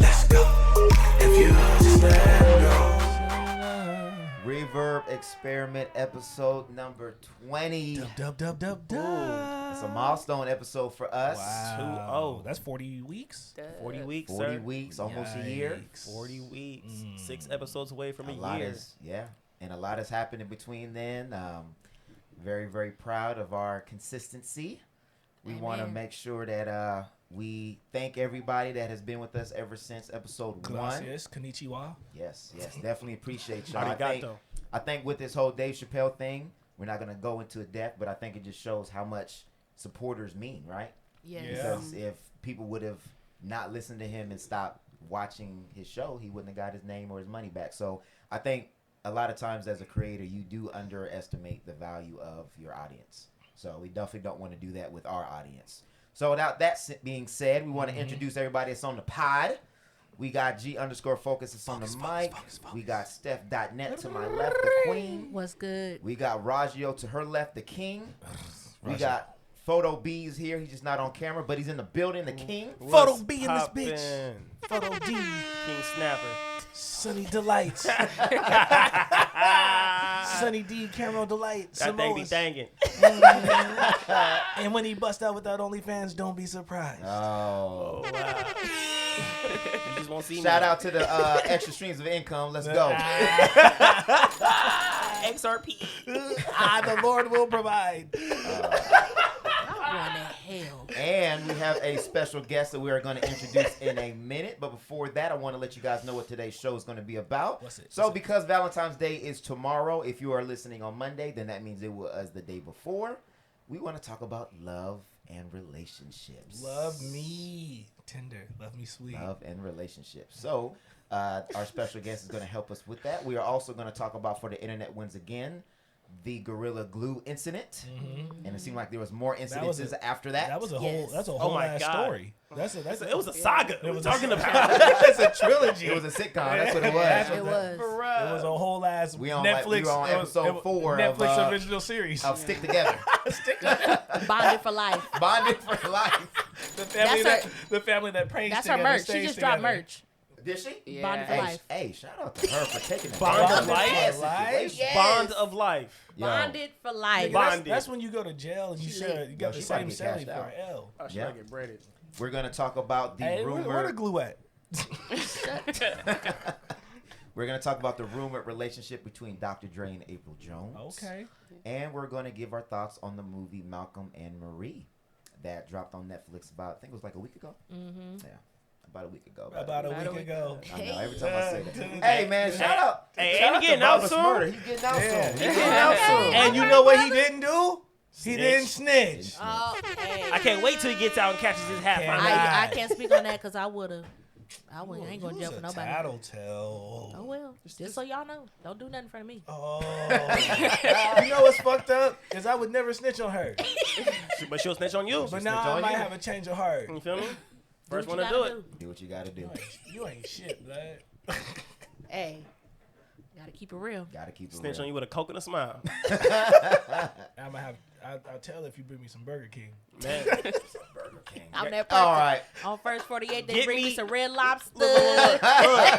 Let's go. If you understand, go. Reverb Experiment episode number 20. Dub. It's a milestone episode for us. Wow. That's 40 weeks? 40 weeks, 40 sir. weeks, almost a year. 40 weeks. 6 episodes away from a year. And a lot has happened in between then. Very, very proud of our consistency. We want to make sure that we thank everybody that has been with us ever since episode 1. Gracias, konnichiwa. Yes, definitely appreciate y'all. Arigato. I think with this whole Dave Chappelle thing, we're not going to go into depth, but I think it just shows how much supporters mean, right? Yes. Because if people would have not listened to him and stopped watching his show, he wouldn't have got his name or his money back. So I think a lot of times as a creator, you do underestimate the value of your audience. So we definitely don't want to do that with our audience. So without that being said, we want to introduce everybody that's on the pod. We got G_Focus that's on the mic. We got Steph.net to my left, the queen. What's good? We got Rajeo to her left, the king. We got Photo B is here. He's just not on camera, but he's in the building, the king. Photo B in this bitch. Photo D. King Snapper. Sunny Delights. Sunny D, Caramel Delight. That thing be dangin'. And when he bust out without OnlyFans, don't be surprised. Oh. Wow. You just won't see Shout me. out to the extra streams of income. Let's go. XRP. The Lord will provide. Going to hell. And we have a special guest that we are going to introduce in a minute. But before that, I want to let you guys know what today's show is going to be about. Because Valentine's Day is tomorrow, if you are listening on Monday, then that means it was the day before. We want to talk about love and relationships. Love me tender. Love me sweet. Love and relationships. So our special guest is going to help us with that. We are also going to talk about, for the internet wins again, the Gorilla Glue incident. And it seemed like there was more incidences after that. That was a whole. That's a whole ass story. It was a saga. It was talking about. It's a trilogy. It was a sitcom. That's what it was. It was. It was a whole ass Netflix. We were on episode 4 Netflix of, original series. Of Stick Together. Bonded for life. Bonded for life. The family that prays That's together. her merch. She stays just together. dropped merch. Did she? Yeah. Bonded for life. Hey, shout out to her for taking the Bond of life? Yes. Bond of life. Bonded for life. That's when you go to jail and you got the same salary for an L. I should get breaded. We're going to talk about the rumor. Where the glue at? We're going to talk about the rumored relationship between Dr. Dre and Apryl Jones. Okay. And we're going to give our thoughts on the movie Malcom and Marie that dropped on Netflix about, I think it was like a week ago. Yeah. About a week ago. About a week ago. I know, every time I say that. Hey, man, shout out. Hey, shout and he getting out soon. Smurder. He's getting out soon. He's getting out soon. And you know what he didn't do? He didn't snitch. Oh, hey. I can't wait till he gets out and catches his hat. I can't speak on that because I ain't going to jail for nobody. Tattletale. Oh, well. Just so y'all know. Don't do nothing in front of me. Oh. You know what's fucked up? Is I would never snitch on her. But she'll snitch on you. But now I might have a change of heart. You feel me? First one to do it. Do what you got to do. You ain't shit, blood. Hey. Gotta keep it real. Gotta keep it Snitch real. on you with a coconut smile. I'll tell if you bring me some Burger King. Man. Burger King. I'm that person. All right. On first 48, they Get bring me me- some Red Lobster.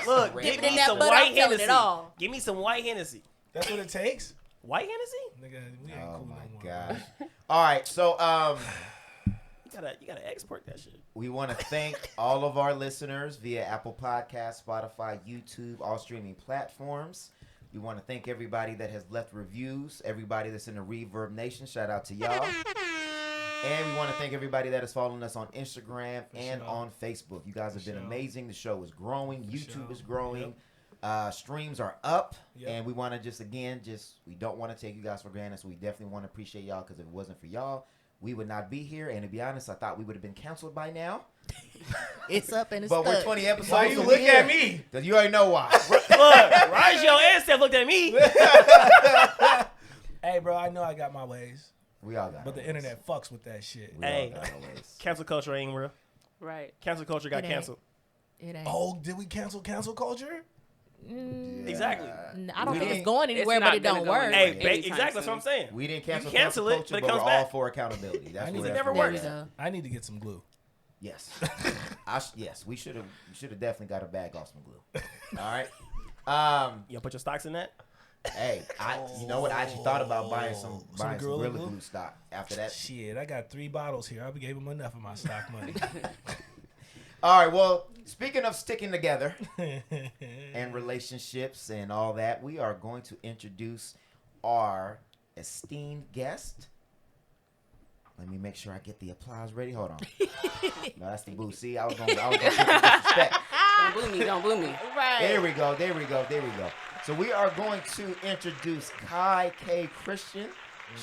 Look. Dip Give it in me that some butter, white I'm telling it Hennessy. all. Give me some white Hennessy. That's what it takes? White Hennessy? Nigga, we ain't Oh cool my no more. gosh. All right. So You gotta export that shit. we want to thank all of our listeners via Apple Podcasts, Spotify, YouTube, all streaming platforms. We want to thank everybody that has left reviews, everybody that's in the Reverb Nation. Shout out to y'all. And we want to thank everybody that is following us on Instagram and on Facebook. You guys have been amazing. The show is growing. YouTube is growing. Streams are up. And we want to we don't want to take you guys for granted. So we definitely want to appreciate y'all, because if it wasn't for y'all, we would not be here. And to be honest, I thought we would have been canceled by now. It's up and it's But we're stuck. 20 episodes. Why you so look we at here. me? Because you already know why. Look, Rajeo and Steph looked at me. Hey, bro, I know I got my ways. We all got But the ways. internet fucks with that shit. We all Hey. got our ways. Cancel culture ain't real. Right. Cancel culture got It ain't. canceled. It ain't. Oh, did we cancel culture? Exactly. I don't We think didn't- it's going anywhere, It's but not it don't gonna go work. anywhere. Hey, Anytime exactly. That's soon. what I'm saying. We didn't cancel cancel it, culture, but it but comes we're all back. for accountability. That's I need what to that's never what There we're we at. go. I need to get some glue. Yes. Yes, we should have definitely got a bag off some glue. All right. You put your stocks in that? Hey, you know what? I actually thought about buying some Gorilla Gorilla Glue? Glue stock after that. Shit, I got 3 bottles here. I gave him enough of my stock money. All right. Well, speaking of sticking together and relationships and all that, we are going to introduce our esteemed guest. Let me make sure I get the applause ready. Hold on. No, that's the boo. See, I was going to disrespect. Don't boo me. Right. There we go. So we are going to introduce Kai K. Christian.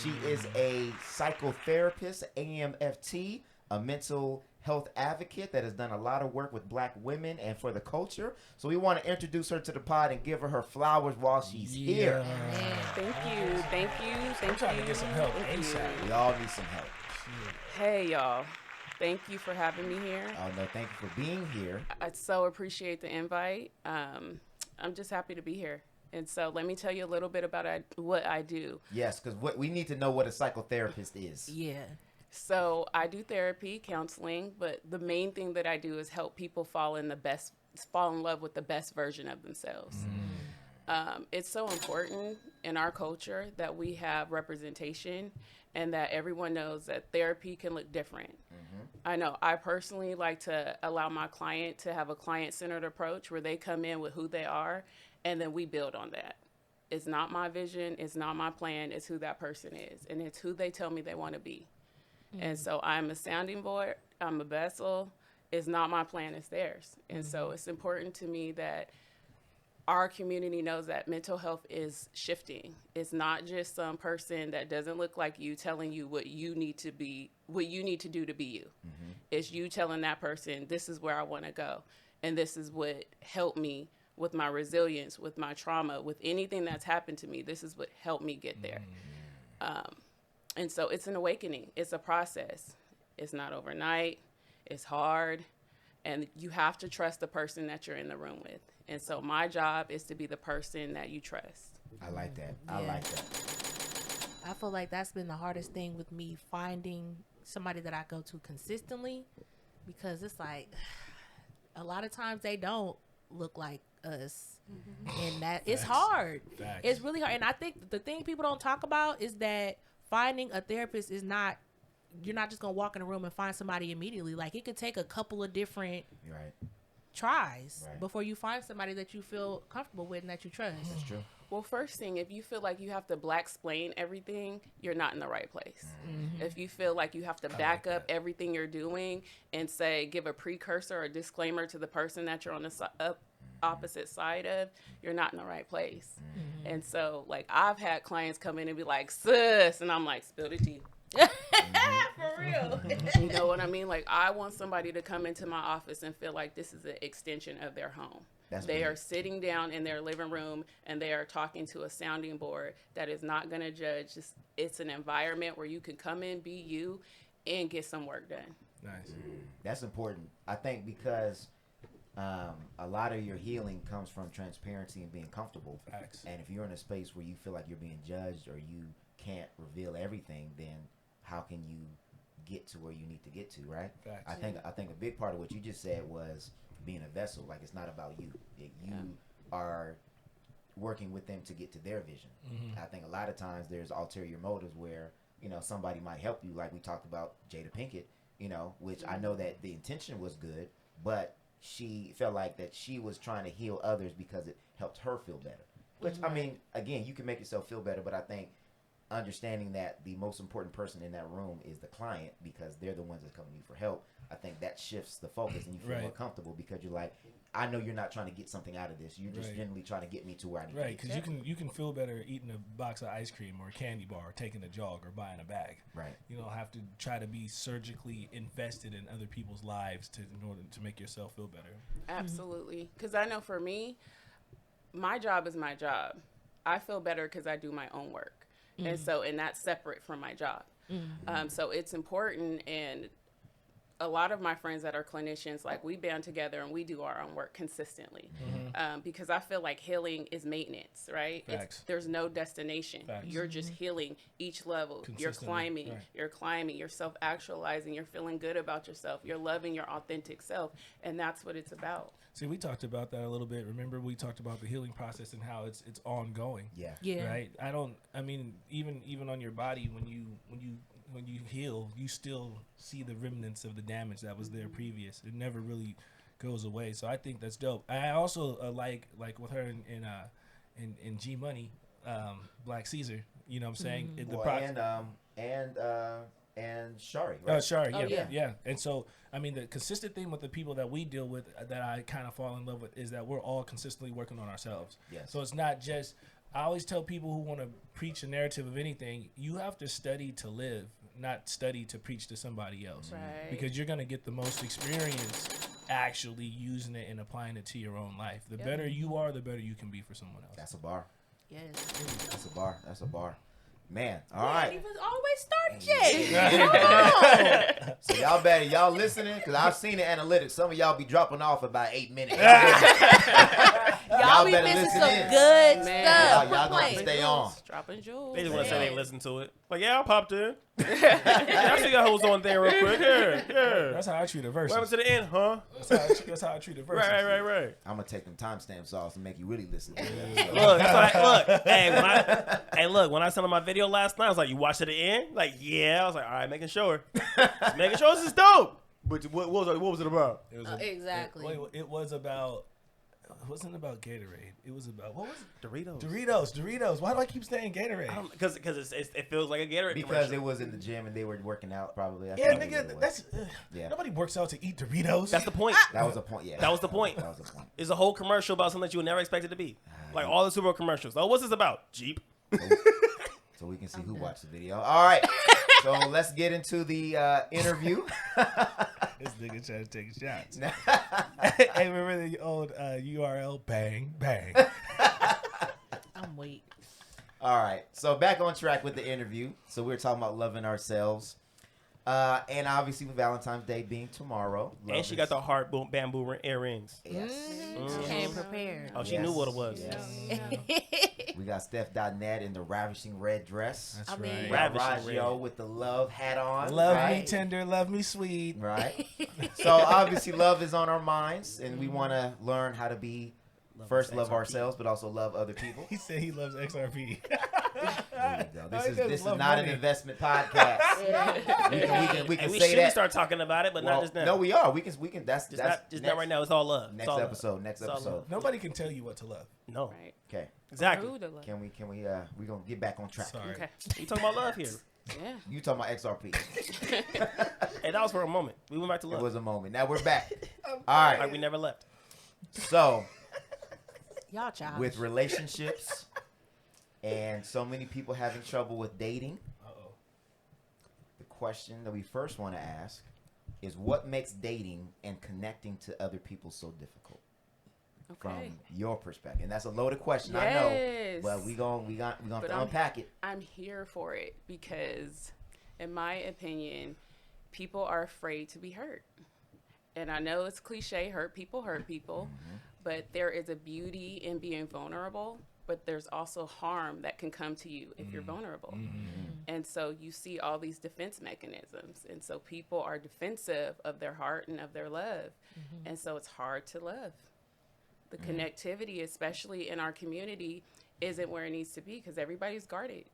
She is a psychotherapist, AMFT, a mental health advocate that has done a lot of work with Black women and for the culture. So we want to introduce her to the pod and give her flowers while she's here. Thank you. I'm trying to get some help Thank you. ASAP. We all need some help. Hey, y'all. Thank you for having me here. Oh, no, thank you for being here. I so appreciate the invite. I'm just happy to be here. And so let me tell you a little bit about what I do. Yes, because we need to know what a psychotherapist is. Yeah. So I do therapy, counseling, but the main thing that I do is help people fall in love with the best version of themselves. It's so important in our culture that we have representation and that everyone knows that therapy can look different. I know I personally like to allow my client to have a client-centered approach where they come in with who they are and then we build on that. It's not my vision, it's not my plan, it's who that person is, and it's who they tell me they want to be. And so I'm a sounding board, I'm a vessel. It's not my plan, it's theirs. And so it's important to me that our community knows that mental health is shifting. It's not just some person that doesn't look like you telling you what you need to be, what you need to do to be you. It's you telling that person, this is where I want to go. And this is what helped me with my resilience, with my trauma, with anything that's happened to me. This is what helped me get there. And so it's an awakening. It's a process. It's not overnight. It's hard. And you have to trust the person that you're in the room with. And so my job is to be the person that you trust. I like that. Yeah. I like that. I feel like that's been the hardest thing with me, finding somebody that I go to consistently, because it's like a lot of times they don't look like us. And that it's hard. Facts. It's really hard. And I think the thing people don't talk about is that finding a therapist is not, you're not just going to walk in a room and find somebody immediately. Like, it could take a couple of different Right. tries Right. before you find somebody that you feel comfortable with and that you trust. That's true. Well, first thing, if you feel like you have to black-splain everything, you're not in the right place. If you feel like you have to back up everything you're doing and say, give a precursor or disclaimer to the person that you're on the opposite side of, you're not in the right place. And so, like, I've had clients come in and be like, sis, and I'm like, spill the tea. For real. You know what I mean? Like, I want somebody to come into my office and feel like this is an extension of their home. That's They big. are sitting down in their living room and they are talking to a sounding board that is not going to judge. It's an environment where you can come in, be you, and get some work done. Nice. That's important. I think because a lot of your healing comes from transparency and being comfortable. Facts. And if you're in a space where you feel like you're being judged or you can't reveal everything, then how can you get to where you need to get to, right? Facts. I think a big part of what you just said was being a vessel. Like, it's not about you. You are working with them to get to their vision. I think a lot of times there's ulterior motives where, you know, somebody might help you, like we talked about Jada Pinkett, you know, which I know that the intention was good, but she felt like that she was trying to heal others because it helped her feel better. Which, I mean, again, you can make yourself feel better, but I think understanding that the most important person in that room is the client because they're the ones that's coming to you for help, I think that shifts the focus and you feel more comfortable because you're like, I know you're not trying to get something out of this. You're just generally trying to get me to where I need to Right, get. because you can feel better eating a box of ice cream or a candy bar or taking a jog or buying a bag. Right. You don't have to try to be surgically invested in other people's lives in order to make yourself feel better. Absolutely. Because I know for me, my job is my job. I feel better because I do my own work. And that's separate from my job. So it's important, and a lot of my friends that are clinicians, like we band together and we do our own work consistently, because I feel like healing is maintenance, right? There's no destination. You're just healing each level. You're climbing, you're self-actualizing, you're feeling good about yourself, you're loving your authentic self, and that's what it's about. See, we talked about that a little bit. Remember, we talked about the healing process and how it's ongoing. Yeah. Right. I mean, even on your body, when you heal, you still see the remnants of the damage that was there previous. It never really goes away. So I think that's dope. I also like with her in G Money, Black Caesar. You know what I'm saying? And Shari, right? Shari, yeah. And so, I mean, the consistent thing with the people that we deal with that I kind of fall in love with is that we're all consistently working on ourselves. Yes. So it's not just, I always tell people who want to preach a narrative of anything, you have to study to live, not study to preach to somebody else. Right. Because you're going to get the most experience actually using it and applying it to your own life. The better you are, the better you can be for someone else. That's a bar. Yes. That's a bar. Man, all right. He was always starting. So y'all listening? Because I've seen the analytics. Some of y'all be dropping off about 8 minutes. Y'all be better missing listen some in. good Man. stuff. Y'all gonna stay on. Dropping jewels. They just want to say they listen to it. Like, yeah, I popped in. I see that host on thing real quick. Yeah. That's how I treat a verse. What happened to the end, huh? That's how I treat a verse. Right. I'm gonna take them timestamps off and make you really listen. Look, when I sent him my video last night, I was like, "You watched it to the end?" Like, yeah. I was like, "All right, making sure this is dope." But what was it about? It was Exactly. It was about. It wasn't about Gatorade. It was about, what was it? Doritos. Why do I keep saying Gatorade? Because it feels like a Gatorade Because commercial. it was in the gym and they were working out probably. Yeah, nigga, nobody works out to eat Doritos. That's the point. That was the point. Yeah. That was the point. It's a whole commercial about something that you would never expect it to be. Like all the Super Bowl commercials. Oh, what's this about? Jeep. So we can see who watched the video. All right. So let's get into the interview. This nigga trying to take shots. Hey, remember the old URL? Bang, bang. I'm weak. All right. So back on track with the interview. So we were talking about loving ourselves. And obviously with Valentine's Day being tomorrow. And she got the hard bamboo earrings. Yes. Came prepared. Oh, she knew what it was. Yes. We got Steph.net in the ravishing red dress. That's I mean, right. We got Ravishing Rajeo red. with the love hat on. Love right? me tender, love me sweet. Right. So obviously love is on our minds, and we want to learn how to be love ourselves, but also love other people. He said he loves XRP. There you go. No, he This doesn't is love not money. an investment podcast. we can And we say should that. start talking about it, but Well, not just now. no, we are. We can. That's Not right now. It's all love. Next It's all love. episode. Next It's all episode. love. Nobody can tell you what to love. No. Right. Okay. Exactly. Who to love. Can we? We gonna get back on track. Sorry. Okay. We talking about love here. Yeah. You talking about XRP? Hey, that was for a moment. We went back to It love. was a moment. Now we're back. All right. Like we never left. So Y'all childish. with relationships and so many people having trouble with dating, the question that we first want to ask is, what makes dating and connecting to other people so difficult? Okay. From your perspective, and that's a loaded question. I Yes. know, but we gonna But unpack it. I'm here for it because, in my opinion, people are afraid to be hurt. And I know it's cliche, hurt people, but there is a beauty in being vulnerable, but there's also harm that can come to you if you're vulnerable. And so you see all these defense mechanisms. And so people are defensive of their heart and of their love. And so it's hard to love. The connectivity, especially in our community, isn't where it needs to be because everybody's guarded.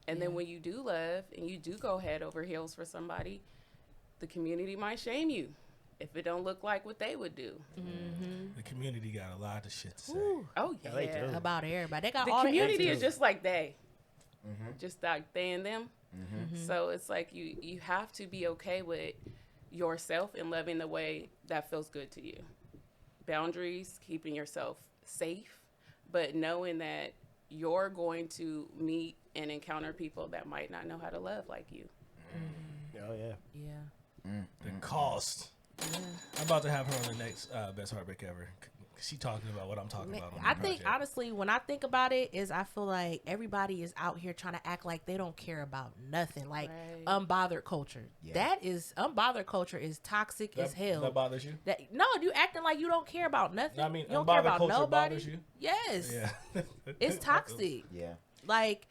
And then when you do love and you do go head over heels for somebody, the community might shame you if it don't look like what they would do. The community got a lot of shit to say. Oh, Yeah, they do. about everybody. They got The all community the is just like they. Just like they and them. So it's like you have to be okay with yourself and loving the way that feels good to you. Boundaries, keeping yourself safe, but knowing that you're going to meet and encounter people that might not know how to love like you. Oh yeah. Yeah. The cost. I'm about to have her on the next Best Heartbreak Ever. She talking about what I'm talking about. On I the think project. honestly, when I think about it, is I feel like everybody is out here trying to act like they don't care about nothing, like Right. unbothered culture. Yeah. That is unbothered culture is toxic as hell. That bothers you? No, you acting like you don't care about nothing. No, I mean, you don't care unbothered about culture nobody. bothers you? Yes, Yeah. it's toxic. Yeah. Like,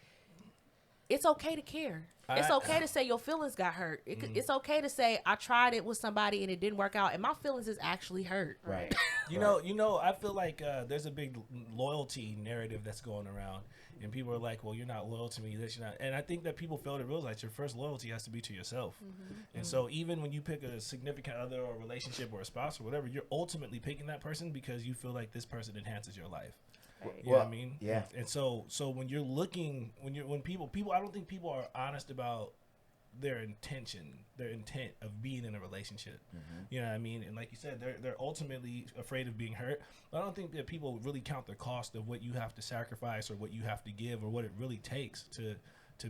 it's okay to care. It's okay to say your feelings got hurt. It's okay to say I tried it with somebody and it didn't work out, and my feelings is actually hurt. Right. You know, I feel like there's a big loyalty narrative that's going around, and people are like, "Well, you're not loyal to me. This, you're not." And I think that people fail to realize your first loyalty has to be to yourself. And so, even when you pick a significant other or relationship or a spouse or whatever, you're ultimately picking that person because you feel like this person enhances your life. Right. You know what I mean? Yeah. And so when you're looking, when people, I don't think people are honest about their intent of being in a relationship. You know what I mean? And like you said, they're ultimately afraid of being hurt. But I don't think that people really count the cost of what you have to sacrifice or what you have to give or what it really takes to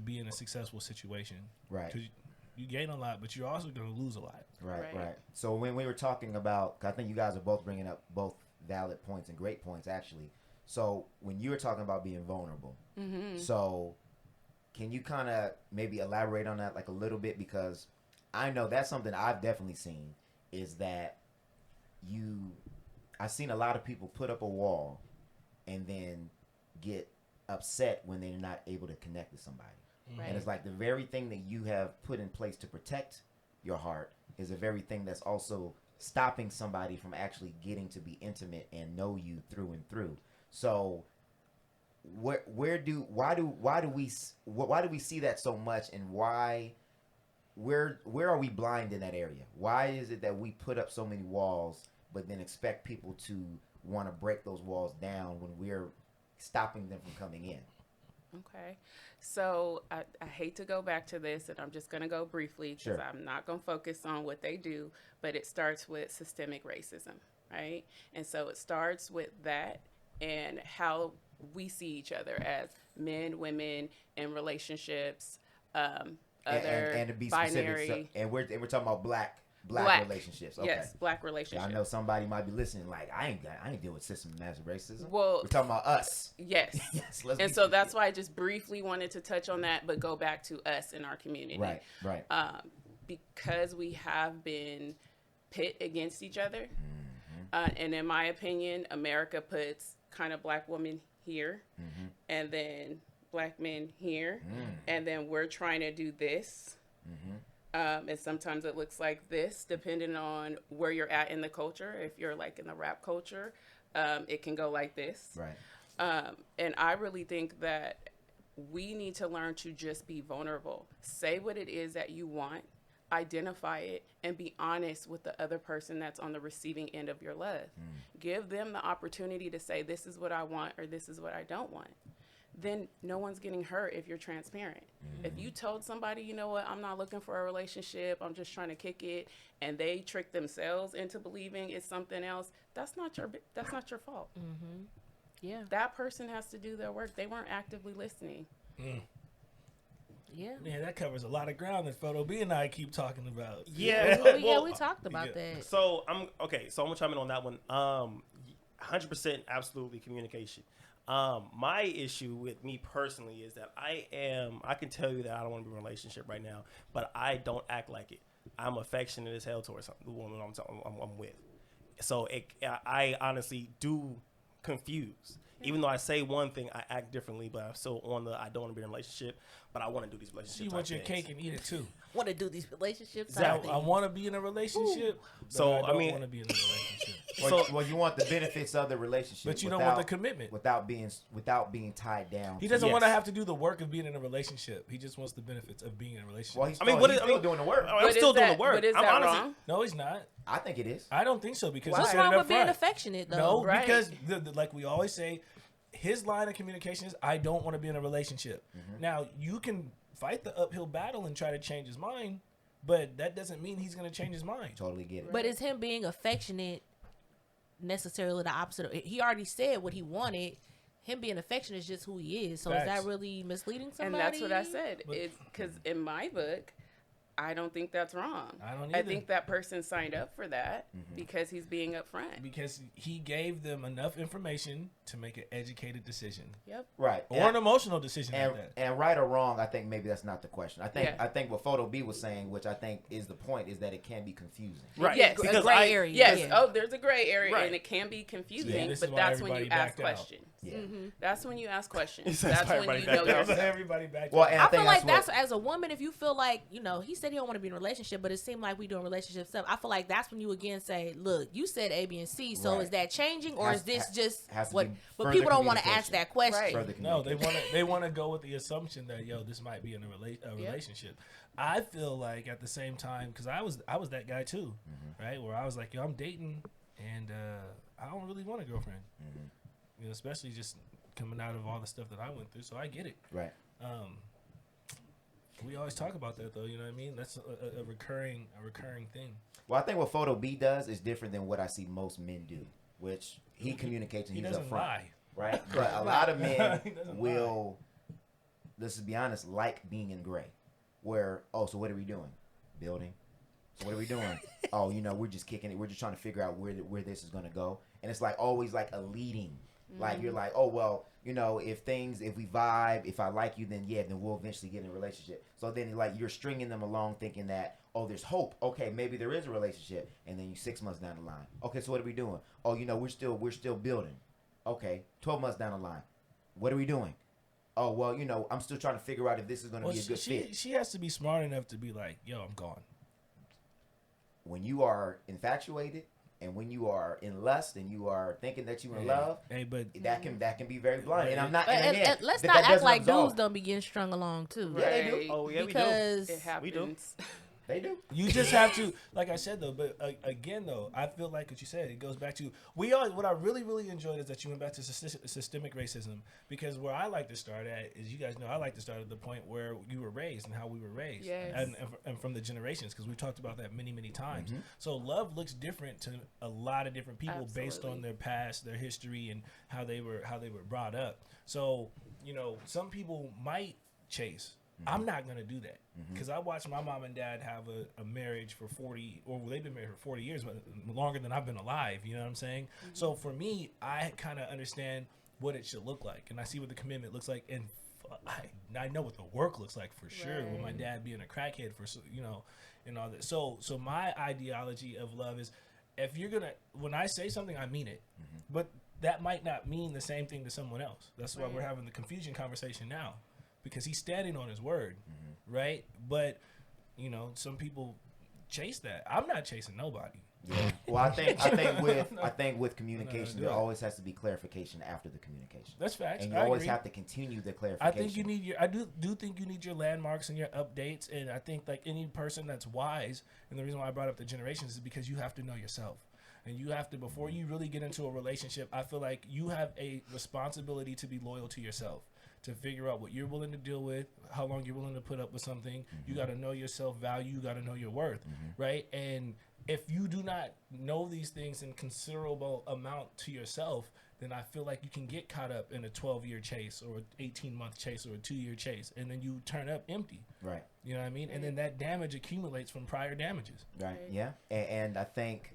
be in a successful situation. Right. Because you gain a lot, but you're also going to lose a lot. Right. Right. So when we were talking about, 'cause I think you guys are both bringing up both valid points and great points, actually. So when you were talking about being vulnerable, so can you kind of maybe elaborate on that like a little bit? Because I know that's something I've definitely seen is that I've seen a lot of people put up a wall and then get upset when they're not able to connect with somebody. Right. And it's like the very thing that you have put in place to protect your heart is the very thing that's also stopping somebody from actually getting to be intimate and know you through and through. So why do we see that so much, and where are we blind in that area? Why is it that we put up so many walls but then expect people to want to break those walls down when we're stopping them from coming in? Okay. So I hate to go back to this, and I'm just going to go briefly because Sure. I'm not going to focus on what they do, but it starts with systemic racism, right? And so it starts with that and how we see each other as men, women in relationships, other and to be binary. specific, and we're talking about black relationships. Okay. Yes, black Yeah, relationships. I know somebody might be listening like, I ain't dealing with systematic racism. Well, we're talking about us. Yes. Yes, let's And be so that's specific. why I just briefly wanted to touch on that, but go back to us in our community. Right. Because we have been pit against each other. And in my opinion, America puts kind of black women here and then black men here. And then we're trying to do this. And sometimes it looks like this, depending on where you're at in the culture. If you're like in the rap culture, it can go like this. Right. And I really think that we need to learn to just be vulnerable. Say what it is that you want, identify it, and be honest with the other person that's on the receiving end of your love. Give them the opportunity to say, this is what I want or this is what I don't want. Then no one's getting hurt if you're transparent. If you told somebody, you know what, I'm not looking for a relationship, I'm just trying to kick it, and they trick themselves into believing it's something else, that's not your fault. Yeah. That person has to do their work. They weren't actively listening. Yeah. Man, that covers a lot of ground that Photo B and I keep talking about. Yeah. Yeah, we talked about yeah. that. So I'm gonna chime in on that one. 100% absolutely communication. My issue with me personally is that I can tell you that I don't want to be in a relationship right now, but I don't act like it. I'm affectionate as hell towards the woman I'm with. So I honestly do confuse. Even though I say one thing, I act differently, but I'm still on the I don't want to be in a relationship, but I want to do these relationships. You want your cake and eat it too. Want to do these relationships? Exactly. I want to be in a relationship, but So, I don't I mean- want to be in a relationship. Well, you want the benefits of the relationship, But you don't want the commitment. without being tied down. He doesn't Yes. want to have to do the work of being in a relationship. He just wants the benefits of being in a relationship. Well, he's I mean, still, what he's is- still doing the work. I'm But still is doing that- the work. But is I'm that honestly, wrong? No, he's not. I think it is. I don't think so because What's he said wrong it up with being front. affectionate though? No, Right. because like we always say, his line of communication is, I don't want to be in a relationship. Now, you can fight the uphill battle and try to change his mind, but that doesn't mean he's going to change his mind. Totally get it. But is him being affectionate necessarily the opposite? He already said what he wanted. Him being affectionate is just who he is. So is Facts. that really misleading And somebody? that's what I said. But- It's because in my book, I don't think that's wrong. I don't I either. think that person signed up for that because he's being upfront. Because he gave them enough information to make an educated decision. Yep. Right. Or an emotional decision And, like that. and right or wrong, I think maybe that's not the question. Yeah. I think what Photo B was saying, which I think is the point, is that it can be confusing. Right. Yes. A Because gray area. Yes. Yeah. Oh, there's a gray area, Right. and it can be confusing. Yeah, this is but why that's when you everybody ask backed out. questions. Yeah. That's when you ask questions. That's That's why when you everybody know backed out. yourself. Everybody back Well, up. and I I think feel like that's that's as a woman, if you feel like, you know, he said he don't want to be in a relationship, but it seemed like we doing relationship stuff. I feel like that's when you again say, look, you said A, B, and C, so Right. is that changing, or Has- is this just has to what? be But further people don't want to ask communication. that question. Right. Further No, they communication. want to go with the assumption that this might be in a relationship. I feel like at the same time, because I was that guy too, right? Where I was like, I'm dating, and I don't really want a girlfriend. You know, especially just coming out of all the stuff that I went through. So I get it. Right. We always talk about that though. You know what I mean? That's a recurring thing. Well, I think what Photo B does is different than what I see most men do, which he communicates and He he's doesn't upfront. lie. Right? But a lot of men He doesn't will, let's just be honest, like being in gray. Where, so what are we doing? Building. So what are we doing? We're just kicking it. We're just trying to figure out where this is going to go. And it's like always like a leading. Like you're like, if we vibe, if I like you, then we'll eventually get in a relationship. So then like you're stringing them along thinking that, there's hope. Okay, maybe there is a relationship. And then you 6 months down the line. Okay, so what are we doing? We're still building. Okay, 12 months down the line. What are we doing? I'm still trying to figure out if this is going to be a good fit. She has to be smart enough to be like, I'm gone. When you are infatuated and when you are in lust and you are thinking that you're in love, Hey, but that can be very blunt. And I'm not. But And again, let's that not act doesn't like absolve. dudes don't be getting strung along too. Yeah, they do. Right. Oh, yeah, we do. Because It happens. We do. They do. you just have to, like I said though. But again though, I feel like what you said. It goes back to what I really really enjoyed is that you went back to systemic racism, because where I like to start at is, you guys know, I like to start at the point where you were raised and how we were raised, Yes. and from the generations, because we've talked about that many times. So love looks different to a lot of different people based Absolutely. on their past, their history, and how they were brought up. So some people might chase. I'm not gonna do that, because I watched my mom and dad have a marriage for 40, or they've been married for 40 years, but longer than I've been alive. You know what I'm saying? So for me, I kind of understand what it should look like, and I see what the commitment looks like, and I know what the work looks like for sure. With my dad being a crackhead and all that. So my ideology of love is, if you're gonna, when I say something, I mean it, but that might not mean the same thing to someone else. That's why we're having the confusion conversation now. Because he's standing on his word, right? But some people chase that. I'm not chasing nobody. Yeah. Well, I think with communication, there always has to be clarification after the communication. That's facts. And you I always agree. have to continue the clarification. I think you need I do think you need your landmarks and your updates, and I think like any person that's wise, and the reason why I brought up the generations is because you have to know yourself. And you have to, before you really get into a relationship, I feel like you have a responsibility to be loyal to yourself, to figure out what you're willing to deal with, how long you're willing to put up with something. You got to know your self-value. You got to know your worth, right? And if you do not know these things in considerable amount to yourself, then I feel like you can get caught up in a 12-year chase or an 18-month chase or a 2-year chase, and then you turn up empty. Right. You know what I mean? And then that damage accumulates from prior damages. Right. Yeah. And I think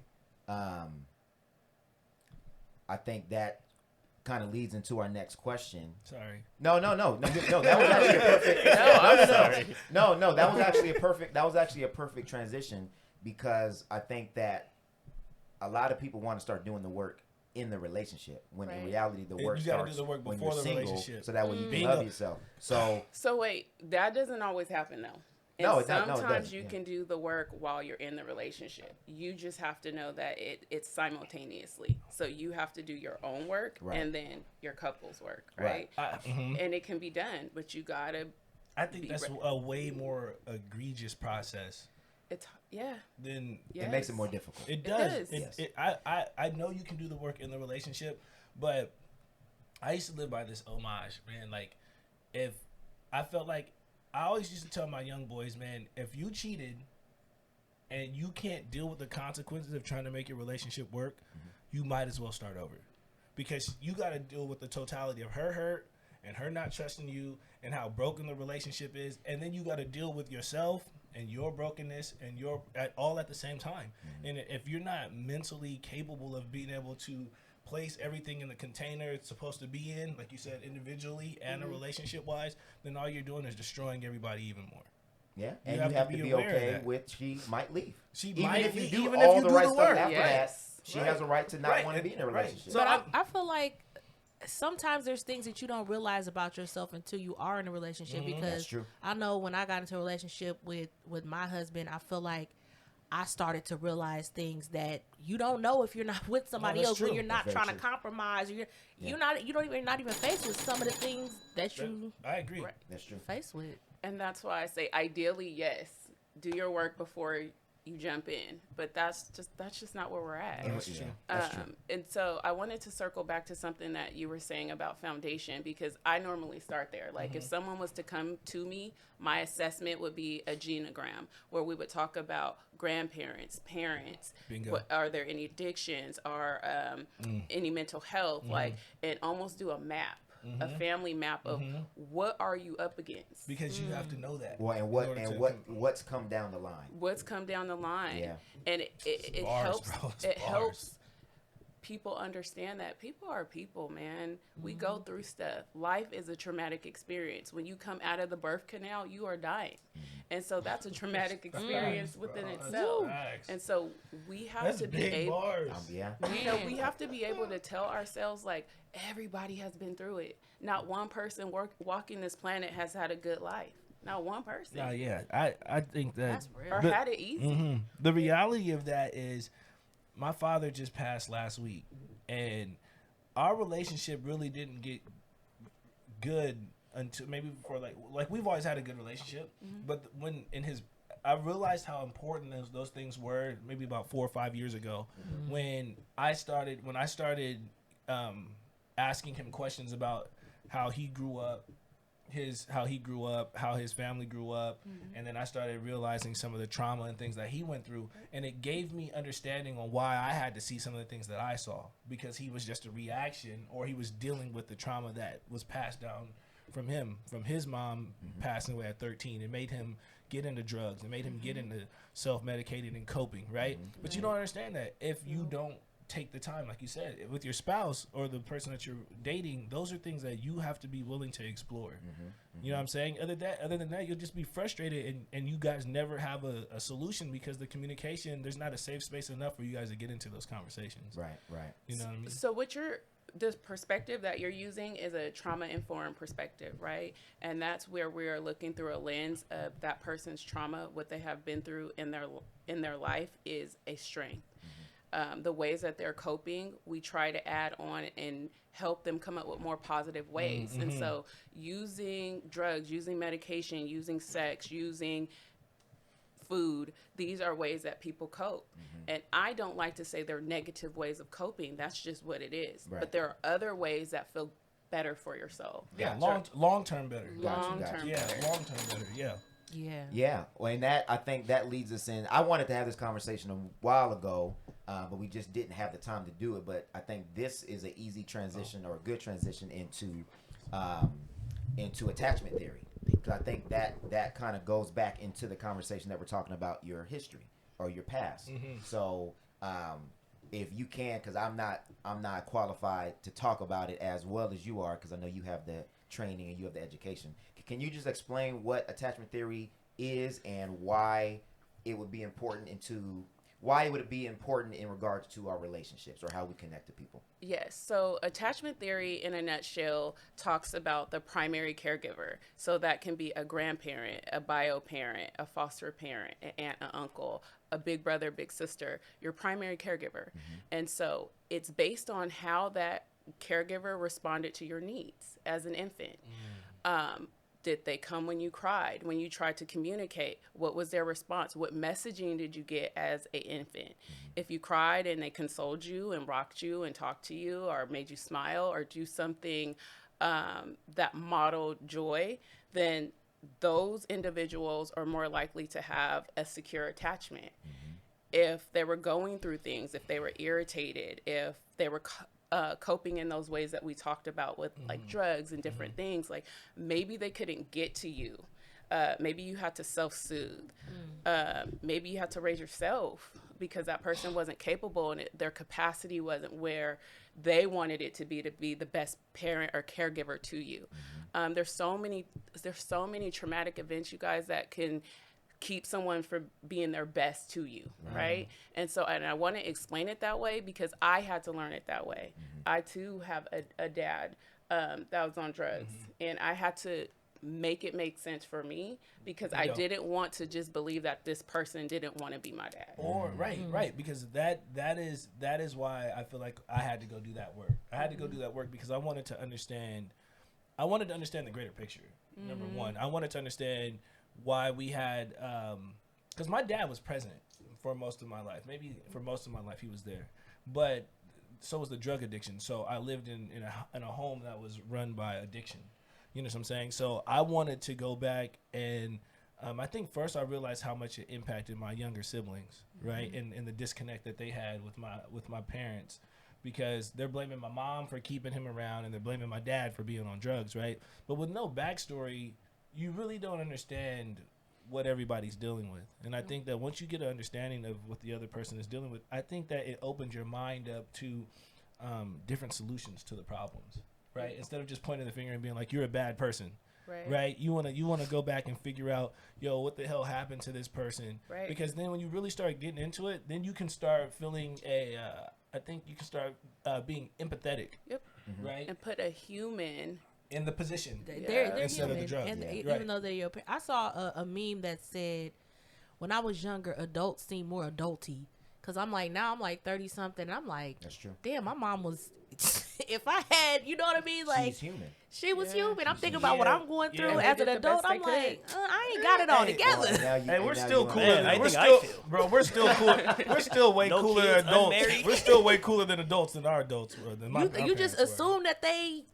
that kind of leads into our next question. Sorry. No. That was actually a perfect. I'm sorry. No. That was actually a perfect transition, because I think that a lot of people want to start doing the work in the relationship, when in reality the work You gotta starts do the work when before you're the single, relationship. so that way you can Bingo. love yourself. So wait, that doesn't always happen though. And No, it sometimes doesn't, you yeah. can do the work while you're in the relationship. You just have to know that it's simultaneously. So you have to do your own work Right. and then your couple's work, right? And it can be done, but you gotta. I think Be that's re- a way more egregious process It's than it makes it yes. more difficult. it does. does. Yes. I know you can do the work in the relationship, but I used to live by this homage, man. Like, if I felt like, I always used to tell my young boys, man, if you cheated and you can't deal with the consequences of trying to make your relationship work, you might as well start over, because you got to deal with the totality of her hurt and her not trusting you and how broken the relationship is, and then you got to deal with yourself and your brokenness and your all at the same time. And if you're not mentally capable of being able to place everything in the container it's supposed to be in, like you said, individually and a relationship wise, then all you're doing is destroying everybody even more. Yeah, and you have to be aware of okay that. with she might leave. She even might if you leave, do even all if you the do right the stuff work. after Yes. that, she has a right to not Right. want to be in a Right. relationship. So But I feel like sometimes there's things that you don't realize about yourself until you are in a relationship. Because That's true. I know when I got into a relationship with my husband, I feel like I started to realize things that you don't know if you're not with somebody that's else, when true. you're not That's trying very to true. compromise. You're not even faced with some of the things that you I agree. Right. That's true. faced with. And that's why I say, ideally, yes, do your work before you jump in. But that's just not where we're at. And- That's yeah, true. that's true. And so I wanted to circle back to something that you were saying about foundation, because I normally start there. Like if someone was to come to me, my assessment would be a genogram, where we would talk about grandparents, parents, Bingo. what are there any addictions, are any mental health, like, and almost do a map, a family map of what are you up against, Because you have to know that. Well, and in order to what's come down the line? what's come down the line. Yeah. And it bars, helps bro. It's it bars. helps people understand that people are people, man. We go through stuff. Life is a traumatic experience. When you come out of the birth canal, you are dying. And so that's a traumatic experience within bro. That's itself. facts. And so we have That's to be big able bars. Yeah. we have to be able to tell ourselves, like, everybody has been through it. Not one person walking this planet has had a good life. Not one person. Nah, yeah, I think that That's real. Or The- had it easy. The reality of that is my father just passed last week, and our relationship really didn't get good until maybe before like we've always had a good relationship, but when I realized how important those things were maybe about 4 or 5 years ago when I started asking him questions about how he grew up, how his family grew up, and then I started realizing some of the trauma and things that he went through, and it gave me understanding on why I had to see some of the things that I saw, because he was just a reaction, or he was dealing with the trauma that was passed down from his mom passing away at 13. It made him get into drugs. It made him get into self-medicating and coping, right? But you don't understand that if you don't take the time, like you said, with your spouse or the person that you're dating. Those are things that you have to be willing to explore. You know what I'm saying? Other than that, you'll just be frustrated, and you guys never have a solution, because the communication, there's not a safe space enough for you guys to get into those conversations. Right. You know what I mean? So the perspective that you're using is a trauma-informed perspective, right? And that's where we're looking through a lens of that person's trauma, what they have been through in their life is a strength. The ways that they're coping, we try to add on and help them come up with more positive ways. And so using drugs, using medication, using sex, using food, these are ways that people cope. And I don't like to say they're negative ways of coping. That's just what it is. Right. But there are other ways that feel better for your soul. Yeah, Gotcha. long term better. Long-term Yeah, better. long term better. Yeah. Yeah. Yeah, well, and I think that leads us in. I wanted to have this conversation a while ago, but we just didn't have the time to do it. But I think this is an easy transition, or a good transition into attachment theory, because I think that kind of goes back into the conversation that we're talking about, your history or your past. So if you can, because I'm not qualified to talk about it as well as you are, because I know you have the training and you have the education. Can you just explain what attachment theory is and why it would be important in regards to our relationships or how we connect to people? Yes. So attachment theory in a nutshell talks about the primary caregiver. So that can be a grandparent, a bio parent, a foster parent, an aunt, an uncle, a big brother, big sister, your primary caregiver. And so it's based on how that caregiver responded to your needs as an infant. Did they come when you cried, when you tried to communicate? What was their response? What messaging did you get as an infant? If you cried and they consoled you and rocked you and talked to you or made you smile or do something that modeled joy, then those individuals are more likely to have a secure attachment. If they were going through things, if they were irritated, if they were coping in those ways that we talked about with like drugs and different things, like maybe they couldn't get to you Maybe you had to self-soothe. Maybe you had to raise yourself because that person wasn't capable and their capacity wasn't where they wanted it to be the best parent or caregiver to you. There's so many traumatic events, you guys, that can keep someone from being their best to you, right? And I want to explain it that way because I had to learn it that way. I too have a dad that was on drugs, and I had to make it make sense for me because I didn't want to just believe that this person didn't want to be my dad. Or right, because that is why I feel like I had to go do that work. I had to go do that work because I wanted to understand the greater picture. Number one, I wanted to understand why we had because my dad was present for most of my life. Maybe for most of my life he was there, but so was the drug addiction. So I lived in a home that was run by addiction. You know what I'm saying? So I wanted to go back and I think first I realized how much it impacted my younger siblings, right? And the disconnect that they had with my parents, because they're blaming my mom for keeping him around and they're blaming my dad for being on drugs, right? But with no backstory, you really don't understand what everybody's dealing with. And I think that once you get an understanding of what the other person is dealing with, I think that it opens your mind up to different solutions to the problems. Right, instead of just pointing the finger and being like, "You're a bad person," right? You wanna go back and figure out, what the hell happened to this person? Right. Because then when you really start getting into it, then you can start feeling I think you can start being empathetic. Yep. Right. And put a human in the position. They're instead human. of the drug. And even though they're your parents, I saw a meme that said, "When I was younger, adults seemed more adulty." Because I'm like, now I'm like 30 something. And I'm like, that's true. Damn, my mom was. If I had, you know what I mean? Like, she's human. She was human. I'm thinking about what I'm going through as an adult. I'm like, I ain't got it all together. Hey, we're still cooler. We're still cool. We're still way cooler than adults. We're still way cooler than adults than our adults were. You just assume that they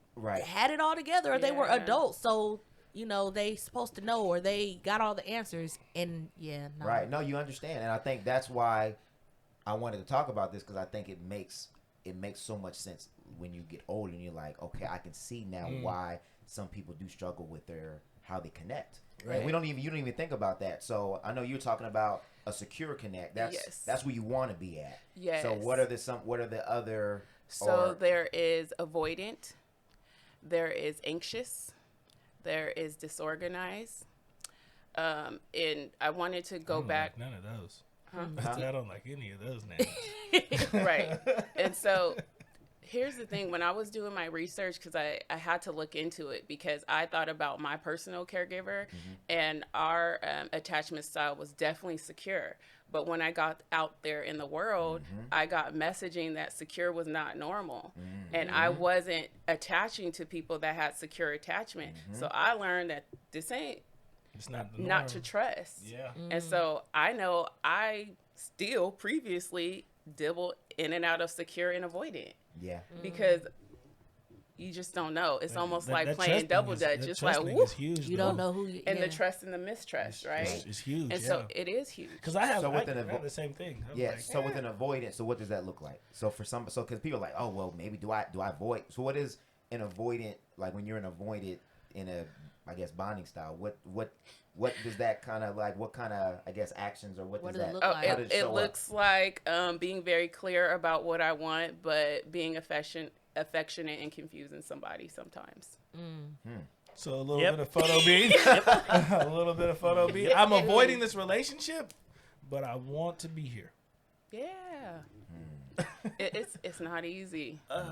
had it all together or they were adults. So, they supposed to know or they got all the answers. And no. Right. No, you understand. And I think that's why I wanted to talk about this, because I think it makes so much sense when you get older and you're like, okay, I can see now why some people do struggle with how they connect. Right. And you don't even think about that. So I know you're talking about a secure connect. That's where you want to be at. Yes. So what are the other? So there is avoidant, there is anxious, there is disorganized. And I wanted to go back. Like none of those. I don't like any of those names. Right. And so here's the thing. When I was doing my research, because I had to look into it because I thought about my personal caregiver and our attachment style was definitely secure. But when I got out there in the world, I got messaging that secure was not normal. And I wasn't attaching to people that had secure attachment. So I learned that this ain't. It's not to trust. Yeah. And so I know I still previously dibbled in and out of secure and avoidant. Yeah. Because you just don't know. It's almost like playing double dutch. It's like, whoop, you don't know who. And the trust and the mistrust, right? It's huge. And so it is huge. Because I have the same thing. So with an avoidant, so what does that look like? So because people are like, oh well, maybe do I avoid? So what is an avoidant like when you're an avoidant in a, I guess, bonding style? What does that kind of like? What kind of, I guess, actions or what does that? Look like? It looks like being very clear about what I want, but being affectionate and confusing somebody sometimes. So a little bit of photo B. A little bit of photo B. I'm avoiding this relationship, but I want to be here. Yeah. It's not easy. I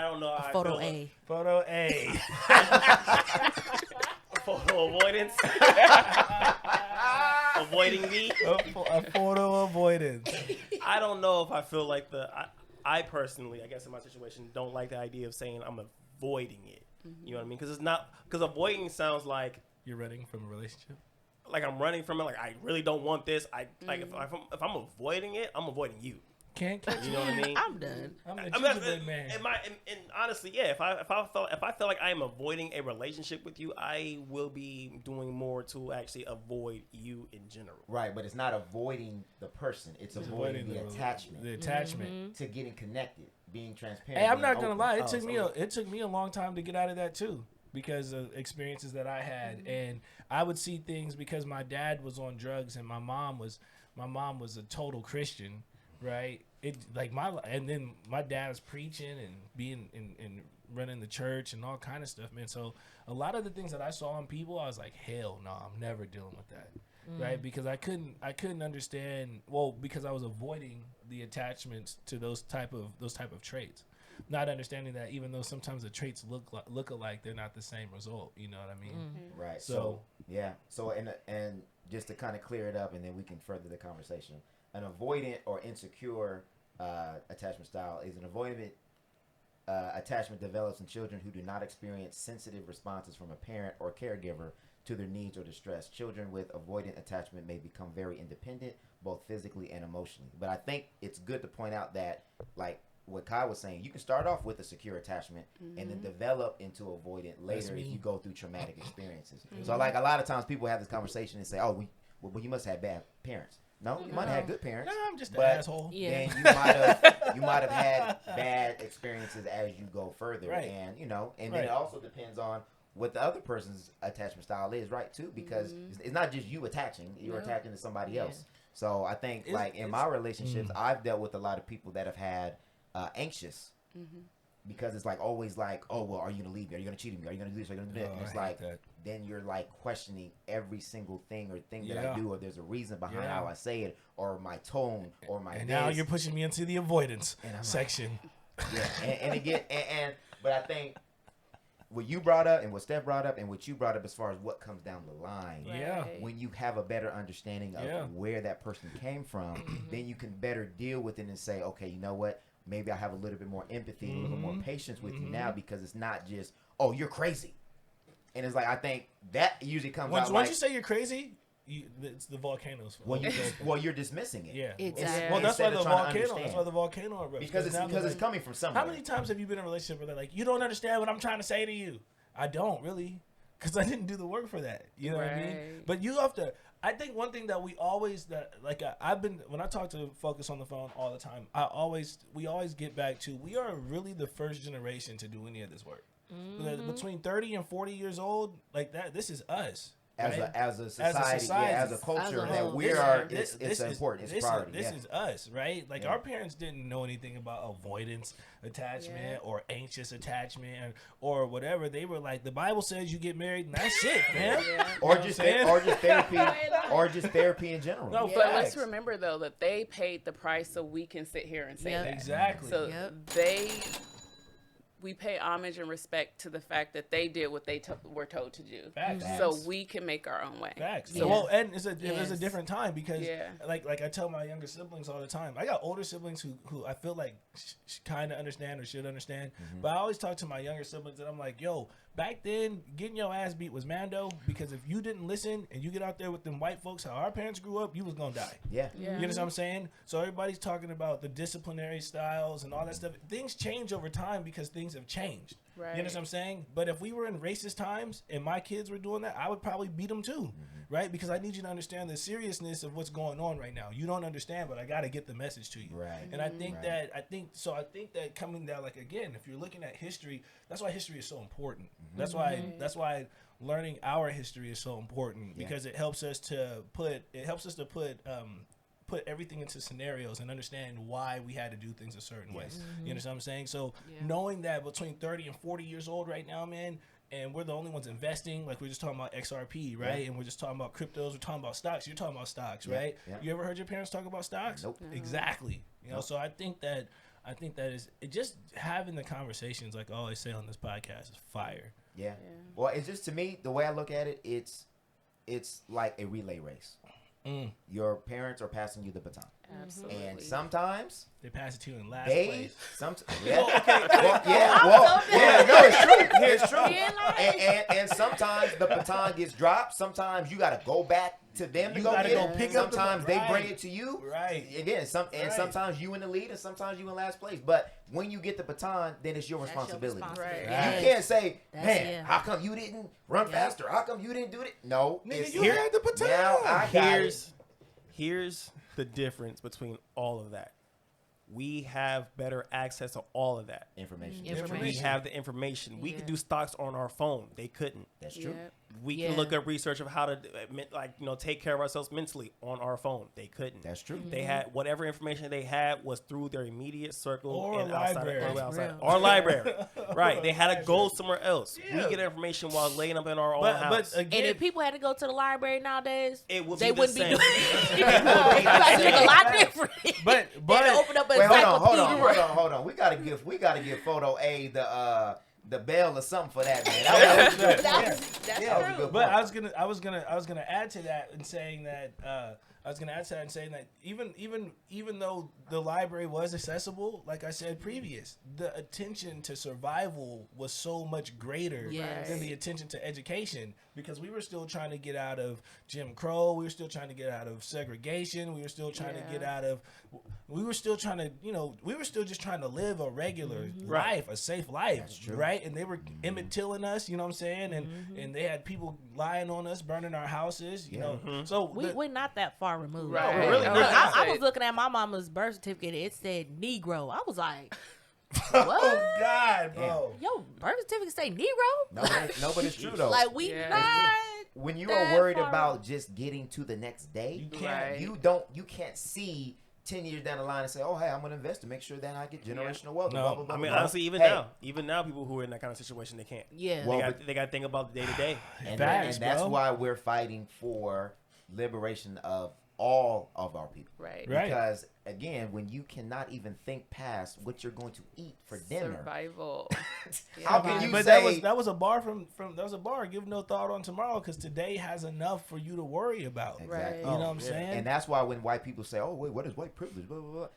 don't know. Photo A. Photo A. Photo avoidance. Avoiding me. A photo avoidance. I don't know if I feel like I personally, I guess in my situation, don't like the idea of saying I'm avoiding it. You know what I mean? Because avoiding sounds like you're running from a relationship. Like I'm running from it. Like I really don't want this. If I'm avoiding it, I'm avoiding you. Can't catch you know what I mean? I'm done. And honestly, yeah. If I feel like I am avoiding a relationship with you, I will be doing more to actually avoid you in general. Right, but it's not avoiding the person; it's avoiding the attachment. The attachment to getting connected, being transparent. Hey, I'm not gonna lie. It took me a long time to get out of that too. because of experiences that I had, and I would see things because my dad was on drugs and my mom was a total Christian, right? It like and then my dad was preaching and being and running the church and all kind of stuff, man. So a lot of the things that I saw in people, I was like, hell no, I'm never dealing with that. Right, because I couldn't understand. Well, because I was avoiding the attachments to those type of traits, not understanding that even though sometimes the traits look alike, they're not the same result. You know what I mean? Right. So yeah. So and just to kind of clear it up, and then we can further the conversation. An avoidant or insecure attachment style is an avoidant attachment develops in children who do not experience sensitive responses from a parent or caregiver to their needs or distress. Children with avoidant attachment may become very independent, both physically and emotionally. But I think it's good to point out that, like what Kai was saying, you can start off with a secure attachment and then develop into avoidant later if you go through traumatic experiences. So, like, a lot of times people have this conversation and say, "Oh, well, you must have bad parents." No, you might have had good parents. No, I'm just an asshole. Then you might have had bad experiences as you go further, and then it also depends on what the other person's attachment style is, right? Too, because it's not just you attaching; you're attaching to somebody else. So I think, in my relationships, I've dealt with a lot of people that have had anxious. Because it's like always like, oh, well, are you gonna leave me? Are you gonna cheat on me? Are you gonna do this? Are you gonna do that? And it's like then you're like questioning every single thing that I do, or there's a reason behind how I say it, or my tone, or my. And now you're pushing me into the avoidance section. But I think what you brought up and what Steph brought up and what you brought up as far as what comes down the line. When you have a better understanding of where that person came from, then you can better deal with it and say, okay, you know what? Maybe I have a little bit more empathy, a little more patience with you now, because it's not just, oh, you're crazy. And it's like, I think that usually comes out once you say you're crazy, it's the volcano's fault. You're dismissing it. Yeah. Exactly. Well, that's why the volcano erupts. Because it's coming from somewhere. How many times have you been in a relationship where they're like, you don't understand what I'm trying to say to you? I don't really, because I didn't do the work for that. You know what I mean? But you have to. I think one thing that when I talk to folks on the phone all the time, we always get back to, we are really the first generation to do any of this work. Between 30 and 40 years old, like that, this is us. As a society, as a culture, that we are. It's important. It's priority. This is us, right? Like our parents didn't know anything about avoidance attachment or anxious attachment or whatever. They were like, the Bible says you get married and that's it, man. Or just therapy, or just therapy in general. No, but let's remember though that they paid the price so we can sit here and say that. Exactly. So we pay homage and respect to the fact that they did what they were told to do. Facts. So we can make our own way. Facts. So, well, and it's a different time because, like I tell my younger siblings all the time, I got older siblings who I feel like kind of understand or should understand, but I always talk to my younger siblings and I'm like, yo, back then, getting your ass beat was Mando, because if you didn't listen and you get out there with them white folks, how our parents grew up, you was gonna die. Yeah. You understand what I'm saying? So everybody's talking about the disciplinary styles and all that stuff. Things change over time because things have changed. Right. You understand what I'm saying? But if we were in racist times and my kids were doing that, I would probably beat them too, right? Because I need you to understand the seriousness of what's going on right now. You don't understand, but I got to get the message to you. Right. And I think I think that coming down, like, again, if you're looking at history, that's why history is so important. That's why learning our history is so important, because it helps us to put everything into scenarios and understand why we had to do things a certain way. You understand what I'm saying? So knowing that between 30 and 40 years old right now, man, and we're the only ones investing, like we're just talking about XRP, right? And we're just talking about cryptos, we're talking about stocks, you're talking about stocks, right? You ever heard your parents talk about stocks? Nope. Exactly. You know, so I think that is it, just having the conversations, like I always say on this podcast, is fire. Yeah. Well, it's just, to me, the way I look at it, it's like a relay race. Your parents are passing you the baton. Absolutely. And sometimes they pass it to you in last place. It's true. And sometimes the baton gets dropped. Sometimes you got to go back to them to go get it. Sometimes they bring it to you. Right. Again, sometimes you in the lead and sometimes you in last place. But when you get the baton, then it's your responsibility. Right. You can't say, man, how come you didn't run faster? How come you didn't do it? No. Nigga, you had the baton. Now I got it. Here's the difference between all of that. we have better access to all of that. Information. We have the information. We could do stocks on our phone. They couldn't. That's true. We can look up research of how to, take care of ourselves mentally on our phone. They couldn't. That's true. They had whatever information they had was through their immediate circle Or and library. Or library. Right. They had to go somewhere else. We get information while laying up in our own house. But again, And if people had to go to the library nowadays, it would they be the wouldn't be same. doing it. It's a lot different. but They open up an Wait, encyclopedia. hold on. We gotta give Photo A the bell or something for that, man. That's true. Good But point. I was gonna add to that and saying that even though the library was accessible, like I said previous, the attention to survival was so much greater Yes. than the attention to education, because we were still trying to get out of Jim Crow, we were still trying to get out of segregation, we were still trying to get out of, we were still just trying to live a regular life, a safe life, right? And they were Emmett Tilling us, you know what I'm saying? And they had people lying on us, burning our houses, you know. So We're not that far removed. Right. No, really I not. was gonna I say, was looking at my mama's birth certificate. It said Negro. I was like, oh what? God, bro. Yo, birth certificate say Negro? No, but it's true though. Like we Yeah. not. When you that are worried far about just getting to the next day, You can't. Right. you can't see 10 years down the line and say, oh, hey, I'm going to invest to make sure that I get generational wealth. No. Blah, blah, blah, I mean, blah. honestly, even Hey, now, people who are in that kind of situation, they can't. Yeah. Well, They got to think about the day to day. And Facts, that's bro. why we're fighting for liberation of all of our people. right. Right. Because, again, when you cannot even think past what you're going to eat for dinner, Survival. how can you But say... that was a bar from that was a bar. Give no thought on tomorrow, because today has enough for you to worry about. Exactly. You know what I'm saying? And that's why when white people say, oh, wait, what is white privilege? Blah, blah, blah.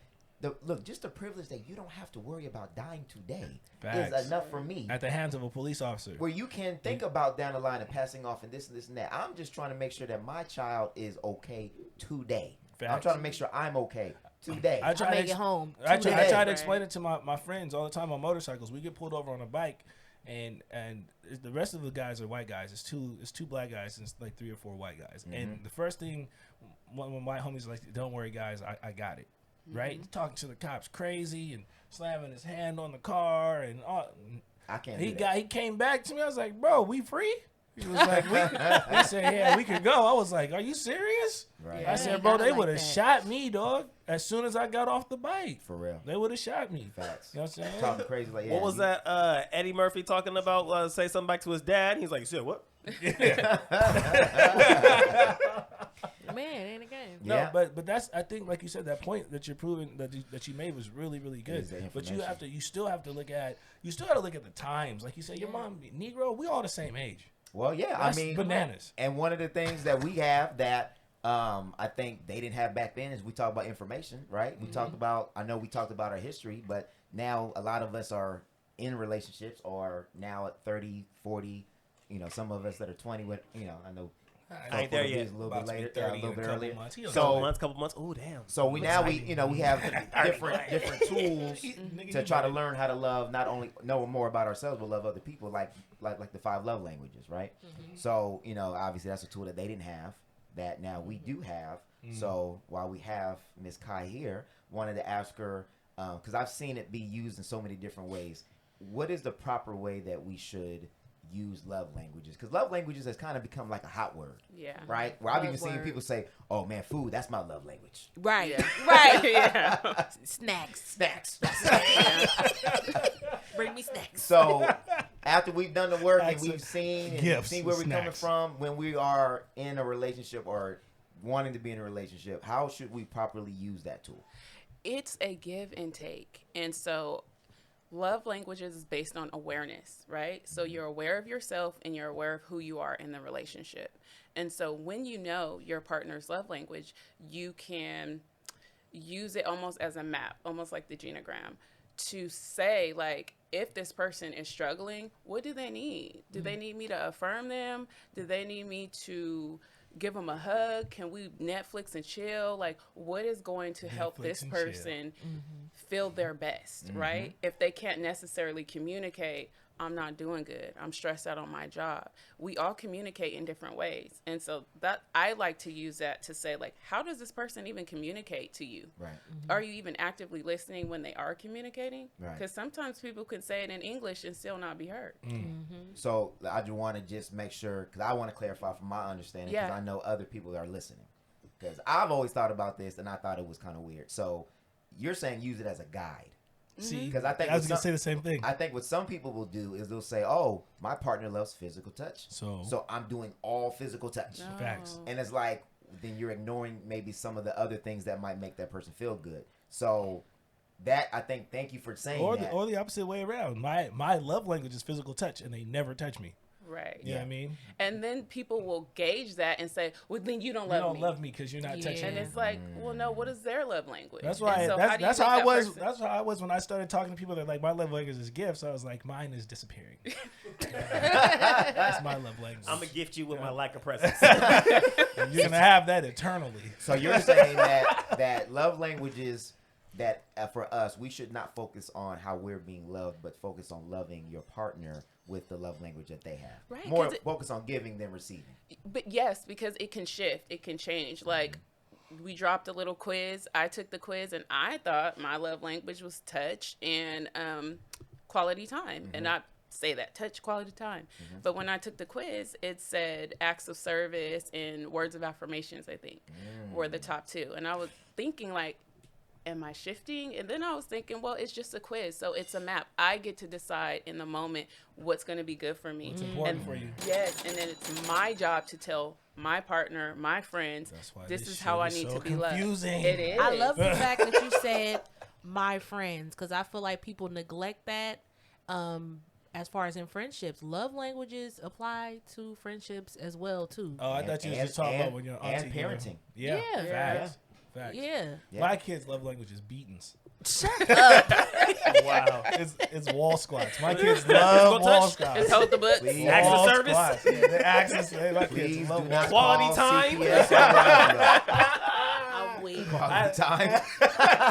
Look, just the privilege that you don't have to worry about dying today Facts. is enough for me. At the hands of a police officer. Where you can think about down the line and passing off and this and that. I'm just trying to make sure that my child is okay today. I'm Facts. trying to make sure I'm okay today. I try I to make it home. I today. try to explain it to my friends all the time on motorcycles. We get pulled over on a bike, and the rest of the guys are white guys. It's two black guys and it's like 3 or 4 white guys. And the first thing when my homies are like, "Don't worry, guys, I got it." Right? Talking to the cops crazy and slamming his hand on the car and all. I can't do that. He came back to me. I was like, "Bro, we free?" He was like, he said, "Yeah, we could go." I was like, "Are you serious?" Right. I Yeah, said, you "Bro, gotta they like would have that. shot me, dog, as soon as I got off the bike. For real. They would have shot me." Facts. You know what I'm saying? Talking crazy like, yeah, What was you- that? Eddie Murphy talking about say something back to his dad. He's like, "You said what?" Man, ain't a game. No, Yeah. but that's, I think, like you said, that point that you're proving that you made was really, really good. is the But you still have to look at the times. Like you said, your mom Negro, we all the same age. Well, yeah, That's I mean, bananas. And one of the things that we have that I think they didn't have back then is we talk about information, right? We talked about, I know we talked about our history, but now a lot of us are in relationships or now at 30, 40, some of us that are 20 with, I know. I ain't there yet. A little About bit to be later, 30 a little in a bit couple earlier. months. He don't So, Couple months. Oh damn. So we have different tools Nigga, to you try to better- learn how to love, not only know more about ourselves but love other people, like the 5 love languages, right? So obviously that's a tool that they didn't have that now we do have. So while we have Miss Kai here, wanted to ask her because I've seen it be used in so many different ways. What is the proper way that we should use love languages? Because love languages has kind of become like a hot word. Yeah. Right? Where I've even seen Buzzword. people say, "Oh man, food, that's my love language." Right. Yeah. Right. Yeah. Snacks. Snacks. Bring me snacks. So after we've done the work and Acts we've of seen and gifts seen where and we're coming snacks. from when we are in a relationship or wanting to be in a relationship, how should we properly use that tool? It's a give and take. And so love languages is based on awareness, right? So you're aware of yourself and you're aware of who you are in the relationship. And so when you know your partner's love language, you can use it almost as a map, almost like the genogram, to say, like, if this person is struggling, what do they need? Do they need me to affirm them? Do they need me to give them a hug? Can we Netflix and chill? Like, what is going to help Netflix this and chill. person feel their best, right? If they can't necessarily communicate, I'm not doing good. I'm stressed out on my job. We all communicate in different ways. And so that I like to use that to say, like, how does this person even communicate to you? Right. Are you even actively listening when they are communicating? Right. Because sometimes people can say it in English and still not be heard. So I just want to just make sure, because I want to clarify from my understanding, because I know other people are listening. Because I've always thought about this, and I thought it was kind of weird. So you're saying use it as a guide. See, Because I think I was gonna say the same thing. I think what some people will do is they'll say, "Oh, my partner loves physical touch, So I'm doing all physical touch." facts. And it's like then you're ignoring maybe some of the other things that might make that person feel good. So that I think, thank you for saying that. Or the opposite way around. My love language is physical touch, and they never touch me. Right. You know what I mean? And then people will gauge that and say, well, then you don't love me. You don't love me because you're not touching And me. it's like, well, no, what is their love language? That's why. And so That's do you how I make was. that person- That's how I was when I started talking to people that like my love language is gifts. I was like, mine is disappearing. That's my love language. I'm gonna gift you with my lack of presence. And you're gonna have that eternally. So you're saying that love languages that for us, we should not focus on how we're being loved, but focus on loving your partner with the love language that they have. Right, More 'cause it- focus on giving than receiving. But yes, because it can shift, it can change. Like, we dropped a little quiz. I took the quiz, and I thought my love language was touch and quality time. And I say that, touch, quality time. But when I took the quiz, it said acts of service and words of affirmations, I think, were the top two. And I was thinking, like, am I shifting? And then I was thinking, well, it's just a quiz, so it's a map. I get to decide in the moment what's going to be good for me. It's important for you. Yes, and then it's my job to tell my partner, my friends, That's why this this is how shit I is need so to be loved. confusing. It is. I love the fact that you said my friends, because I feel like people neglect that. As far as in friendships, love languages apply to friendships as well too. Oh, I thought you was just talking about when you're auntie. and parenting. Yeah. Yeah. Facts. Facts. Yeah. My kids' love language is beatings. Shut up. Wow. It's wall squats. My kids love wall touch. squats. Just hold the butts. Please. Acts of Wall service. squats. Yeah, the access. My Please kids do love not Quality call time. CPS on Rajeo. I'm weak. Quality time.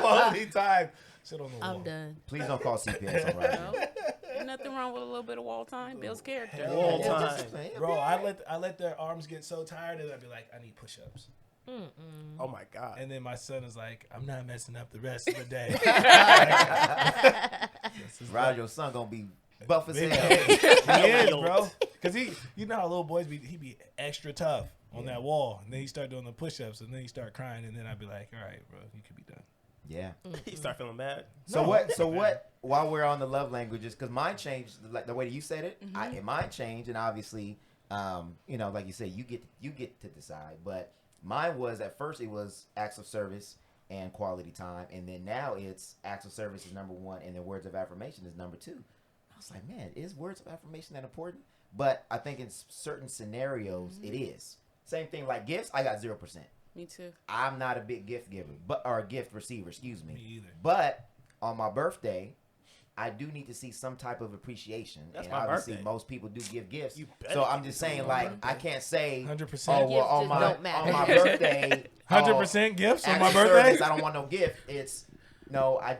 quality time. Sit on the wall. I'm done. Please don't call CPS on Rajeo. No, nothing wrong with a little bit of wall time. Builds character. Wall Yeah, time. just- Bro, I let their arms get so tired that I'd be like, I need push-ups. Oh my God. And then my son is like, I'm not messing up the rest of the day. Rajo's son gonna be buff as Big hell. he is, bro. Because you know how little boys he be extra tough on that wall. And then he start doing the push-ups, and then he start crying, and then I'd be like, all right, bro, you could be done. Yeah. You start feeling bad. So No. what? While we're on the love languages, because mine changed, like the way you said it, mine changed, and obviously, like you said, you get to decide. But mine was at first it was acts of service and quality time, and then now it's acts of service is number one, and then words of affirmation is number two. I was like, man, is words of affirmation that important? But I think in certain scenarios it is. Same thing like gifts. I got 0%. Me too. I'm not a big gift giver, or a gift receiver, excuse me. Me either. But on my birthday, I do need to see some type of appreciation. That's and my obviously birthday. most people do give gifts. You better So I'm give just saying, like, I can't say 100%. oh well Gifts on just my don't matter. on my birthday 100% gifts on acts my of birthday? service, I don't want no gift. It's no, I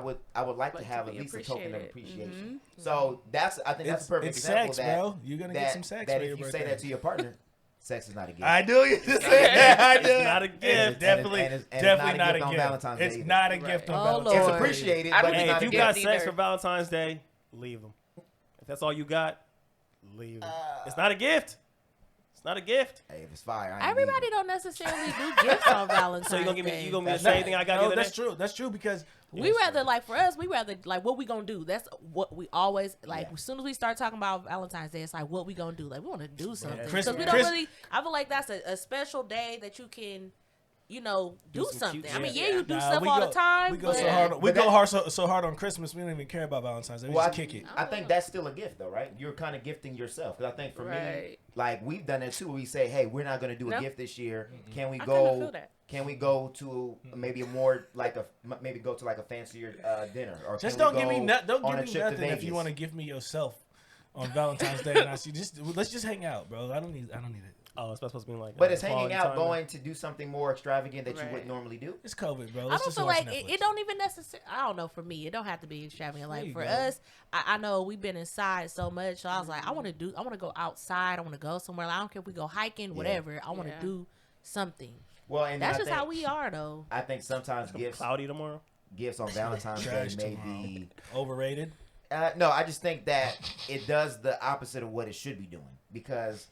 would like Like to to have be at least a token of appreciated. appreciation. So I think that's a perfect it's example sex, that bro. You're gonna get some sex that for if your you birthday. say that to your partner, sex is not a gift. I knew you just say that. I It's knew. not a gift. It's definitely, and it's definitely not a not gift a on gift. Valentine's Day It's either. not a Right. gift on Oh, Valentine's It's Lord. appreciated, I but don't it's Hey, not if a you gift. got gift sex either. for Valentine's Day, leave them. If that's all you got, leave them. It's not a gift. It's not a gift. Hey, if it's fire, I ain't Everybody leaving. don't necessarily do gifts on Valentine's So you gonna give me Day. you gonna be the That's same not- thing I got no, the other that's day? true. That's true because We rather like for us, we rather like what we gonna do. That's what we always like. Yeah. As soon as we start talking about Valentine's Day, it's like what we gonna do. Like we want to do something because Christmas- we don't Chris- really. I feel like that's a special day that you can, do some something. cute I mean, shit. yeah, you do Nah, stuff we all go- the time. We go but so hard. We But go that- hard so hard on Christmas. We don't even care about Valentine's Day. We Well, just kick it. I think that's still a gift, though, right? You're kind of gifting yourself. Because I think for me, Right. like we've done it too. Where we say, "Hey, we're not going to do a Nope. gift this year. Can we I kinda feel go? that. Can we go to maybe a more like maybe go to like a fancier dinner? Or Just can don't we give me go don't on give a me trip to nothing if you Vegas? want to give me yourself on Valentine's Day. And I see let's just hang out, bro. I don't need it. Oh, it's supposed to be like. But it's hanging quality out, time. going to do something more extravagant that you Right. wouldn't normally do. It's COVID, bro. I Let's don't just feel watch like Netflix. it don't even necessarily. I don't know. For me, it don't have to be extravagant. There Like you for go. us, I know we've been inside so much. So I was like, I want to go outside. I want to go somewhere. Like, I don't care if we go hiking, whatever. I want to Yeah. do something. Well, and That's I just think, how we are, though. I think sometimes gifts Cloudy tomorrow. on Valentine's Day Trash may tomorrow. be. Overrated. No, I just think that it does the opposite of what it should be doing, because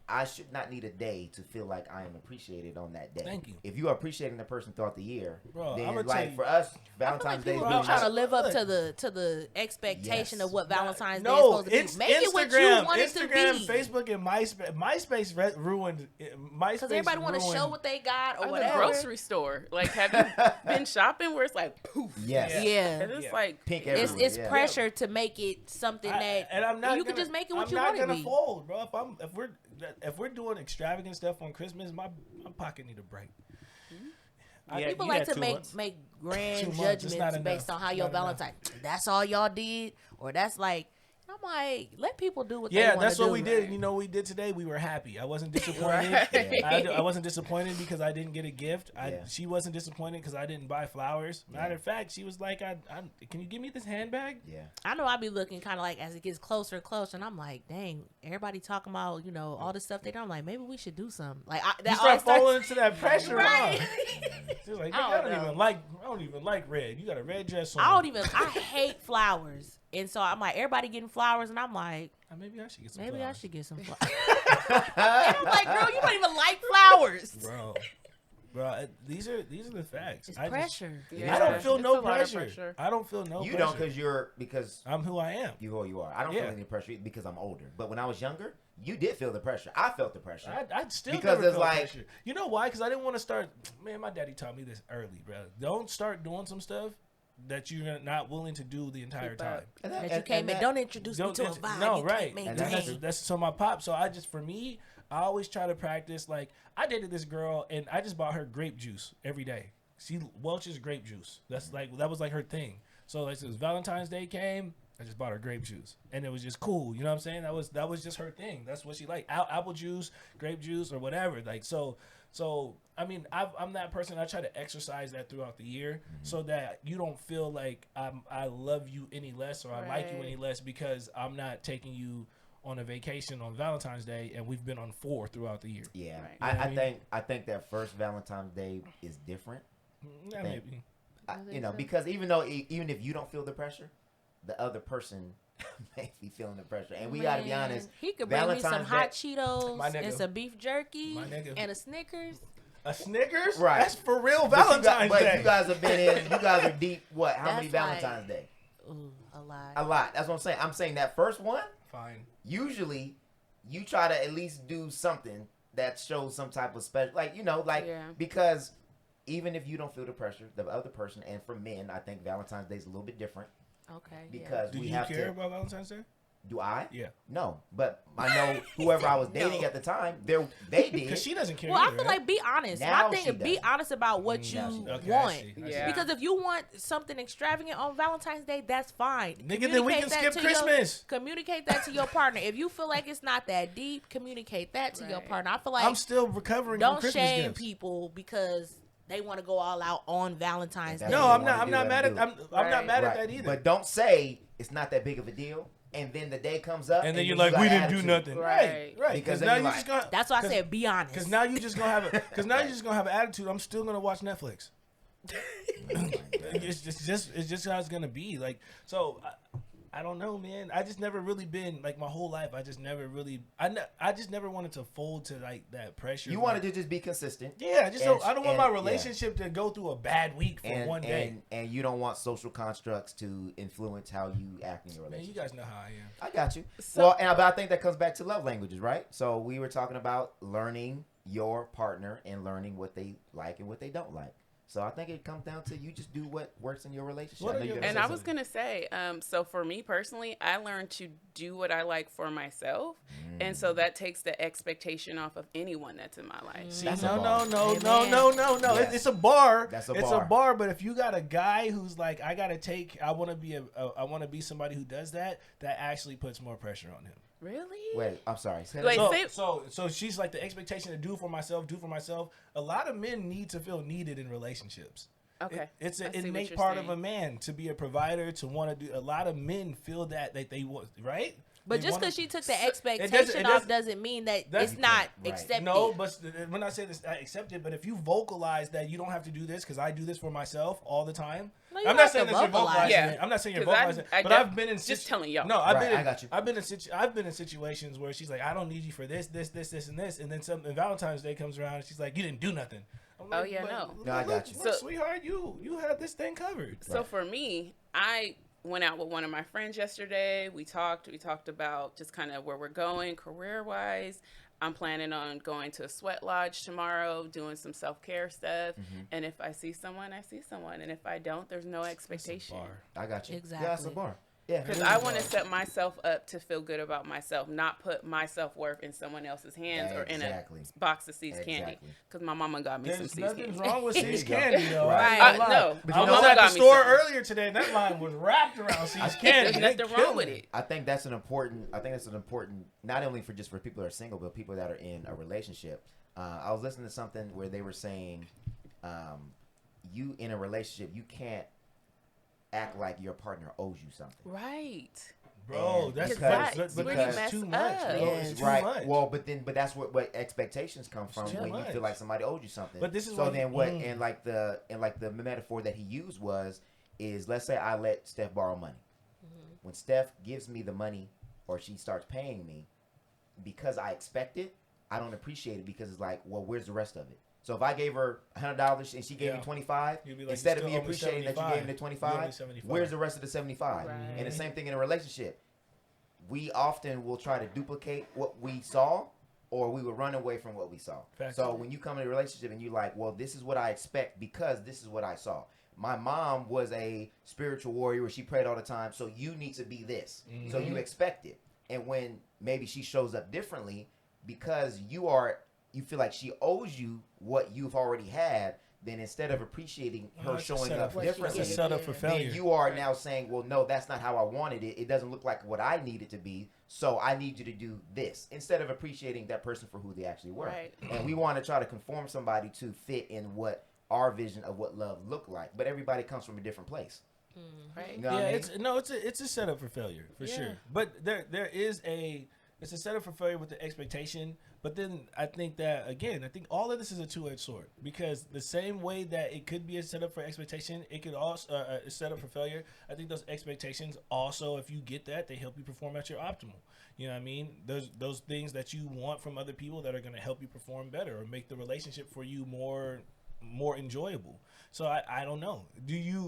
I should not need a day to feel like I am appreciated on that day. Thank you. If you are appreciating the person throughout the year, Bro, then I'ma tell like you- for us, I feel like Valentine's Day is people really are trying to not- live up to the expectation Yes. of what Valentine's Day is No, supposed to be. it's Make it what you Instagram. want it to Instagram, be. Facebook, and MySpace. MySpace ruined. MySpace Because everybody want to ruined- show what they got or Or the whatever. grocery store. Like, have you been shopping where it's like poof? Yes. Yeah. And it's Yeah. like Pink It's everywhere. it's yeah. pressure to make it something that and I'm not you gonna, can just make it what I'm you not want it to gonna be. fold, bro. If we're doing extravagant stuff on Christmas, my pocket need a break. Yeah, People you like had to 2 make months. make 2 grand months, it's not judgments based enough. on how It's your not enough. Valentine. That's all y'all did, or that's like. I'm like, let people do what they Yeah, want to do. that's what we did. You know what we did today? We were happy. I wasn't disappointed. Right. I wasn't disappointed because I didn't get a gift. Yeah. She wasn't disappointed because I didn't buy flowers. Matter of fact, she was like, can you give me this handbag? Yeah. I know I be looking kind of like as it gets closer and closer, and I'm like, dang, everybody talking about all the stuff they do. I'm like, maybe we should do something. Like You that start always starts- falling into that pressure. Right. She's like, I I don't know. don't even like red. You got a red dress on. I hate flowers. And so I'm like, everybody getting flowers, and I'm like, Maybe I should get some maybe flowers. I should get some flowers. And I'm like, girl, you don't even like flowers. Bro, these are the facts. It's I just- pressure. Yeah. I don't feel It's no a lot of pressure. I don't feel no You pressure. don't because I'm who I am. you who you are. I don't Yeah. feel any pressure because I'm older. But when I was younger, you did feel the pressure. I felt the pressure. I still Because never it's felt like- pressure. You know why? Because I didn't want to start. Man, my daddy taught me this early, bro. Don't start doing some stuff that you're not willing to do the entire Keep time. up. That you can't make. Don't introduce me to a vibe. No, you right. Can't make And that. That's so my pop. So for me, I always try to practice. Like I dated this girl, and I just bought her grape juice every day. She Welch's grape juice. That was like her thing. So as Valentine's Day came, I just bought her grape juice, and it was just cool. You know what I'm saying? That was just her thing. That's what she liked. Apple juice, grape juice, or whatever. Like so. I mean, I'm that person. I try to exercise that throughout the year, so that you don't feel like I love you any less or I like you Right. any less because I'm not taking you on a vacation on Valentine's Day, and we've been on 4 throughout the year. Yeah. Right. You know what I mean? I think that first Valentine's Day is different. Yeah, Thank- maybe. Because even if you don't feel the pressure, the other person may be feeling the pressure. And we got to be Man, honest. He could bring me some Valentine's hot Day- Cheetos My nigga. and some beef jerky My nigga. and a Snickers. A Snickers? Right. That's for real But Valentine's Day. you guys have been in. You guys are deep. What? How many That's like- Valentine's Day? Ooh, a lot. A lot. That's what I'm saying. I'm saying that first one. Fine. Usually, you try to at least do something that shows some type of special, Yeah. because even if you don't feel the pressure, the other person, and for men, I think Valentine's Day is a little bit different Okay. because Do we you have care to. about Valentine's Day? Do I? Yeah. No, but I know whoever I was dating No. at the time, they Because did. she doesn't care Well, I either, feel right? like be honest. Now My thing she is be does. honest about what you Now she does. Okay, I want. see. Yeah. Because if you want something extravagant on Valentine's Day, that's fine. Nigga, then we Communicate can that skip to Christmas. Communicate that to your partner. If you feel like it's not that deep, communicate that to your Right. partner. I feel like I'm still recovering from don't Christmas shame gifts. people because they want to go all out on Valentine's Day. That's No, what I'm they not. wanna I'm do, not let mad them at. do I'm not Right. mad at Right. that either. But don't say it's not that big of a deal, and then the day comes up, and then you're you like, got we didn't attitude. do nothing. Right. Right. Because Because then now you're you like- just gonna. That's why I said be honest. Because now you just gonna have. Because now you're just gonna have an attitude. I'm still gonna watch Netflix. It's just how it's gonna be. Like so. I don't know, man. I just never really been like my whole life. I just never really. I just never wanted to fold to like that pressure. You wanted to just be consistent. Yeah, I just And- don't. I don't want my and- yeah. relationship to go through a bad week for And, one day. and you don't want social constructs to influence how you act in your Man, relationship. you guys know how I am. I got you. So- But I think that comes back to love languages, right? So we were talking about learning your partner and learning what they like and what they don't like. So I think it comes down to you just do what works in your relationship. What I are know you're your- gonna And say I was something. gonna say, so for me personally, I learned to do what I like for myself, and so that takes the expectation off of anyone that's in my life. See, That's a no, bar. no. Yes. It's a bar. That's a It's bar. a bar. But if you got a guy who's like, I want to be somebody who does that. That actually puts more pressure on him. Really? Wait, I'm sorry. Say that Wait, again. So she's like the expectation to do for myself. A lot of men need to feel needed in relationships. Okay. It's I an see what innate you're part saying. of a man to be a provider, to want to do. A lot of men feel that they want, right? But They just wanna- because she took the it expectation off doesn't mean that that's- it's not Right. accepted. No, but when I say this, I accept it. But if you vocalize that you don't have to do this because I do this for myself all the time, No, you I'm don't not have saying to that you're vocalize vocalizing it. it. I'm not saying you're 'Cause vocalizing I it. But I've been in just telling y'all. No, Right, I got you. I've been in situations where she's like, I don't need you for this, and this, and then and Valentine's Day comes around and she's like, you didn't do nothing. I'm Oh, like, yeah, but no. No, I got you. look, sweetheart, you had this thing covered. So for me, I went out with one of my friends yesterday. We talked about just kind of where we're going career-wise. I'm planning on going to a sweat lodge tomorrow, doing some self-care stuff. And if I see someone, I see someone. And if I don't, there's no expectation. I got you. Exactly. Yeah, that's a bar. Yeah. Because I want to set myself up to feel good about myself, not put my self-worth in someone else's hands or in a Exactly. box of See's candy. Exactly. Because my mama got me some There's See's nothing candy. wrong with There See's you go. candy, though. Right. I ain't gonna lie. No, I my was mama at the got me store some. earlier today, and that line was wrapped around See's candy. There's They nothing killing wrong with it. I think that's an important. Not only for people that are single, but people that are in a relationship. I was listening to something where they were saying, you in a relationship, you can't act like your partner owes you something. Right. Bro, And that's because- that's because- too mess much. up. Bro. And It's too right. much. Well, but that's what expectations come from too when you much. feel like somebody owed you something. But this is so why then you- what? And like the metaphor that he used is let's say I let Steph borrow money. When Steph gives me the money or she starts paying me, because I expect it, I don't appreciate it because it's like, well, where's the rest of it? So if I gave her $100 and she gave me 25, You'd be like, instead you of me still owe me appreciating that you 75. gave me the You owe me 25, 75. where's the rest of the 75? Right. And the same thing in a relationship. We often will try to duplicate what we saw, or we will run away from what we saw. Facts. So when you come in a relationship and you're like, well, this is what I expect because this is what I saw. My mom was a spiritual warrior where she prayed all the time, so you need to be this. So you expect it. And when maybe she shows up differently because you feel like she owes you what you've already had, then instead of appreciating her That's a showing setup. up What she That's a differently, gave. setup for failure. then you are now saying, well, no, that's not how I wanted it. It doesn't look like what I need it to be. So I need you to do this instead of appreciating that person for who they actually were. Right. And we want to try to conform somebody to fit in what our vision of what love looked like. But everybody comes from a different place. Right. You know Yeah, what I mean? it's a setup for failure for Yeah. sure. But it's a setup for failure with the expectation. But then I think all of this is a two-edged sword because the same way that it could be a setup for expectation, it could also a setup for failure. I think those expectations also, if you get that, they help you perform at your optimal. You know what I mean? Those things that you want from other people that are going to help you perform better or make the relationship for you more enjoyable. So I don't know.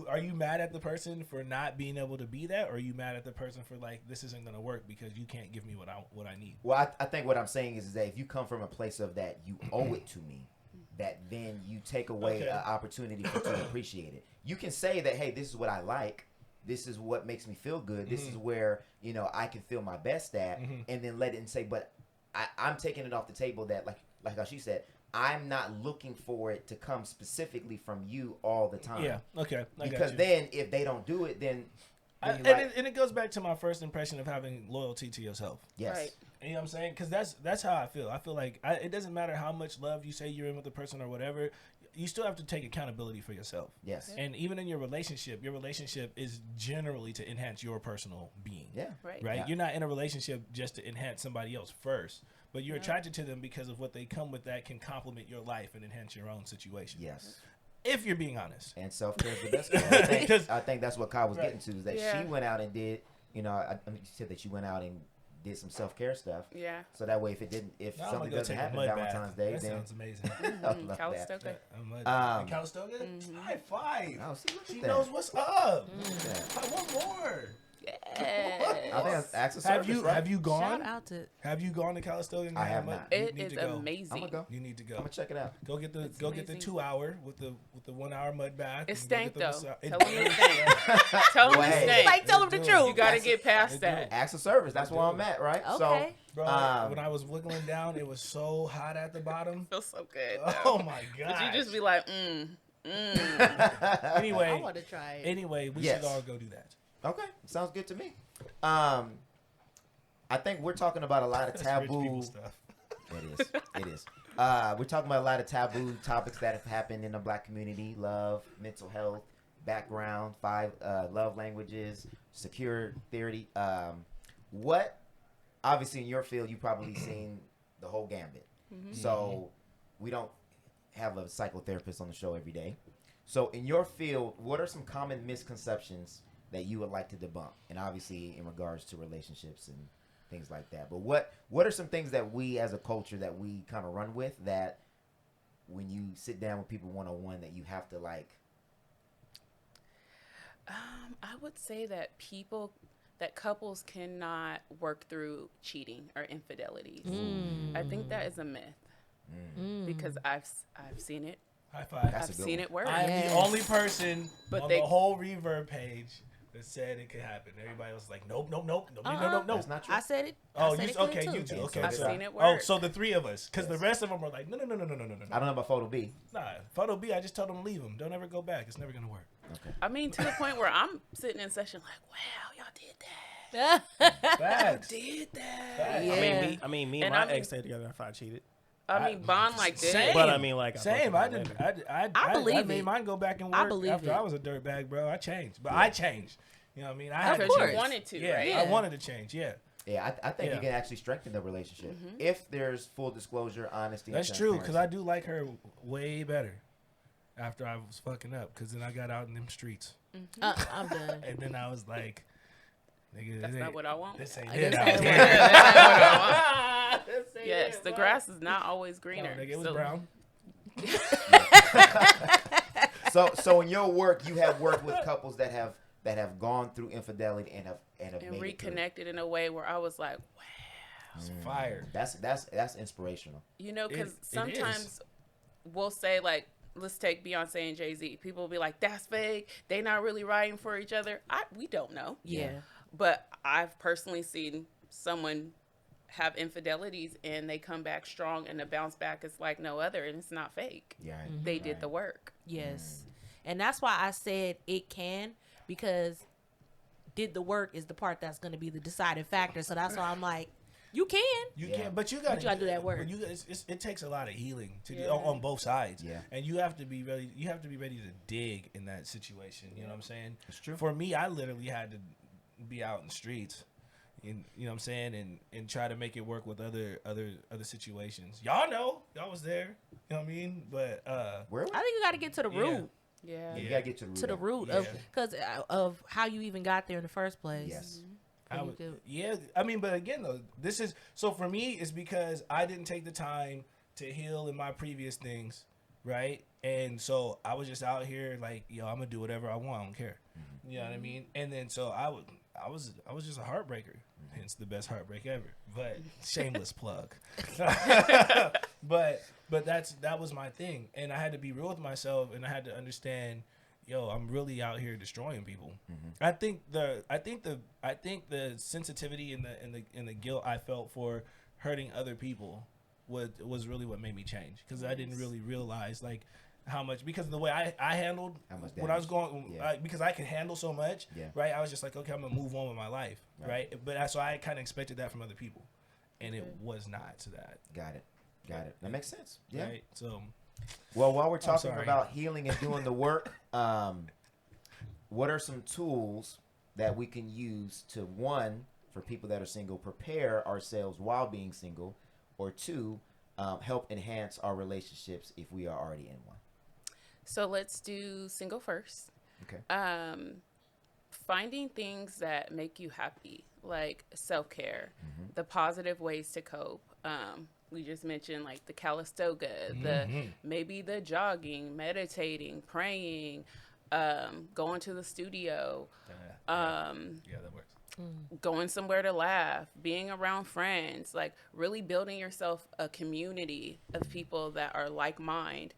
Are you mad at the person for not being able to be that, or are you mad at the person for like this isn't gonna work because you can't give me what I need? Well, I think what I'm saying is that if you come from a place of that you owe it to me, that then you take away Okay. an opportunity to appreciate it. You can say that, hey, this is what I like. This is what makes me feel good. This is where, I can feel my best at. And then let it and say, but I'm taking it off the table that, like how she said, I'm not looking for it to come specifically from you all the time. Yeah. Okay. I got Because you. then if they don't do it, then And you're like, it goes back to my first impression of having loyalty to yourself. yes. Right. You know what I'm saying? Because that's how I feel. I feel like it doesn't matter how much love you say you're in with the person or whatever. You still have to take accountability for yourself. Yes. And even in your relationship is generally to enhance your personal being. Yeah. Right. Right? Yeah. You're not in a relationship just to enhance somebody else first, but you're attracted to them because of what they come with that can complement your life and enhance your own situation. Yes. If you're being honest. And self-care is the best one. I think that's what Kyle was Right. getting to, is that Yeah. she went out and did, you said that you went out and did some self-care stuff. Yeah. So that way if Now I'm something gonna go doesn't take a happen mud Valentine's bath. Day, That then sounds amazing. I love that. Calistoga. A mud Um, Calistoga? Mm-hmm. High five. Oh, see, look She at that. knows what's up. Look at that. I want more. I think that's acts of Have service, you right? have you Shout gone? out to Have you gone to Calistoga? And I had have mud? not. You It need is to go. amazing. I'm gonna go. You need to I'm go. gonna check it out. Go get the It's 2 hour with the 1 hour mud bath. It and go stank get the though. massage. Tell him it stank. Tell him Wait. it He's stank. like, tell him the It truth. You got to That's- get past They that. Acts of service. That's where I'm at, right? Okay. Bro, Um, when I was wiggling down, it was so hot at the bottom. Feels so good. Oh my god! But you just be like, I Anyway, want to try it. anyway, we Yes. should all go do that. Okay, sounds good to me. I think we're talking about a lot of That's rich people taboo. stuff. It is. We're talking about a lot of taboo topics that have happened in the Black community: love, mental health, background, 5 love languages, secure theory. What? Obviously, in your field, you've probably seen the whole gambit. So we don't have a psychotherapist on the show every day. So in your field, what are some common misconceptions that you would like to debunk? And obviously, in regards to relationships and things like that. But what are some things that we as a culture that we kind of run with that when you sit down with people one-on-one that you have to like? I would say that couples cannot work through cheating or infidelities. I think that is a myth because I've seen it. High five. That's I've a good seen one. it work. I am the only person But on they- the whole Reverb page that said it could happen. Everybody was like, nope. No. That's not true. I said it. Oh, I said you it clear okay? too. You too. Okay, I've so- seen it Oh, work. so the 3 of us, because the rest of them are like, no. I don't know about photo B. Nah, photo B. I just told them to leave them. Don't ever go back. It's never gonna work. Okay. I mean, to the point where I'm sitting in session like, wow, y'all did that. Facts. Did that. Facts. Yeah. I mean, me And and I my mean- ex stayed together after I cheated. I mean, bond like this. Same. But I mean, like, I Same. broke I up with did. women. I believe I made it. mine go back and I work believe after it. I was a dirtbag, bro. I changed, but I changed. You know what I mean? I had Because to you change. wanted to, Yeah, right? I wanted to change. Yeah, Yeah, I think Yeah. you can actually strengthen the relationship if there's full disclosure, honesty. that's and true. Because transparency. I do like her way better after I was fucking up. Because then I got out in them streets, I'm done. and then I was like, nigga, That's not what I want. This ain't I it guess out that's here. That's not what I want. Yes, the grass is not always No, greener. nigga, it was So- brown. So in your work, you have worked with couples that have gone through infidelity and have And made it through. reconnected in a way where I was like, wow. It's fire. That's inspirational. You know, because It sometimes we'll say, like, let's take Beyonce and Jay-Z. People will be like, that's fake. They not really riding for each other. We don't know. Yeah. But I've personally seen someone have infidelities and they come back strong and the bounce back is like no other and it's not fake. Yeah, They did the work. Yes. And that's why I said it can, because did the work is the part that's going to be the deciding factor. So that's why I'm like, you can. You Yeah. can, but you got gotta do that work. It takes a lot of healing to Yeah. on both sides. Yeah. And you have to be ready. You have to be ready to dig in that situation. You know what I'm saying? It's true. For me, I literally had to be out in the streets. You know what I'm saying, and try to make it work with other situations. Y'all know, y'all was there. You know what I mean? But Where? I think you got to get to the root. Yeah. You gotta get to the root. To the of it. root Yeah. of, because of how you even got there in the first place. Yes. I You would, do. yeah, I mean, but again, though, this is so for me. It's because I didn't take the time to heal in my previous things, right? And so I was just out here like, yo, I'm gonna do whatever I want. I don't care. You know what I mean? And then so I was just a heartbreaker. Hence the best heartbreak ever. But shameless plug. but that was my thing, and I had to be real with myself, and I had to understand. Yo, I'm really out here destroying people. I think the sensitivity and the guilt I felt for hurting other people was really what made me change, because I didn't really realize like how much, because of the way I handled How much when I was damage. going, Yeah. because I can handle so much, Yeah. right? I was just like, okay, I'm gonna move on with my life, Right. right? But so I kind of expected that from other people, and it was not to that, Got it. That makes sense. Yeah. right? So Well, while we're talking sorry. about healing and doing the work, what are some tools that we can use to, one, for people that are single, prepare ourselves while being single, or two, help enhance our relationships if we are already in one? So let's do single first. Okay. Finding things that make you happy, like self-care, the positive ways to cope. We just mentioned like the Calistoga, maybe the jogging, meditating, praying, going to the studio, yeah, that works. going somewhere to laugh, being around friends, like really building yourself a community of people that are like mind,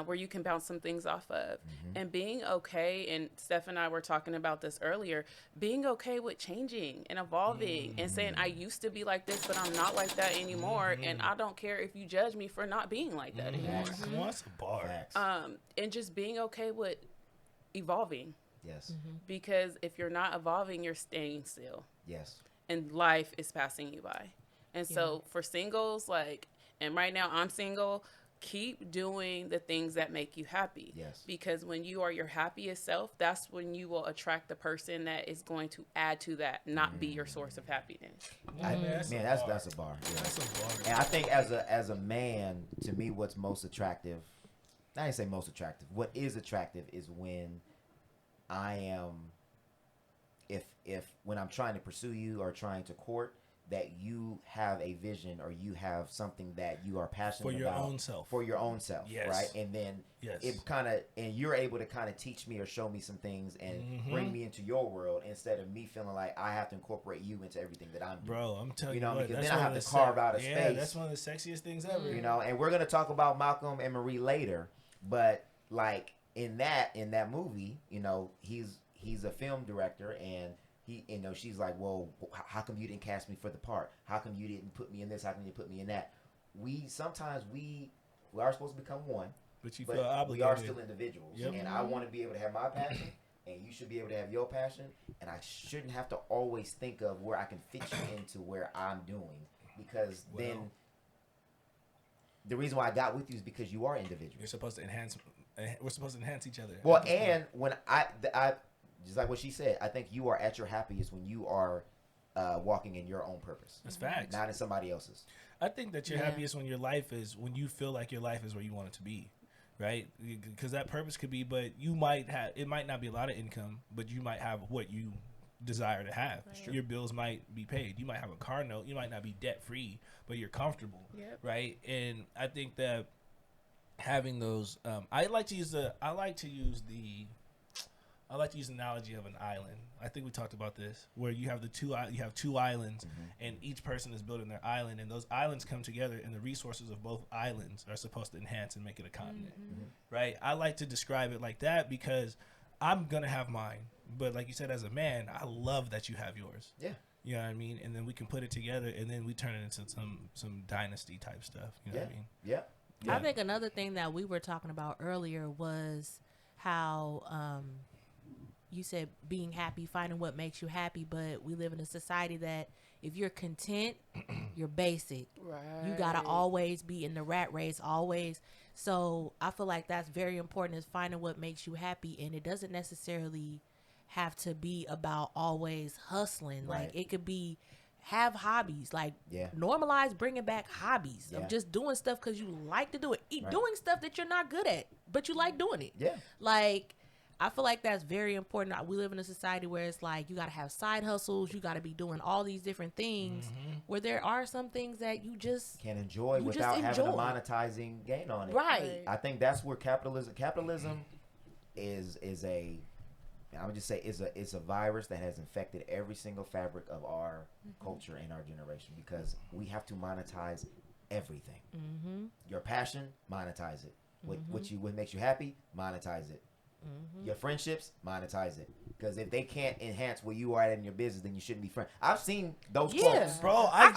where you can bounce some things off of, and being okay. And Steph and I were talking about this earlier, being okay with changing and evolving and saying, I used to be like this, but I'm not like that anymore. And I don't care if you judge me for not being like that anymore. What's a bar? Facts. And just being okay with evolving, Yes. because if you're not evolving, you're staying still. Yes. and life is passing you by. And so for singles, like, and right now I'm single, keep doing the things that make you happy. Yes. Because when you are your happiest self, that's when you will attract the person that is going to add to that, not be your source of happiness. That's a bar. Yeah. That's a bar. And I think as a man, to me, what's most attractive, I didn't say most attractive. What is attractive is when I am, if when I'm trying to pursue you or trying to court, that you have a vision or you have something that you are passionate For your about own self. for your own self, Yes. right? And then Yes. it kind of, and you're able to kind of teach me or show me some things and bring me into your world instead of me feeling like I have to incorporate you into everything that I'm doing. Bro, I'm telling You you, know, what, because that's then I one have of to the carve out a yeah, space. that's one of the sexiest things ever. You know, and we're gonna talk about Malcom and Marie later, but like in that movie, you know, he's a film director and he, you know, she's like, well, how come you didn't cast me for the part? How come you didn't put me in this? How come you put me in that? We are supposed to become one, But you but feel we obligated. are still individuals, Yep. and I want to be able to have my passion, and you should be able to have your passion, and I shouldn't have to always think of where I can fit you into where I'm doing, because then the reason why I got with you is because you are individuals. You're supposed to enhance. We're supposed to enhance each other. Well, and when I just like what she said, I think you are at your happiest when you are walking in your own purpose. That's facts. Not in somebody else's. I think that you're happiest when when you feel like your life is where you want it to be, right? Because that purpose could be, but it might not be a lot of income, but you might have what you desire to have. Right. Your bills might be paid. You might have a car note. You might not be debt free, but you're comfortable, right? And I think that having those, I like to use the analogy of an island. I think we talked about this, where you have two islands, and each person is building their island, and those islands come together, and the resources of both islands are supposed to enhance and make it a continent, right? I like to describe it like that because I'm gonna have mine, but like you said, as a man, I love that you have yours. Yeah. You know what I mean? And then we can put it together, and then we turn it into some dynasty type stuff. You know what I mean? Yeah. I think another thing that we were talking about earlier was how you said being happy, finding what makes you happy, but we live in a society that if you're content, you're basic. Right. You gotta always be in the rat race, always. So I feel like that's very important, is finding what makes you happy, and it doesn't necessarily have to be about always hustling. Right. Like it could be have hobbies, like normalize bringing back hobbies of just doing stuff because you like to do it. Doing stuff that you're not good at, but you like doing it. Yeah. Like I feel like that's very important. We live in a society where it's like you got to have side hustles. You got to be doing all these different things where there are some things that you just can enjoy without having a monetizing gain on it. Right. I think that's where capitalism is a, I would just say it's a virus that has infected every single fabric of our culture and our generation, because we have to monetize everything. Your passion, monetize it. What makes you happy, monetize it. Your friendships, monetize it. Because if they can't enhance where you are at in your business, then you shouldn't be friends. I've seen those quotes. Bro, I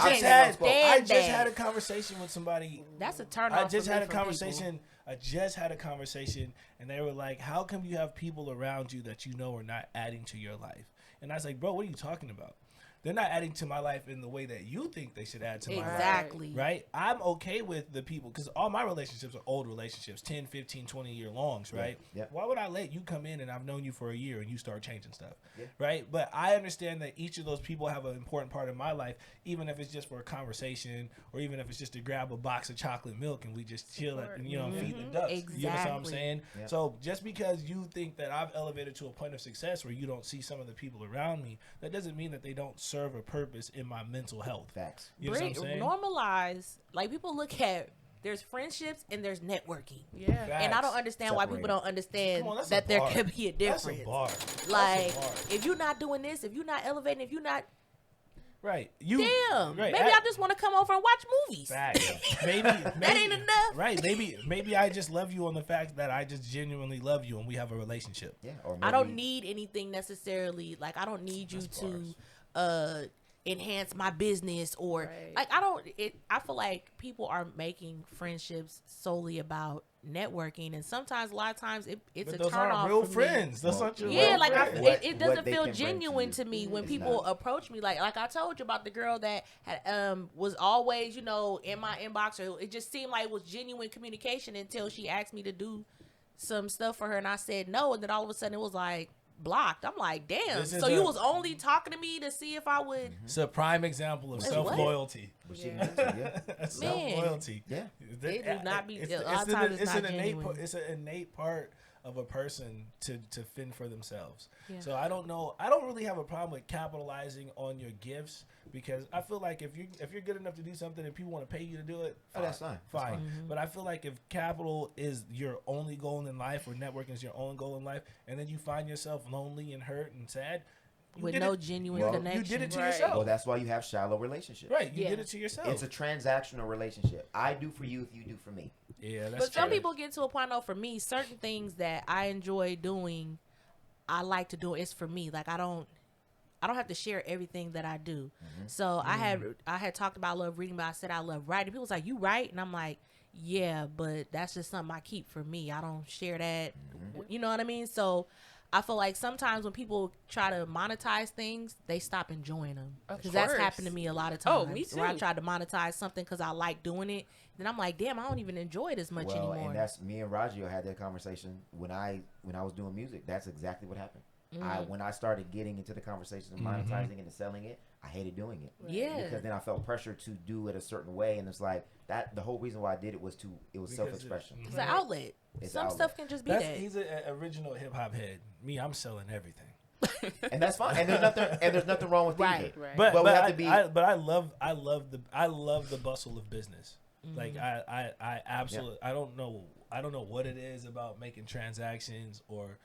just had a conversation with somebody. That's a turn off. I just had a conversation, and they were like, how come you have people around you that you know are not adding to your life? And I was like, bro, what are you talking about? They're not adding to my life in the way that you think they should add to my life. Exactly. Right? I'm okay with the people, because all my relationships are old relationships, 10, 15, 20-year longs, right? Yeah. Why would I let you come in and I've known you for a year and you start changing stuff, right? But I understand that each of those people have an important part in my life, even if it's just for a conversation or even if it's just to grab a box of chocolate milk and we just chill and, feed the ducks. Exactly. You know what I'm saying? Yeah. So just because you think that I've elevated to a point of success where you don't see some of the people around me, that doesn't mean that they don't serve a purpose in my mental health. Facts. You know what I'm saying? Normalize, like people look at, there's friendships and there's networking. Yeah. Facts. And I don't understand why people don't understand that there could be a difference. That's a bar. Like, if you're not doing this, if you're not elevating, if you're not... Right. Maybe I just want to come over and watch movies. Facts. Maybe that ain't enough. Right. Maybe I just love you on the fact that I just genuinely love you and we have a relationship. Yeah. Or I don't need anything necessarily. Like, I don't need you to enhance my business or like I feel like people are making friendships solely about networking, and sometimes a lot of times it's But a those turn aren't off real for me. friends. Those aren't your Yeah, real like friends. it What doesn't they feel can bring to genuine you. to me when It's people not. approach me. Like I told you about the girl that had was always, you know, in my inbox, or it just seemed like it was genuine communication until she asked me to do some stuff for her, and I said no, and then all of a sudden it was like blocked. I'm like, damn. This is So you a- was only talking to me to see if I would. It's a prime example of Wait, self loyalty. But she meant to, yeah. Self loyalty. Yeah. It do not be- a lot of an- times it's not an innate genuine. it's an innate part of a person to fend for themselves. Yeah. So I don't really have a problem with capitalizing on your gifts, because I feel like if you're good enough to do something and people want to pay you to do it, Oh, that's fine. That's fine. fine. But I feel like if capital is your only goal in life, or networking is your only goal in life, and then you find yourself lonely and hurt and sad, you With did no it- genuine Well, connection. You did it to Right. yourself. Well, that's why you have shallow relationships. Right, you Yeah. did it to yourself. It's a transactional relationship. I do for you if you do for me. Yeah, that's But some true. people get to a point, though, for me, certain things that I enjoy doing, I like to do. It's for me. Like I don't have to share everything that I do. So I had talked about I love reading, but I said I love writing. People was like, you write? And I'm like, yeah, but that's just something I keep for me. I don't share that. You know what I mean? So I feel like sometimes when people try to monetize things, they stop enjoying them. Of Because that's course. happened to me a lot of Oh, times. me Where I too. try to monetize something because I like doing it. Then I'm like, damn, I don't even enjoy it as much Well, anymore. and that's me and Rajeo had that conversation when I was doing music. That's exactly what happened. When I started getting into the conversation of monetizing it and selling it, I hated doing it. Yeah. Because then I felt pressure to do it a certain way, and it's like that. The whole reason why I did it was Because self-expression. It's an outlet. It's Some outlet. stuff can just be That's that. he's an original hip hop head. Me, I'm selling everything. And that's fine. And there's nothing wrong with Right. either. Right. But we but have I, to be. I love the bustle of business. Like I absolutely I don't know what it is about making transactions or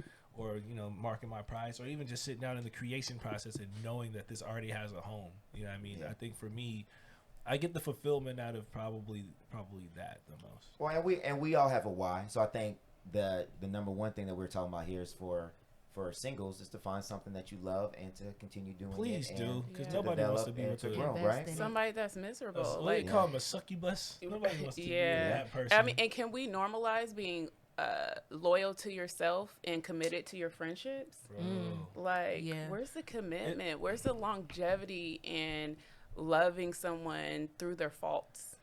you know, marking my price, or even just sitting down in the creation process and knowing that this already has a home. You know what I mean? Yeah. I think for me, I get the fulfillment out of probably that the most. Well, and we all have a why. So I think the number one thing that we're talking about here is for singles is to find something that you love and to continue doing Please it. do, and because Yeah. nobody wants to develop be and with to a grow, Invest right? in it. Somebody that's miserable. what do Like, they call them, a succubus? Nobody wants to be with yeah. that person. I mean, and can we normalize being loyal to yourself and committed to your friendships? Bro. Like, Yeah. where's the commitment? Where's the longevity in loving someone through their faults?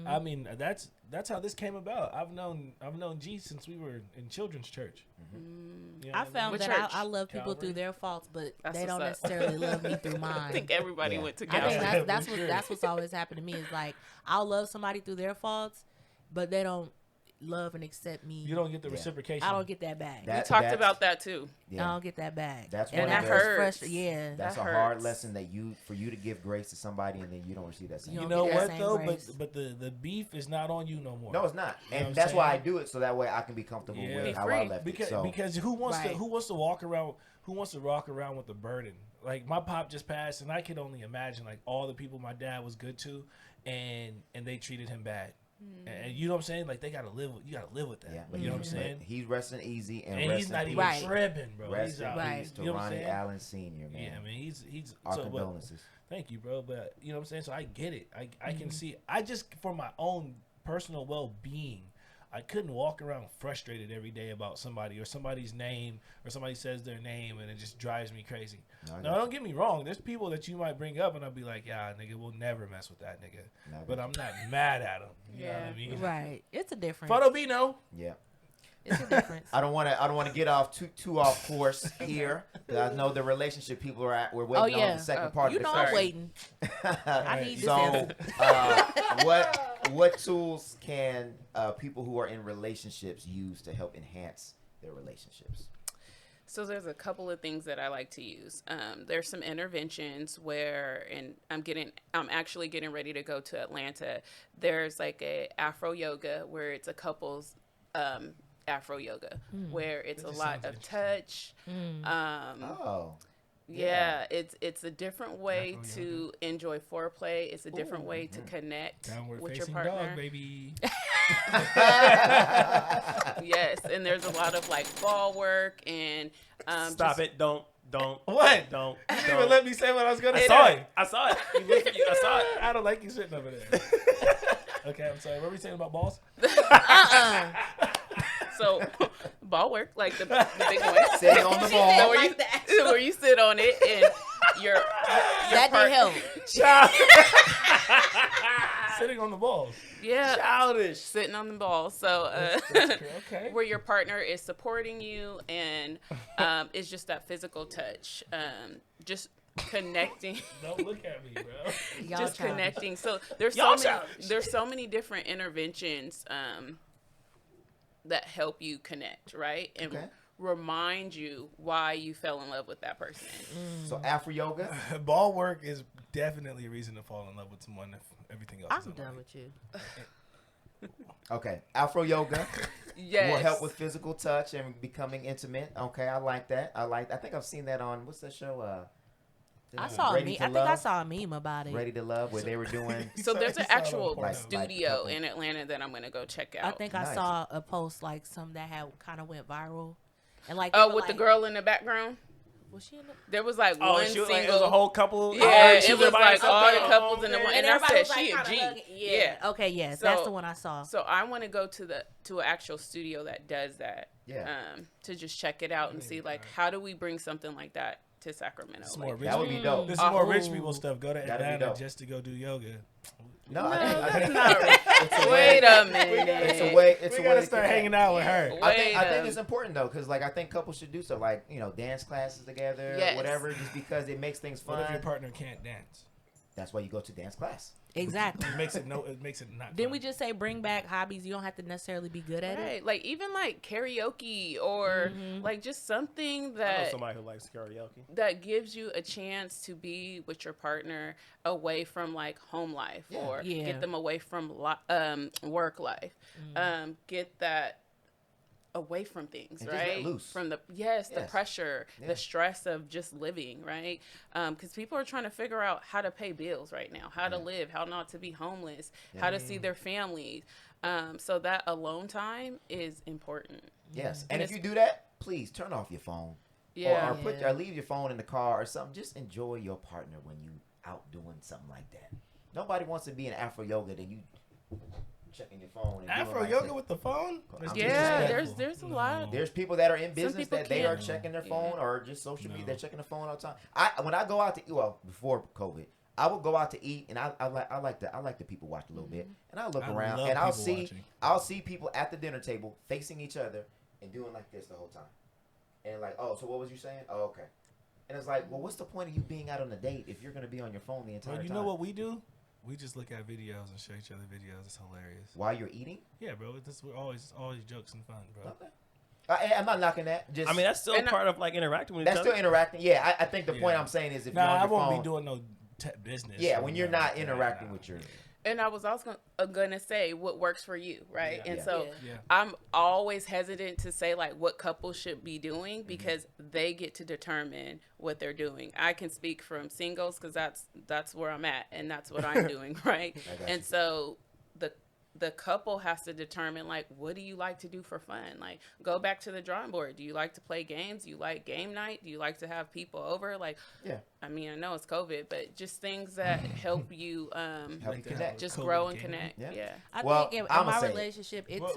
I mean, that's how this came about. I've known G since we were in children's church. You know I what found What that church? I love people Calvary? through their faults, but That's they don't what's up. necessarily love me through mine. I think everybody Yeah. went to I think Calvary. that's what's always happened to me is like I'll love somebody through their faults, but they don't love and accept me. You don't get the Yeah. reciprocation. I don't get that back. We That- talked that's- about that too. I Yeah. don't get that back. That's and one that of that's those- hurts. Yeah. That's That a hard hurts. lesson for you to give grace to somebody and then you don't receive that same. You You don't know get that what same though? grace. But the beef is not on you no more. No, it's not, You know what and I'm that's why I saying? do it so that way I can be comfortable Yeah. with Be how free. I left Because it. So because who wants Right. to walk around with the burden? Like my pop just passed, and I can only imagine like all the people my dad was good to, and they treated him bad. And you know what I'm saying? Like you gotta live with that. yeah, but You know what I'm but saying? He's resting easy and And rest he's in not peace. even Right. tripping, bro. Rest He's in out. Right. peace to You know what I'm Ronnie saying? Allen Sr. Man. Yeah, I mean he's Our so, but- condolences. Thank you, bro. But you know what I'm saying? So I get it. I can see. I just for my own personal well-being, I couldn't walk around frustrated every day about somebody or somebody's name or somebody says their name and it just drives me crazy. No, I Now, got don't get me wrong. There's people that you might bring up and I'll be like, yeah, nigga, we'll never mess with that nigga. No, I But got I'm not mad at him. You know what I Yeah. mean? Right. It's a difference. Photobino. Yeah. It's a difference. I don't want to get off too off course here because I know the relationship people we're waiting on the second part You of know the I'm question. waiting. I need this So, answer. what tools can people who are in relationships use to help enhance their relationships? So there's a couple of things that I like to use. There's some interventions where, and I'm actually getting ready to go to Atlanta. There's like a Afro yoga where it's a couples Afro yoga where it's That a just lot sounds of touch. Oh, Yeah, it's a different way Afro to enjoy foreplay. It's a different way to connect Downward with your facing partner. dog, baby. Yes, and there's a lot of like ball work and Stop just- it! Don't. What? Don't. You didn't even let me say what I was gonna say. I saw it. You looked at you. I saw it. I don't like you sitting over there. Okay, I'm sorry. What were we saying about balls? So, ball work, like the big one. Sitting on the ball. Where you sit on it and your That didn't help. Sitting on the balls. Yeah. Childish. Sitting on the ball. So, Okay. where your partner is supporting you and it's just that physical touch. Just connecting. Don't look at me, bro. Y'all Just childish. connecting. So there's Y'all so many, childish. there's so many different interventions that help you connect, right? And Okay. remind you why you fell in love with that person. So Afro yoga. Ball work is definitely a reason to fall in love with someone if everything else is I'm alright. done with you. Okay, Afro yoga Yes. will help with physical touch and becoming intimate. Okay, I like that. I think I've seen that on what's that show? I saw a Ready meme. to I think I Love? saw a meme about it. Ready to Love, where they were doing. So there's an Saw it on actual porno. studio Like, in Atlanta that I'm gonna go check I out. think Nice. I saw a post like some that had kind of went viral, and like Oh, they were with the like- girl in the background, was she in the? there was like Oh, one she was single. like, it was a whole couple. Yeah, she it was by like herself. all the Oh, couples in the okay. one, And and I everybody said was she like a G. kinda hugging. Yeah. Okay. Yes, that's So- the one I saw. So I want to go to an actual studio that does that. Yeah. To just check it out and see like how do we bring something like that to Sacramento? It's Like, more rich. That would be dope. This is more rich Oh. people stuff. Go to That'd be Atlanta dope. just to go do yoga. No, I no, think that's not right. it's a Wait way. a minute. It's a way. It's We a way gotta to start connect. hanging out with her. I Wait think a- it's important though, because like I think couples should do stuff like dance classes together, Yes. whatever, just because it makes things What if your fun. partner can't dance? That's why you go to dance class. Exactly. It makes it not. Didn't fun. we just say bring back hobbies? You don't have to necessarily be good at it. Right, like even like karaoke or like just something I know that somebody who likes karaoke. that gives you a chance to be with your partner away from like home life or Yeah. get them away from work life. Get that away from things, And just let right? loose. From the Yes. pressure, Yeah. the stress of just living, right? Because people are trying to figure out how to pay bills right now, how to live, how not to be homeless, how to see their families. So that alone time is important. Yes, And and if it's- you do that, please turn off your phone. Yeah. Or leave your phone in the car or something. Just enjoy your partner when you out doing something like that. Nobody wants to be in Afro yoga, then you checking your phone. And Afro doing yoga like with the phone? That's Yeah, disrespectful. there's a lot. There's people that are in business people that they are can't. checking their Yeah. phone or just social media. No. They're checking the phone all the time. When I go out to eat, well, before COVID, I would go out to eat, and I like the people watch a little bit, and I look I around, love and I'll people see watching. I'll see people at the dinner table facing each other and doing like this the whole time, and like, oh, so what was you saying? Oh, okay. And it's like, well, what's the point of you being out on a date if you're gonna be on your phone the entire Bro, you time? know what we do? We just look at videos and show each other videos. It's hilarious. While you're eating? Yeah, bro. We're always jokes and fun, bro. Okay. I'm not knocking that. Just I mean, that's still And I- part of like interacting with each that's other. still interacting. Yeah, I think the point Yeah. I'm saying is if Nah, you're on I your won't phone, be doing no business. yeah, when you're not like that, interacting nah. with your. And I was also gonna say what works for you, right? Yeah. And Yeah. so Yeah. I'm always hesitant to say like what couples should be doing because they get to determine what they're doing. I can speak from singles because that's where I'm at and that's what I'm doing, right? I got And you. so the couple has to determine like what do you like to do for fun? Like go back to the drawing board. Do you like to play games? Do you like game night? Do you like to have people over? Like Yeah. I mean, I know it's COVID, but just things that help you Help you connect. just COVID grow and gaming. connect. Yeah. Yeah. I Well, think in I'ma my say it. relationship, it Wait,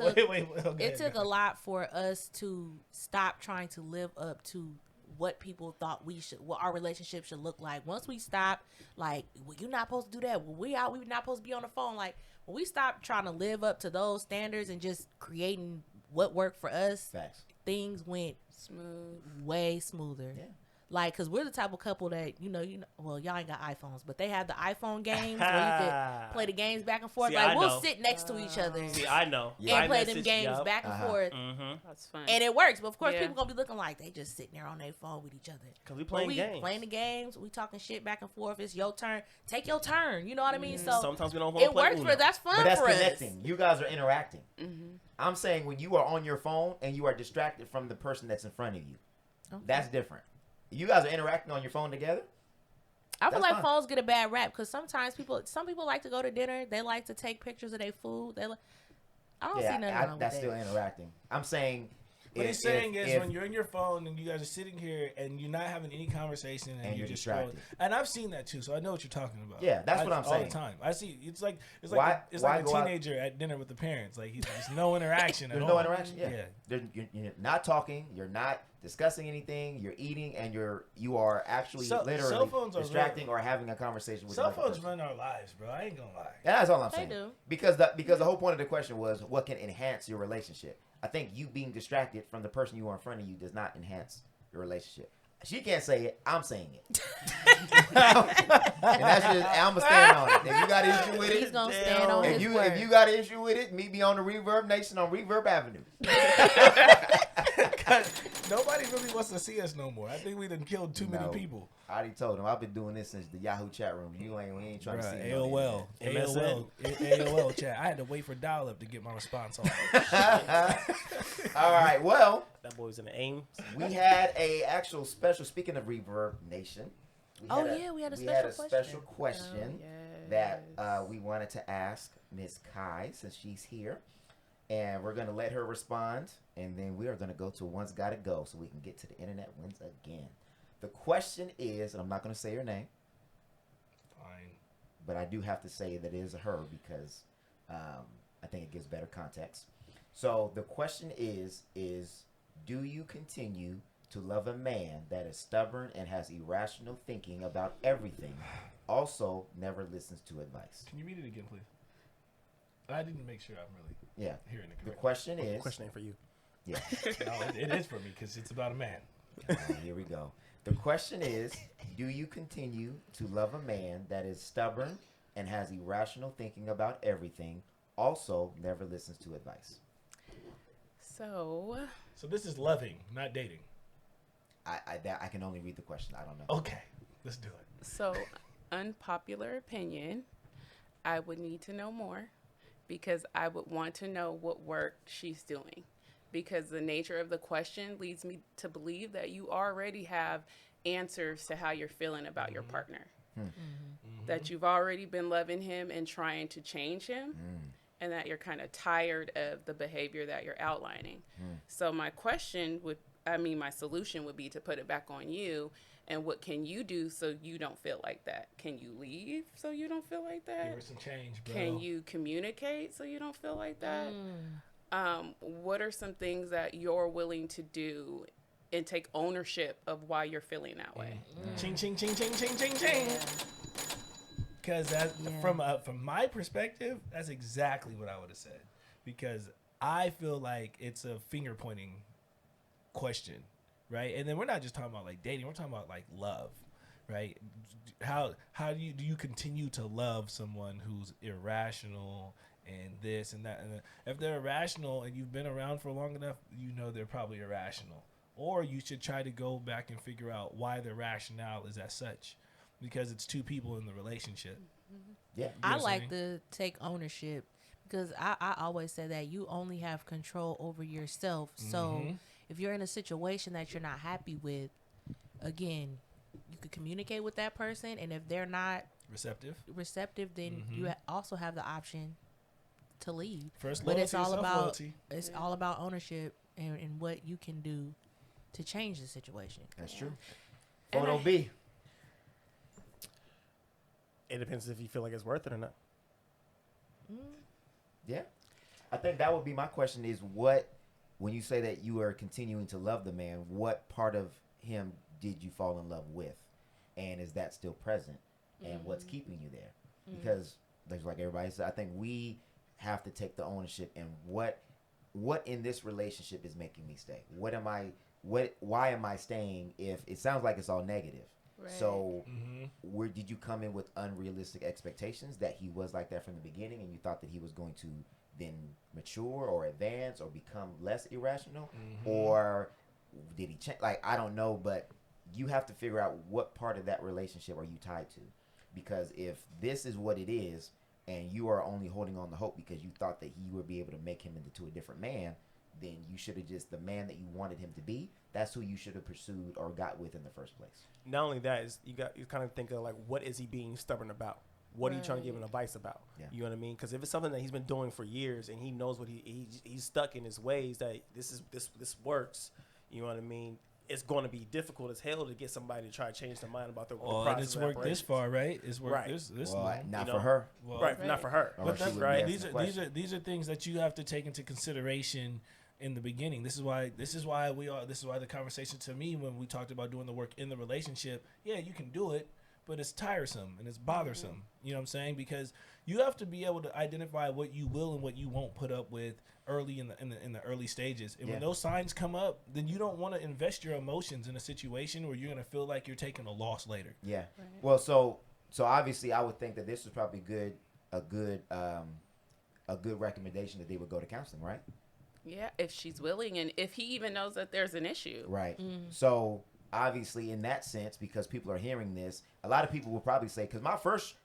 took okay, it took go a lot for us to stop trying to live up to what people thought what our relationship should look like. Once we stopped, like, well, you're not supposed to do that. When we're not supposed to be on the phone. Like, when we stopped trying to live up to those standards and just creating what worked for us, Facts. things went Smooth. way smoother. Yeah. Like, cause we're the type of couple that well, y'all ain't got iPhones, but they have the iPhone games where you could play the games back and forth. See, like I we'll know. sit next to each other See, I know. Yeah. and play them games back and forth, Mm-hmm. That's fun. and it works. But of course, Yeah. people gonna be looking like they just sitting there on their phone with each other. Cause we But playing we games. playing the games, we talking shit back and forth. It's your turn. Take your turn. You know what I mean? So Sometimes we don't want to it play works Uno. for that's fun But that's for connecting. You guys are interacting. Mm-hmm. I'm saying when you are on your phone and you are distracted from the person that's in front of you, us. that's different. You guys are interacting on your phone together. I feel That's like fine. phones get a bad rap because sometimes some people like to go to dinner. They like to take pictures of their food. I don't see nothing wrong with That's that. still interacting. I'm saying What he's saying is when you're in your phone and you guys are sitting here and you're not having any conversation and you're just distracted. scrolling. And I've seen that too, so I know what you're talking about. Yeah, that's what I'm saying. All the time. I see. It's like Why a go out- teenager at dinner with the parents. Like there's no interaction at There's all. no interaction. Yeah. You're not talking. You're not discussing anything. You're eating, and you are actually literally cell phones are distracting or having a conversation with Cell another phones person. run our lives, bro. I ain't gonna lie. Yeah, that's all I'm They saying. do. Because the whole point of the question was what can enhance your relationship. I think you being distracted from the person you are in front of you does not enhance your relationship. She can't say it. I'm saying it. And that's just, I'm going to stand on it. If you got an issue with it. He's gonna stand on his word. If you got an issue with it, meet me on the Reverb Nation on Reverb Avenue. Nobody really wants to see us no more. I think we done killed too many people. I already told him I've been doing this since the Yahoo chat room. We ain't trying to see me on AOL chat. I had to wait for dial-up to get my response on. All right, well, That boy's in the aim. we had a actual special. Speaking of Reverb Nation, we had a special question that we wanted to ask Miss Kai since she's here, and we're gonna let her respond, and then we are gonna go to One's Gotta Go so we can get to the internet wins again. The question is, and I'm not gonna say her name, Fine. but I do have to say that it is her because I think it gives better context. So the question is do you continue to love a man that is stubborn and has irrational thinking about everything, also never listens to advice? Can you read it again, please? I didn't make sure I'm really hearing it The correctly. question is... Question ain't for you. Yeah. No, it is for me because it's about a man. Here we go. The question is, do you continue to love a man that is stubborn and has irrational thinking about everything, also never listens to advice? So this is loving, not dating. I can only read the question. I don't know. Okay, let's do it. So, unpopular opinion, I would need to know more because I would want to know what work she's doing. Because the nature of the question leads me to believe that you already have answers to how you're feeling about your partner. That you've already been loving him and trying to change him, and that you're kind of tired of the behavior that you're outlining. So my solution would be to put it back on you. And what can you do so you don't feel like that? Can you leave so you don't feel like that? Give her some change, bro. Can you communicate so you don't feel like that? What are some things that you're willing to do and take ownership of why you're feeling that way? Ching, ching, ching, ching, ching, ching, ching. Because from my perspective, that's exactly what I would have said. Because I feel like it's a finger pointing question, right? And then we're not just talking about like dating; we're talking about like love, right? How do you continue to love someone who's irrational and this and that? And if they're irrational and you've been around for long enough, you know they're probably irrational. Or you should try to go back and figure out why their rationale is as such. Because it's two people in the relationship. Yeah. I like to take ownership because I always say that you only have control over yourself. So if you're in a situation that you're not happy with, again, you could communicate with that person. And if they're not receptive, then you also have the option to leave. But it's all about ownership and what you can do to change the situation. That's true. Photo B. It depends if you feel like it's worth it or not. Yeah. I think that would be my question is when you say that you are continuing to love the man, what part of him did you fall in love with? And is that still present? And what's keeping you there? Because like everybody said, I think we have to take the ownership and what in this relationship is making me stay? Why am I staying if it sounds like it's all negative? Right. So where did you come in with unrealistic expectations that he was like that from the beginning and you thought that he was going to then mature or advance or become less irrational? Or did he change? Like, I don't know, but you have to figure out what part of that relationship are you tied to. Because if this is what it is and you are only holding on to hope because you thought that you would be able to make him into a different man, then you should have just, the man that you wanted him to be, that's who you should have pursued or got with in the first place. Not only that, is you kind of think of like, what is he being stubborn about? what are you trying to give Right. him advice about? Yeah. You know what I mean? Because if it's something that he's been doing for years and he knows what he's stuck in his ways that this works, you know what I mean? It's going to be difficult as hell to get somebody to try to change their mind about the Well, process. and it's of worked this operations. far, right? It's worked Right. this Well, long. not You for know, her. Well, Right, Right. not for her. Or But she that's wouldn't be right. asking These the are question. these are things that you have to take into consideration in the beginning. This is why the conversation to me when we talked about doing the work in the relationship. Yeah, you can do it, but it's tiresome and it's bothersome. You know what I'm saying? Because you have to be able to identify what you will and what you won't put up with early in the early stages. And when Yeah. those signs come up, then you don't want to invest your emotions in a situation where you're gonna feel like you're taking a loss later. Yeah. Well, so obviously, I would think that this was probably a good recommendation that they would go to counseling, right? Yeah, if she's willing and if he even knows that there's an issue. Right. So obviously, in that sense, because people are hearing this, a lot of people will probably say, because my first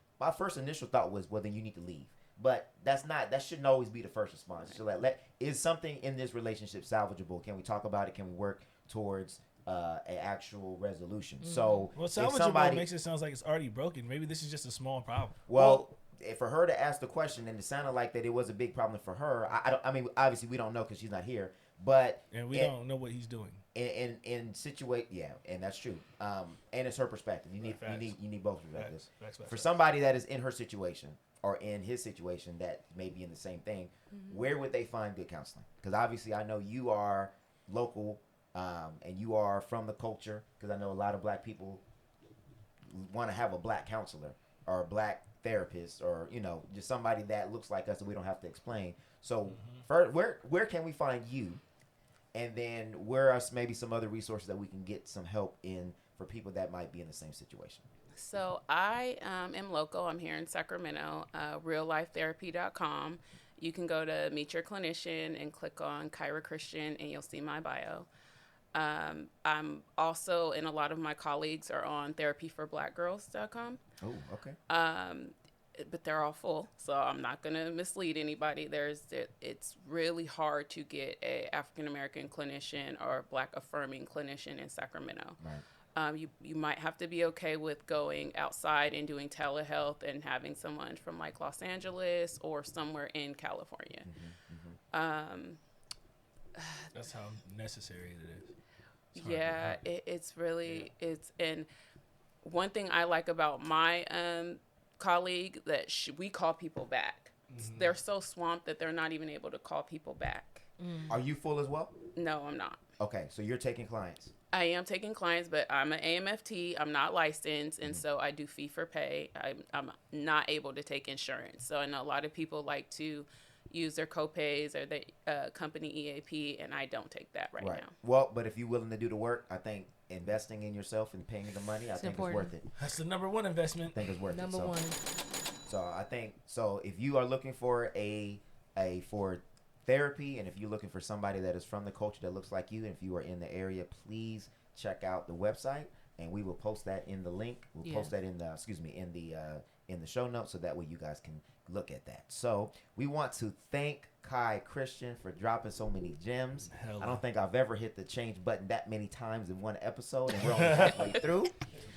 initial thought was, well, then you need to leave. But that shouldn't always be the first response. So is something in this relationship salvageable? Can we talk about it? Can we work towards an actual resolution? So Well, if salvageable somebody makes it sound like it's already broken. Maybe this is just a small problem. Well, for her to ask the question, and it sounded like that it was a big problem for her. I mean, obviously we don't know because she's not here, but And we don't know what he's doing. in situate, yeah, and that's true. And it's her perspective. You need both perspectives. Facts. For somebody that is in her situation or in his situation that may be in the same thing, where would they find good counseling? Because obviously I know you are local, and you are from the culture. Because I know a lot of black people want to have a black counselor or a black therapist, or just somebody that looks like us that we don't have to explain. So first, where can we find you? And then where are maybe some other resources that we can get some help in for people that might be in the same situation? So I am local. I'm here in Sacramento, reallifetherapy.com. You can go to Meet Your Clinician and click on Kyra Christian and you'll see my bio. I'm also, and a lot of my colleagues are on therapyforblackgirls.com. Oh, okay. But they're all full, so I'm not going to mislead anybody. It's really hard to get a African American clinician or Black affirming clinician in Sacramento. Right. You might have to be okay with going outside and doing telehealth and having someone from like Los Angeles or somewhere in California. That's how necessary it is. It's hard to Yeah, have. it's really and one thing I like about my colleague that we call people back. They're so swamped that they're not even able to call people back. Are you full as well? No, I'm not. Okay, so you're taking clients. I am taking clients, but I'm an AMFT. I'm not licensed, and so I do fee for pay. I'm not able to take insurance. So I know a lot of people like to use their copays or the company EAP, and I don't take that right now. Well, but if you're willing to do the work, I think investing in yourself and paying the money, I think important. it's worth it. That's the number one investment. I think it's worth Number it. one. So I think if you are looking for for therapy, and if you're looking for somebody that is from the culture that looks like you, and if you are in the area, please check out the website, and we will post that in the link. We'll post that in the show notes, so that way you guys can look at that. So we want to thank Kai Christian for dropping so many gems. I don't think I've ever hit the change button that many times in one episode, and we're only halfway through.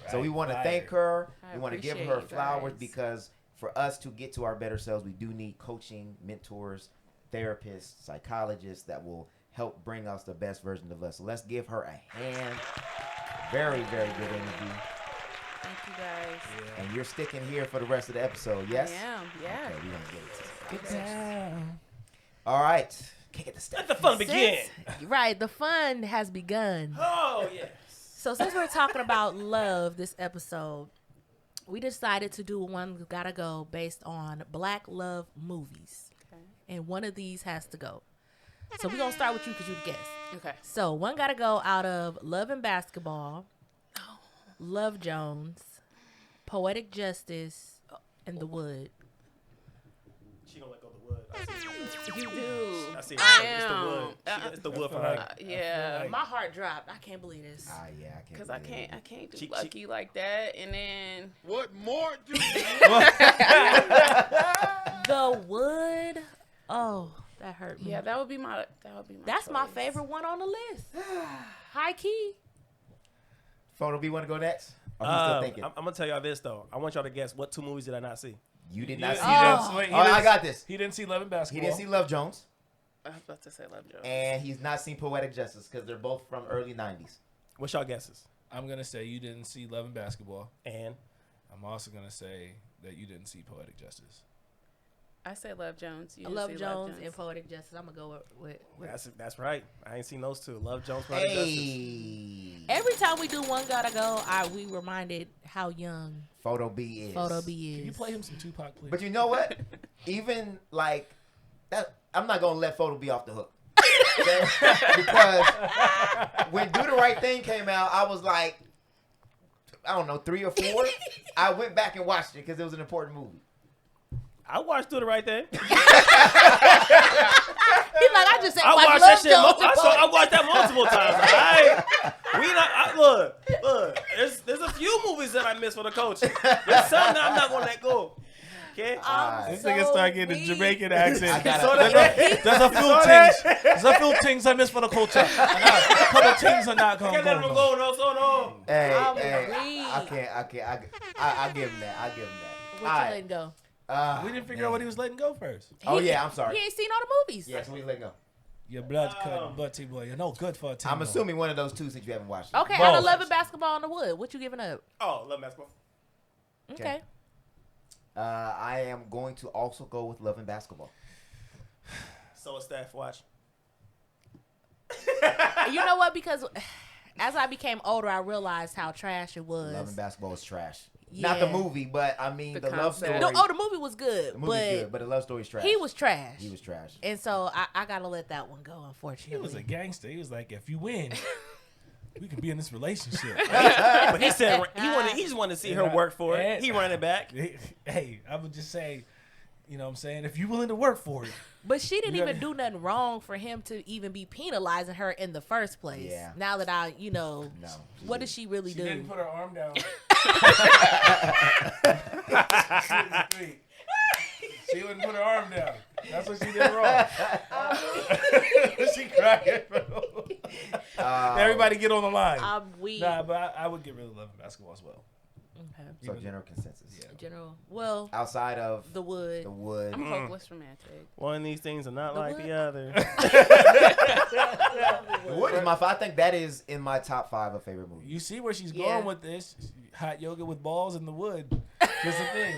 So we want to thank her. I We want to give appreciate her you flowers guys. because for us to get to our better selves, we do need coaching, mentors, therapists, psychologists that will help bring us the best version of us. So let's give her a hand. Very, very good interview. Thank you guys. And you're sticking here for the rest of the episode, yes? I am, yeah. Okay, we're going to get it to you. Get down. All right. Can't get the stuff. Let the fun begin. Right, the fun has begun. Oh, yes. So since we're talking about love this episode, we decided to do one gotta go based on Black love movies. Okay. And one of these has to go. So we're gonna start with you because you're the guest. Okay. So one gotta go out of Love and Basketball, Love Jones, Poetic Justice, and The Wood. She gonna let go of the wood. I see it. You do. I see it. I It's the am. wood. It's the wood for her. Yeah. My heart dropped. I can't believe this. Ah, yeah, I can't. Because I believe can't do She- lucky like that. And then What more do The Wood. Oh, that hurt me. yeah, that would be my That's my choice. favorite one on the list. High key. Photo B want to go next? Or you still thinking? I'm gonna tell y'all this though. I want y'all to guess what 2 movies did I not see? You did He not didn't- see he that. didn't- wait, he Oh, I didn't- got this. He didn't see Love and He Basketball. didn't see Love Jones, I was about to say Love Jones. and he's not seen Poetic Justice because they're both from early '90s. What's y'all guesses? I'm gonna say you didn't see Love and Basketball. And I'm also gonna say that you didn't see Poetic Justice. I say Love Jones. You I didn't love say Jones and Poetic Justice. I'm gonna go with that's right. I ain't seen those 2. Love Jones, Poetic Justice. Hey, every time we do One Gotta Go, we reminded how young Photo B is. Photo B is. Can you play him some Tupac, please? But you know what? Even like that, I'm not gonna let Photo B off the hook. Because when Do the Right Thing came out, I was like, I don't know, 3 or 4. I went back and watched it because it was an important movie. I watched Do the Right Thing. He's like, I just said, I like, watched Love that shit. Jones and I watched that multiple times. Look. There's a few movies that I missed for the culture. There's some that I'm not gonna let go. Okay. I'm This nigga start getting a weak. Jamaican accent. gotta- There's a few things. There's a few things I miss for the culture. A couple things are not I gonna can't let go. them go. No, so no. Hey, I'm hey, I weak. can't. I give him that. I give him that. What you Alright. letting go? We didn't figure out what he was letting go first. Oh He- yeah, I'm sorry. He ain't seen all the movies. Yeah, so we let go. Your blood cut, butty boy. You're no good for a team. I'm assuming one of those 2 since you haven't watched it. Okay, Both. out of Love and Basketball in the Wood, what you giving up? Oh, love basketball. Okay. I am going to also go with Love and Basketball. So it's Staff Watch. You know what? Because as I became older, I realized how trash it was. Love and Basketball is trash. Not the Yeah. movie, but I mean The the love concept. story. The movie was good, The movie's good, but the love story's trash. he was trash. He was trash. And so I gotta let that one go, He unfortunately. was a gangster. He was like, if you win, we can be in this relationship. But he said he just wanted to see her work for it. And- He ran it back. Hey, I would just say, you know what I'm saying? If you're willing to work for it. But she didn't You even gotta- do nothing wrong for him to even be penalizing her in the first place. Yeah. Now that No. what did she really She do? didn't put her arm down. She wouldn't put her arm down. That's what she did wrong. She crying. Everybody get on the line. I'm weak. Nah, but I would get rid of Love and Basketball as well. Okay. So general consensus. Yeah. General. Well, Outside of the Wood. the Wood. I'm hopeless romantic. One of these things are not The like what? the other. The Wood is my. I think that is in my top 5 of favorite movies. You see where she's Yeah. going with this? Hot yoga with balls in the wood. Just a thing.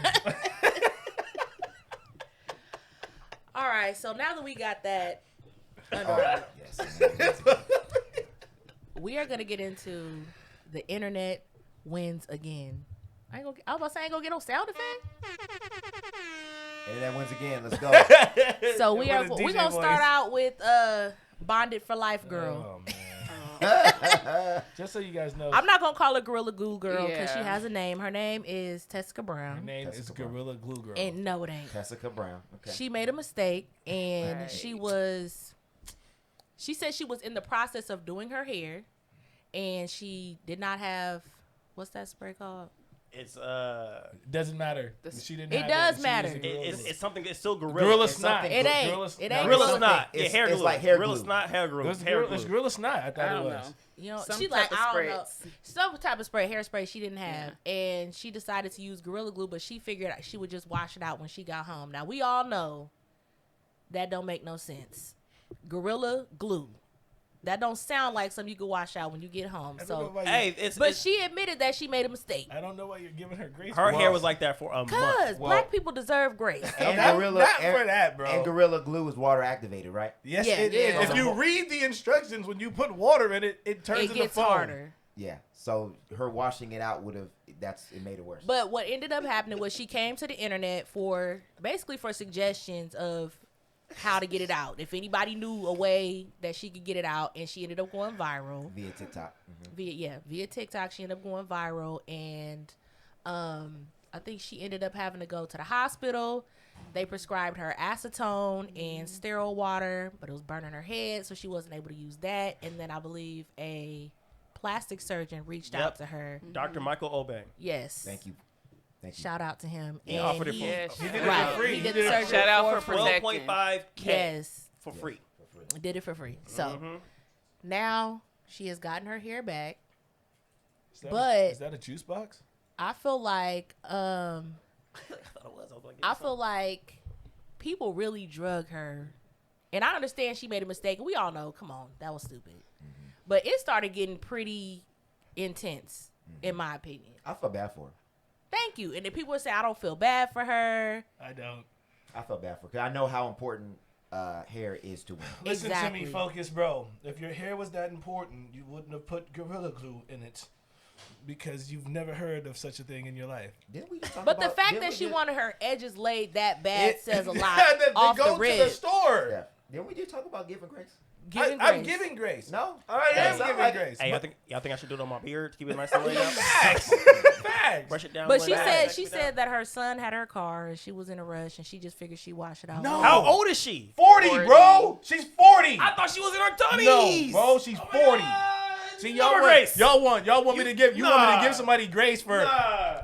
All right. So now that we got that under Oh, our- yes. we are gonna get into the internet wins again. I was about to say I ain't gonna get no sound effect. And then wins again. Let's go. So With we're his gonna DJ start voice. out with Bonded for Life Girl. Oh, man. Just so you guys know, I'm not gonna call her Gorilla Glue Girl because she Yeah. has a name. Her name is Tessica her Brown. name is Jessica Brown. Gorilla Glue Girl. And no, it ain't. Jessica Brown. Okay. She made a mistake, and Right. she said she was in the process of doing her hair, and she did not have, what's that spray called? It's Doesn't matter. This- She didn't. It have does She matter. used a Gorilla it's Glue. something. It's still gorilla. Gorilla It's snot. something- It ain't. Gorilla- It no, ain't Gorilla Gorilla. snot. Yeah, It's- hair it's glue. like hair Gorilla glue. snot, hair glue. It's Hair gorilla, glue. it's gorilla snot. I thought I it don't was. know. You know, Some she type like, of I don't know. sprays. Some type of spray, hairspray she didn't have. And she decided to use Gorilla Glue, but she figured out she would just wash it out when she got home. Now, we all know that don't make no sense. Gorilla Glue. That don't sound like something you could wash out when you get home. I don't know So, why you- Hey, but she admitted that she made a mistake. I don't know why you're giving her grace. her for hair it. was like that for a month. Because Well- black people deserve grace. And Not- Gorilla, not and, for that, bro. and Gorilla Glue is water activated, right? Yes, Yeah, it yeah. is. If you read the instructions, when you put water in it, it turns It into gets foam. harder. Yeah. So her washing it out it made it worse. But what ended up happening was she came to the internet for suggestions of how to get it out. If anybody knew a way that she could get it out, and she ended up going viral Via TikTok. via TikTok. She ended up going viral, and I think she ended up having to go to the hospital. They prescribed her acetone and sterile water, but it was burning her head, so she wasn't able to use that. And then I believe a plastic surgeon reached out to her. Dr. Michael Obang. Yes. Thank you. Thank you. Shout out to him. He And offered it for Yeah, He did it Right. for free. He did did the it- surgery Shout out for for free. protecting. 12.5K Yes. for free. Did it for free. So now she has gotten her hair back. Is that a juice box? I feel like I thought it was. I was like, I feel like people really drug her. And I understand she made a mistake. We all know, come on, that was stupid. Mm-hmm. But it started getting pretty intense, in my opinion. I feel bad for her. Thank you. And then people would say, I don't feel bad for her. I don't. I feel bad for her. 'Cause I know how important hair is to women. Listen Exactly. to me, Focus, bro. If your hair was that important, you wouldn't have put Gorilla Glue in it. Because you've never heard of such a thing in your life. Didn't we just talk But the about, fact didn't that we she just- wanted her edges laid that bad says a lot They off go the to rib. the store. Yeah. Didn't we just talk about giving grace? I'm giving grace. No. I am Sound giving like- grace. Hey, y'all think I should do it on my beard to keep it nice and laid out? Facts. Facts. Brush it down. But let she it said out. she said that her son had her car and she was in a rush and she just figured she'd wash it out. No. How old is she? 40, bro. She's 40. I thought she was in her 20s. No, bro, she's 40. See, y'all Give her want, grace. y'all want me to give want me to Nah. give somebody grace for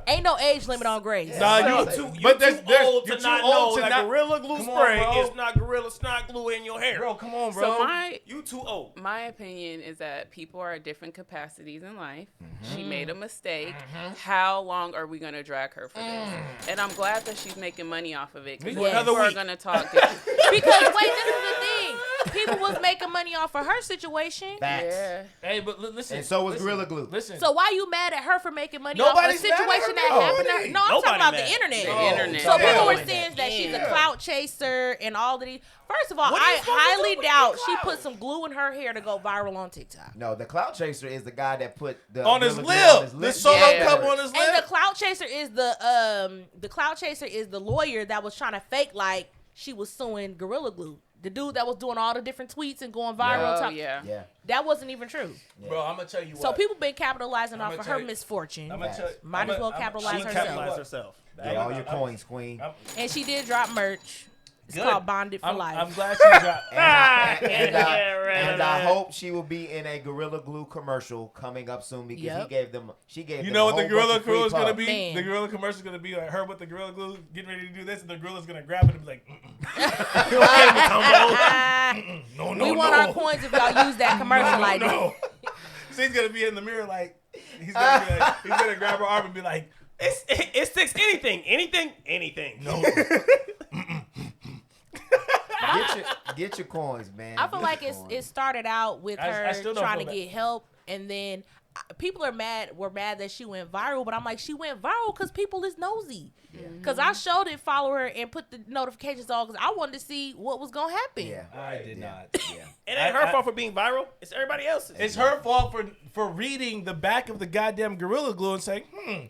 Ain't no age limit on grace. Nah, You're you too but there's old you're to too not old know to that not Gorilla Glue Come on, spray bro. is not Gorilla Snot Glue in your hair. Bro, come on, bro. So You too old. my opinion is that people are at different capacities in life. She made a mistake. How long are we going to drag her for this? And I'm glad that she's making money off of it. Because For another people are week. going to talk. Because wait, this is the thing. People was making money off of her situation. Facts. Yeah. Hey, but listen. And so was listen, Gorilla Glue. Listen. So why you mad at her for making money Nobody's off a mad at her situation that for happened to her? money. No, I'm talking Nobody about mad. the internet. The internet. So people Yeah. were saying that she's a Yeah. clout chaser and all of these. First of all, What are you I supposed to highly do with doubt the she clout? put some glue in her hair to go viral on TikTok. No, the clout chaser is the guy that put the on his Gorilla Glue on lip. his The lip. solo Yeah. cup on his lip. And the clout chaser is the lawyer that was trying to fake like she was suing Gorilla Glue. The dude that was doing all the different tweets and going viral. Oh, yeah. Yeah. That wasn't even true. Bro, I'm gonna tell you what. So people been capitalizing I'ma off of tell her you- misfortune. I'm gonna tell you, Might as well capitalize She herself. capitalized herself. Get all your coins, queen. And she did drop merch. It's Good. called Bonded for Life. I'm glad she dropped. And I hope she will be in a Gorilla Glue commercial coming up soon because she gave You them know a what the whole Gorilla bunch of free Crew is gonna pub. be? Man. The Gorilla commercial is gonna be like her with the Gorilla Glue getting ready to do this, and the Gorilla's gonna grab it and be like, no, We want our coins if y'all use that commercial like that. no. She's gonna be in the mirror like he's gonna grab her arm and be like, It sticks anything. no. Get your coins, man. I feel Get like your it coins. started out with I her still don't trying to feel get help, and then people were mad that she went viral. But I'm like, she went viral because people is nosy. Because I showed it, follow her, and put the notifications on because I wanted to see what was gonna happen. Yeah. I did not. Yeah. It ain't her fault for being viral. It's everybody else's. It's her fault for reading the back of the goddamn Gorilla Glue and saying,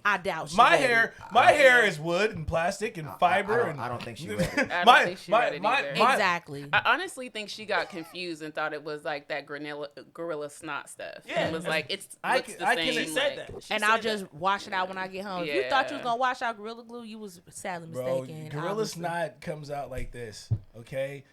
I doubt she my read it. hair is wood and plastic and fiber. I don't think she read it. I don't think she read it either. Exactly. I honestly think she got confused and thought it was like that gorilla snot stuff. Yeah. It was like, it's I looks the can- same. She said like- that. She And said I'll that. just wash it out when I get home. If you thought you was Yeah. gonna wash out Gorilla Glue, you was sadly Bro, mistaken. Gorilla obviously. Snot comes out like this, okay?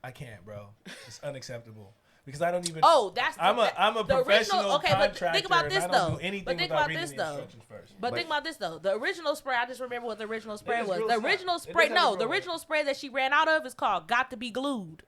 I can't, bro. It's unacceptable because I don't even. Oh, that's I'm a the professional original. Okay, but contractor. think about and this I don't though. do anything But think without about reading this the though. instructions first. But think about this though. The original spray, I just remember what the original spray is was. Gorilla The Snot. original It spray, does have a no, the Gorilla. original spray that she ran out of is called "Got to Be Glued."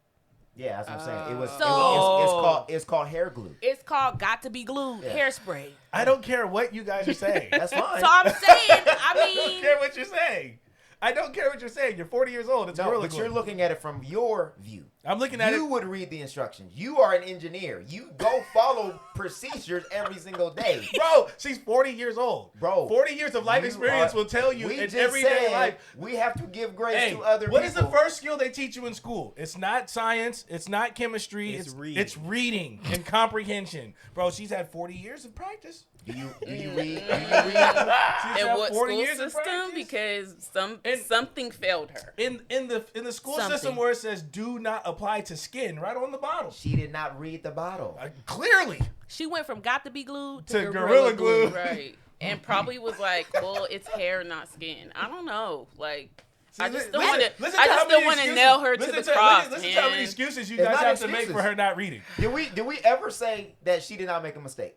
Yeah, that's what I'm saying. It was. So- it's called hair glue. It's called "Got to Be Glued" Yeah. hairspray. I don't care what you guys are saying. That's fine. So I'm saying, I I don't mean, care what you're saying. I don't care what you're saying. You're 40 years old. It's no, Gorilla but Glue. you're looking at it from your view. I'm looking at You it. would read the instructions. You are an engineer. You go follow procedures every single day. Bro, she's 40 years old. Bro, 40 years of life you experience are- will tell you we in just everyday said life. we have to give grace Hey, to other what people. is the first skill they teach you in school? It's not science. It's not chemistry. It's reading. It's reading and comprehension. Bro, she's had 40 years of practice. Do you read? She's In had what 40 school years of system? practice. Because And- something failed her. In the school Something. system where it says "do not apply to skin" right on the bottle. She did not read the bottle. Clearly she went from "Got to Be Glued" to to Gorilla Glue. Right. And probably was like, well, it's hair, not skin. I don't know. Like, I just don't want to. I just don't want to nail her to the cross, Listen to how many man. excuses you It's guys not have to make excuses. for her not reading. Did we ever say that she did not make a mistake?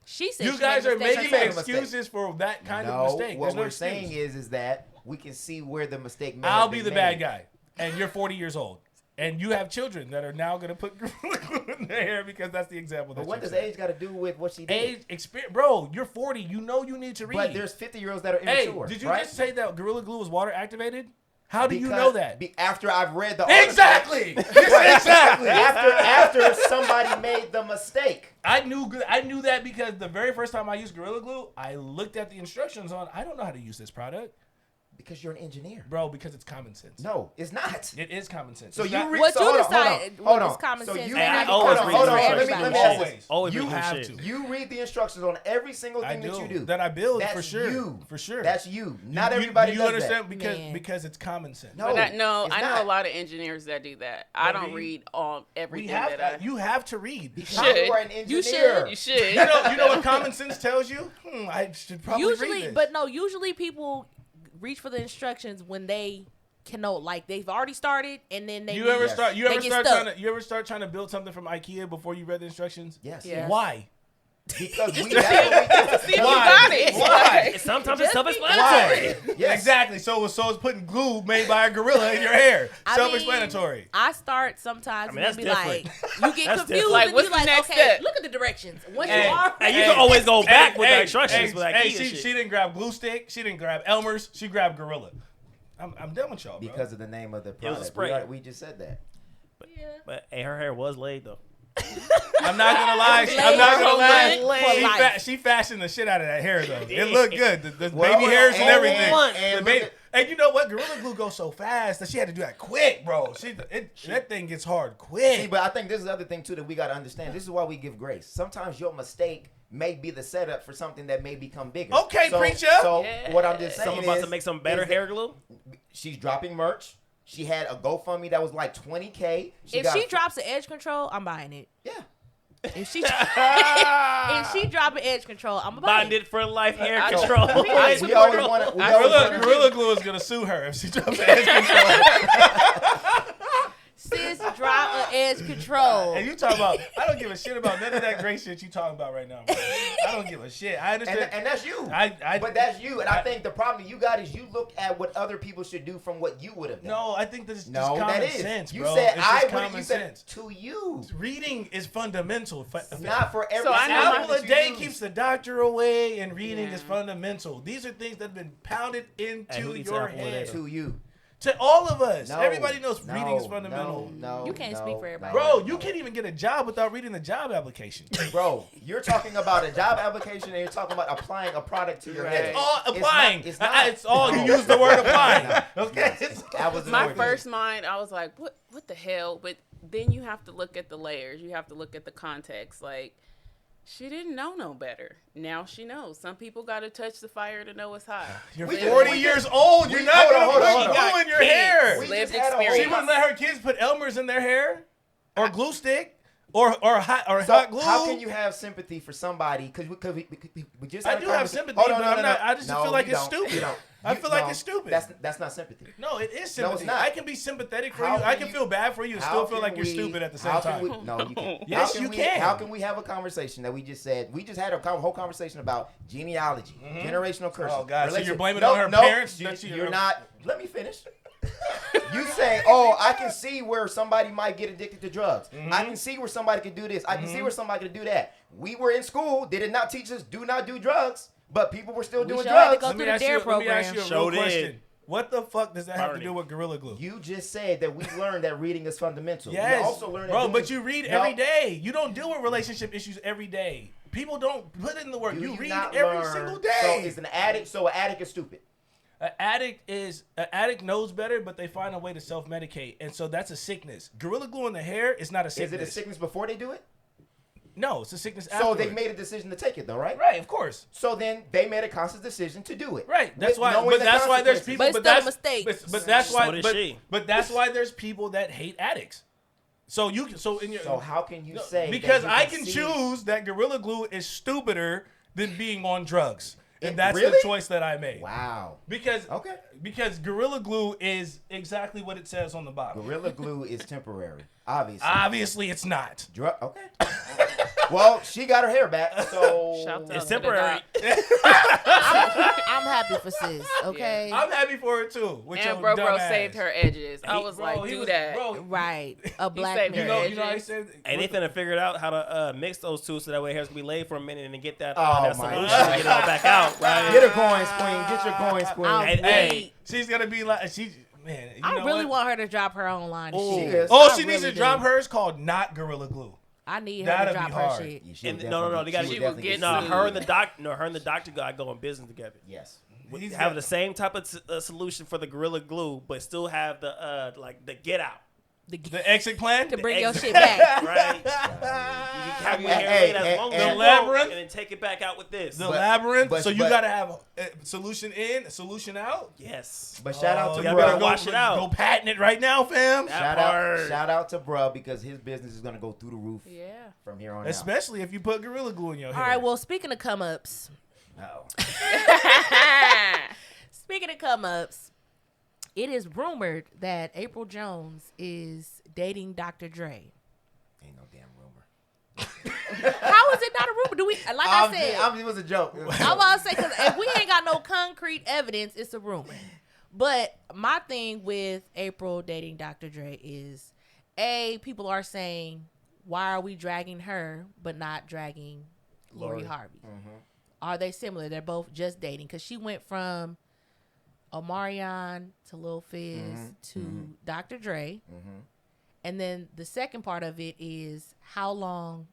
She said You she guys made a are mistake. making made a mistake. excuses for that kind no, of mistake. what There's no we're excuse. saying is that we can see where the mistake may I'll have be been the made. bad guy, and you're 40 years old, And you have children that are now going to put Gorilla Glue in their hair because that's the example. But that what you does said. age got to do with what she did? Age, experience, bro? You're 40. You know you need to read. But there's 50-year-olds that are hey, immature. did you right? just say that Gorilla Glue was water activated? How do you Because know that? After I've read the article. Exactly. Exactly. After somebody made the mistake. I knew that because the very first time I used Gorilla Glue, I looked at the instructions on. I don't know how to use this product, Because you're an engineer. bro. Because it's common sense. No, it's not. It is common sense. So It's you not- read. What so you hold on, decide hold on. is common So sense. you may I not be always common read sense hold on. for Let me everybody. ask Always. this. Always You read have shit. to. You read the instructions on every single I thing do. that you do. That I build That's for sure. you. For sure. That's you. Not You- everybody you does understand that. because it's common sense. No. But I it's know not. a lot of engineers that do that. I don't read all We everything have that I. you have to read. Because should. you are an engineer. You should. You should. You know what common sense tells you? I should probably read Usually, this. but no, usually people reach for the instructions when they can know, like they've already started, and then they You need- ever Yes. start? You They ever get start stuck. trying to build something from IKEA before you read the instructions? Yes. Yeah. Why? Because we See if you got it. Why? Sometimes it's Just self-explanatory. Yes. Exactly. So it's putting glue made by a gorilla in your hair. I Self-explanatory. mean, I start sometimes I mean, and be be like, different. you get That's confused different. Like, and what's you the like, next okay, step? look at the directions. Once Hey, you are, And you can always go back with the Hey, instructions. with IKEA she shit. didn't grab glue stick. She didn't grab Elmer's. She grabbed gorilla. I'm done with y'all, bro. Because of the name of the was a product. spray. We just said that. yeah. But hey, her hair was laid though. I'm not gonna lie. Laid I'm not gonna for lie. life. She fashioned the shit out of that hair though. It looked good. The Well, baby hairs and and- everything. and The baby- look and you know what? Gorilla Glue goes so fast that she had to do that quick, bro. That thing gets hard quick. See, but I think this is the other thing too that we got to understand. This is why we give grace. Sometimes your mistake may be the setup for something that may become bigger. Okay, preacher. So Yeah. what I'm just saying Someone about is, to make some better is hair glue. She's dropping merch. She had a GoFundMe that was like $20K. If she drops an edge control, I'm buying it. yeah. If she if she drop an edge control, I'm gonna buy Bonded for life hair I- control. We always want to. Gorilla Glue is gonna sue her if she drops the edge control. Sis, drop an edge control. And you talking about? I don't give a shit about none of that great shit you talking about right now, bro. I don't give a shit. I understand. And that's you. I but that's you. And I think the problem you got is you look at what other people should do from what you would have done. no. I think this is just No, common that is. sense, You bro. said It's just I would. common You said sense. to you. Reading is fundamental. It's not for every So I An know single apple thing a that day you use. keeps the doctor away, and reading Yeah. is fundamental. These are things that have been pounded Hey, into who eats your apple a day, head. though? To you. To all of us. No, Everybody knows no, reading is fundamental. No, You can't speak for everybody. Bro, you can't even get a job without reading the job application. Bro, you're talking about a job application and you're talking about applying a product to your head. It's all applying. It's not. It's all No. you use the word applying. No. Okay. That was My the word. first mind, I was like, what the hell? But then you have to look at the layers. You have to look at the context. Like, she didn't know no better. Now she knows. Some people got to touch the fire to know it's hot. You're We 40 just- years old. You're not hold going on, to hold put on. glue in your Kids. hair. We Lived just had a whole- She experience. wouldn't let her kids put Elmer's in their hair or glue stick or hot So hot glue. how can you have sympathy for somebody? Because we just I had a do have conversation- sympathy, Hold on, but no, I'm no, not- no. I just No, feel like you it's don't. stupid. You don't. I feel like no, it's stupid. That's not sympathy. No, it is No, sympathy. it's not. I can be sympathetic for How you. I can can you- feel bad for you and How still feel can like you're we- stupid at the same how can time. we- no, you can't. Yes, How you we- can. How can we have a conversation that we just said? We just had a whole conversation about genealogy, generational curses. Oh, God. So you're relationship- blaming it No, on her no, parents? You're not. Let me finish. You say, "Oh, I can see where somebody might get addicted to drugs. I can see where somebody could do this. I can see where somebody could do that." We were in school. They did not teach us do not do drugs, but people were still doing sure had to drugs. go through the DARE Let me ask program. you a Show real did. question. What the fuck does that have to Burning. do with Gorilla Glue? You just said that we learned that reading is fundamental. Yes, We also learned that bro, doing- but you read No. every day. You don't deal with relationship issues every day. People don't put in the work. Do You read not every learn? single So day. is an addict. So an addict is stupid. An addict knows better, but they find a way to self-medicate, and so that's a sickness. Gorilla Glue in the hair is not a Is sickness. it a sickness before they do it? No, it's a sickness So afterwards. they made a decision to take it, though, right? right, of course. So then they made a conscious decision to do it. Right. That's With why. knowing But the that's why there's consequences. people. But it's But still a that's mistake. But that's So why. did But, she. but that's why there's people that hate addicts. So you. So in your. So how can you say? that Because you I can see- choose that Gorilla Glue is stupider than being on drugs, and It- that's really? the choice that I made. Wow. Because Okay. Because Gorilla Glue is exactly what it says on the bottle. Gorilla Glue is temporary. Obviously. Obviously, it's not. Okay. Well, she got her hair back, so Shout out It's to the temporary. doc. I'm happy for sis. Okay. I'm happy for it too. With And your bro dumb ass. saved her edges. I was Bro, like, he do was- that. bro, Right. A black saved man. her you know how he said. And they finna figure it out how to mix those two so that way hair's gonna be laid for a minute and then get that, Oh, that my solution God. and get it all back out, right? get her coins, queen. Get your coins, queen. I'm Hey, weak. She's gonna be like she. Man, you I know really what? want her to drop her own line of She shit. is. Oh, I she needs really to drop do. hers called not Gorilla Glue. I need her That'd to be drop her hard. shit. Yeah, she would No, definitely- they gotta she would She will definitely get sued. sued. her and the doctor gotta go in business together. Yes. He's Have got- the same type of solution for the Gorilla Glue, but still have the like the get out, The exit plan. To bring your exit. shit back. right? You can have your hair Hey, laid as and- long and- as The you labyrinth? want, and then take it back out with this. The But- labyrinth. but- so you but- gotta have solution in, solution out. Yes. But shout out to you y'all Bruh. better wash it out. Go patent it right now, fam. That Shout part. shout out to Bruh because his business is gonna go through the roof Yeah. from here on out. Especially if you put Gorilla Glue in your All hair. right, well, speaking of come ups, No. speaking of come ups, it is rumored that Apryl Jones is dating Dr. Dre. Ain't no damn rumor. How is it not a rumor? Do we, like I said, it was a joke. I'm about to say, because if we ain't got no concrete evidence, it's a rumor. But my thing with Apryl dating Dr. Dre is, people are saying, why are we dragging her but not dragging Lori Lori. Harvey? Mhm. Are they similar? They're both just dating. Because she went from Omarion to Lil Fizz to Dr. Dre. Mhm. And then the second part of it is, how long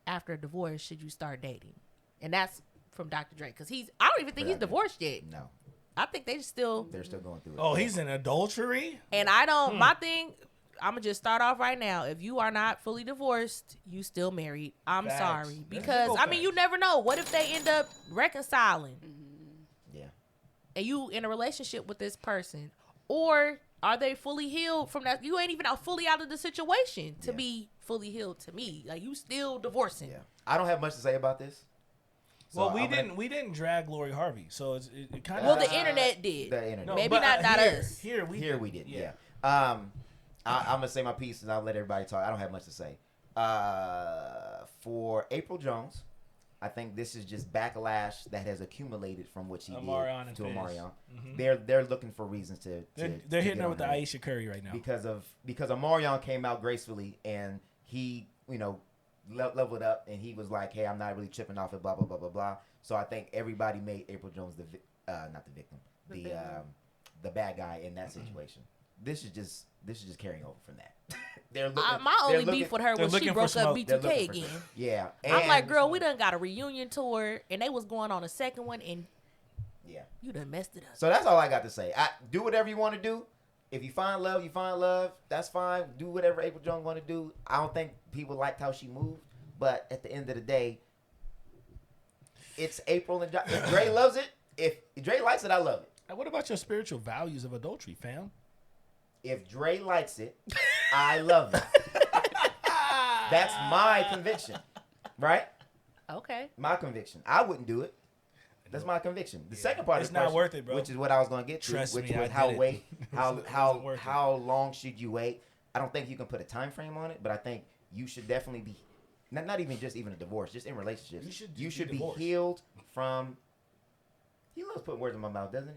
after a divorce should you start dating? And that's from Dr. Dre. Because I don't even think he's Dr. divorced yet. No, I think they still, they're still going through it. Oh, he's in adultery. and I don't, my thing, I'm going to just start off right now. If you are not fully divorced, you still married. I'm Facts. sorry. That's Because, big I old mean, you facts. never know. What if they end up reconciling? Yeah. And you in a relationship with this person? Or are they fully healed from that? You ain't even out fully out of the situation to Yeah. be fully healed to me. Like, you still divorcing. Yeah. I don't have much to say about this. So Well, I'm gonna- we didn't drag Lori Harvey, so it kind of. Well, the internet did. The internet. No, Maybe but, not here, us. Here we did. Yeah. I'm gonna say my piece and I'll let everybody talk. I don't have much to say. For Apryl Jones, I think this is just backlash that has accumulated from what she Omarion did and to Fizz. Omarion. Mhm. They're looking for reasons to They're to hitting get her on with the Aisha Curry right now. because Omarion came out gracefully and he leveled up and he was like, hey, I'm not really tripping off it, blah blah blah blah blah. So I think everybody made Apryl Jones not the victim, the bad guy in that situation. This is just carrying over from that. My only beef with her they're was she looking for broke up smoke. They're B2K looking for- again. Yeah, I'm like, and- girl, we done got a reunion tour, and they was going on a second one, and Yeah. you done messed it up. So that's all I got to say. Do whatever you want to do. If you find love, you find love. That's fine. Do whatever Apryl Jones want to do. I don't think people liked how she moved, but at the end of the day, it's Apryl and if Dre loves it. If Dre likes it, I love it. And what about your spiritual values of adultery, fam? If Dre likes it, I love it. That's my conviction, right? Okay. My conviction. I wouldn't do it. That's my conviction. The second part It's of the not question, worth it, bro. which is what I was going to get to, Trust which me, was I how did it. wait, It wasn't worth it. how long should you wait? I don't think you can put a time frame on it, but I think you should definitely be not even just even a divorce, just in relationships. You should be divorced. healed from. He loves putting words in my mouth, doesn't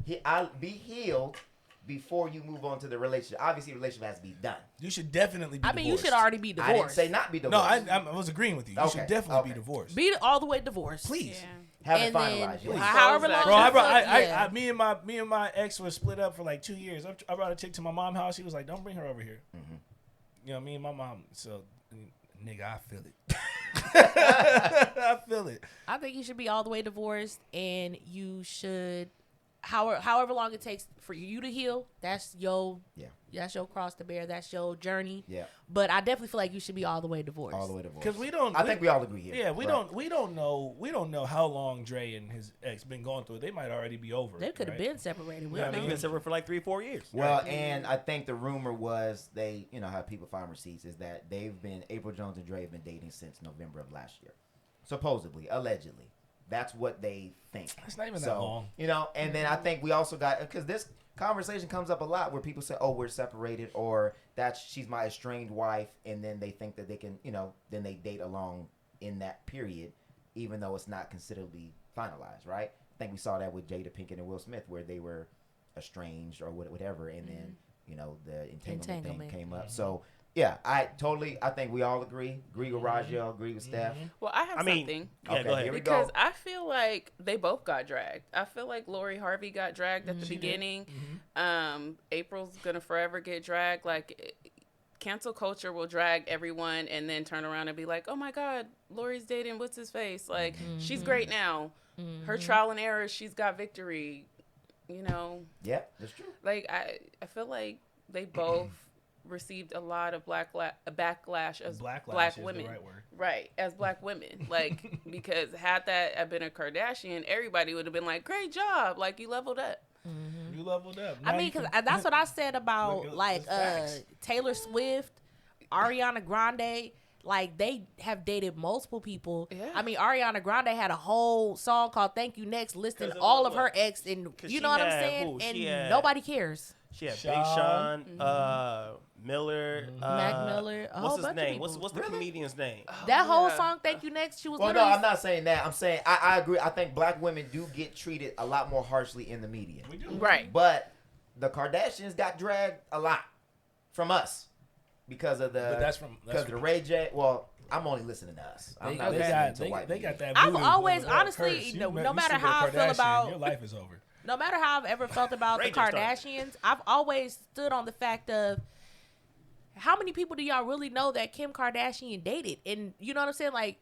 he? I'll be healed before you move on to the relationship. Obviously, the relationship has to be done. You should definitely be I mean, you divorced. should already be I didn't divorced. say not be No, divorced. I was agreeing with you. You Okay, should definitely okay. be divorced. Be all the way divorced. Please. Yeah. Haven't And then, finalized yet. however long. Bro, I you brought, feel- I, me and my ex were split up for like 2 years. I brought a chick to my mom's house. She was like, "Don't bring her over here." Mhm. You know, me and my mom. So, nigga, I feel it. I feel it. I think you should be all the way divorced, and you should, however long it takes for you to heal. That's your cross to bear. That's your journey. Yeah, But I definitely feel like you should be all the way divorced. all the way divorced. Because we don't. I think we all agree here. Yeah, we right? don't know how long Dre and his ex been going through it. They might already be over. They could have right? been separated. We Yeah, don't I They've know. been separate for like 3-4 years. Well, and I think the rumor was they, how people find receipts is that Apryl Jones and Dre have been dating since November of last year, supposedly, allegedly. That's what they think. It's not even that long. And then I think we also got, because this conversation comes up a lot where people say, "Oh, we're separated," or she's my estranged wife, and then they think that they can, then they date along in that period, even though it's not considerably finalized, right? I think we saw that with Jada Pinkett and Will Smith, where they were estranged or whatever, and then the entanglement thing came up. So yeah, I think we all agree with Rajeo, agree with Steph. Well, I have something. Yeah, go ahead. Here we Because go. I feel like they both got dragged. I feel like Lori Harvey got dragged at the beginning. April's gonna forever get dragged. Like, cancel culture will drag everyone and then turn around and be like, oh my God, Lori's dating what's his face? Like, she's great now. Her trial and error, she's got victory. You know. Yeah, that's true. Like, I feel like they both received a lot of backlash as black women. The right word. Right, as black women. Like, because had that been a Kardashian, everybody would have been like, great job. Like, you leveled up. You leveled up. I mean, because that's what I said about Taylor Swift, Ariana Grande. Like, they have dated multiple people. Yeah. I mean, Ariana Grande had a whole song called "Thank You Next," listing all of her ex, and you know what I'm saying. And nobody cares. She had Big Sean, Miller, Mac Miller, a what's whole his bunch name? of people. What's the comedian's name? That whole song, "Thank You Next," she was. Well, no, I'm not saying that. I'm saying I agree. I think black women do get treated a lot more harshly in the media. We do. Right. But the Kardashians got dragged a lot from us because of But that's from the Ray J. Well, I'm only listening to us. I'm not listening to white they people. got that. I've voodoo always, over that honestly, curse. no You matter see the how I feel Kardashian, about, your life is over. no matter how I've ever felt about the Ray just started. Kardashians, I've always stood on the fact of how many people do y'all really know that Kim Kardashian dated? And you know what I'm saying? Like,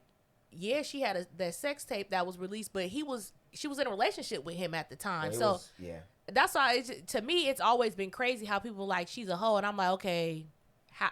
yeah, she had that sex tape that was released, but she was in a relationship with him at the time. Well, So that's why to me, it's always been crazy how people like she's a hoe, and I'm like, okay,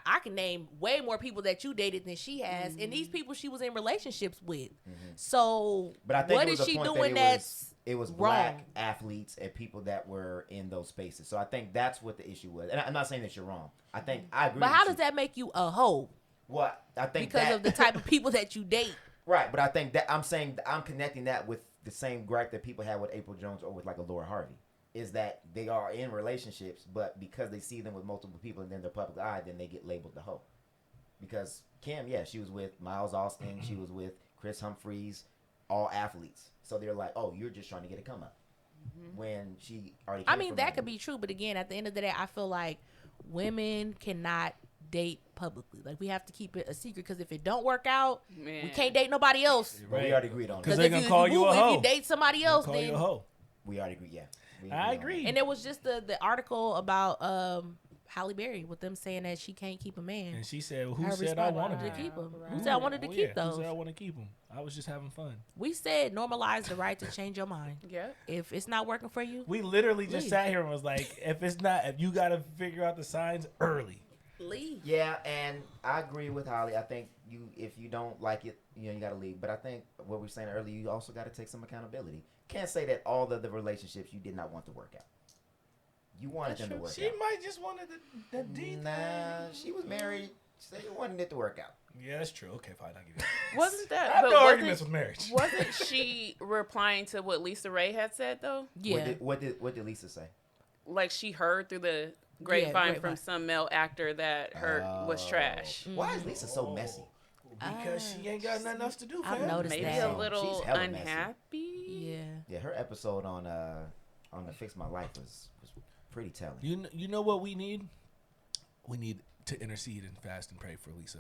I can name way more people that you dated than she has, and these people she was in relationships with. So, But I think what it was is the she point doing that that's it was wrong? black athletes and people that were in those spaces. So I think that's what the issue was. And I'm not saying that you're wrong. I think I agree. But with how you. does that make you a hoe? Well, I think Because of the type of people that you date. Right, but I think that I'm saying I'm connecting that with the same gripe that people have with Apryl Jones or with like a Laura Harvey, is that they are in relationships, but because they see them with multiple people and then their public eye, then they get labeled the hoe. Because Kim, she was with Miles Austin, she was with Chris Humphries, all athletes. So they're like, oh, you're just trying to get a come up. When she already. I mean, that could be true, but again, at the end of the day, I feel like women cannot date publicly. Like, we have to keep it a secret, because if it don't work out, we can't date nobody else. But we already agreed on Because that. they're going to call you a hoe. If you date somebody else, Call you then a hoe. We already agree, yeah. We I on agree. And there was just the article about Halle Berry with them saying that she can't keep a man. And she said, Her who said I response wanted to to keep them? Right. Who said I wanted to keep Who those? said I want to keep them? I was just having fun. We said normalize the right to change your mind. Yep. If it's not working for you, We literally just Leave. sat here and was like, if you got to figure out the signs early. leave. Yeah, and I agree with Holly. I think if you don't like it, you got to leave. But I think what we were saying earlier, you also got to take some accountability. Can't say that all the relationships you did not want to work out. You wanted them to work She out. might just wanted the D Nah, thing. she was married. She wanted it to work out. Yeah, that's true. Okay, fine. I'll give you that. Wasn't I that? have but no wasn't- arguments with marriage. Wasn't she replying to what Lisa Ray had said though? Yeah. What did Lisa say? Like, she heard through the grapevine grapevine. from some male actor that her was trash. Why is Lisa so messy? Because she ain't got nothing else to do, I've fam. noticed Maybe that. a little She's hella messy. unhappy. Yeah. Yeah, her episode on the Fix My Life was pretty telling. You know what we need? We need to intercede and fast and pray for Lisa.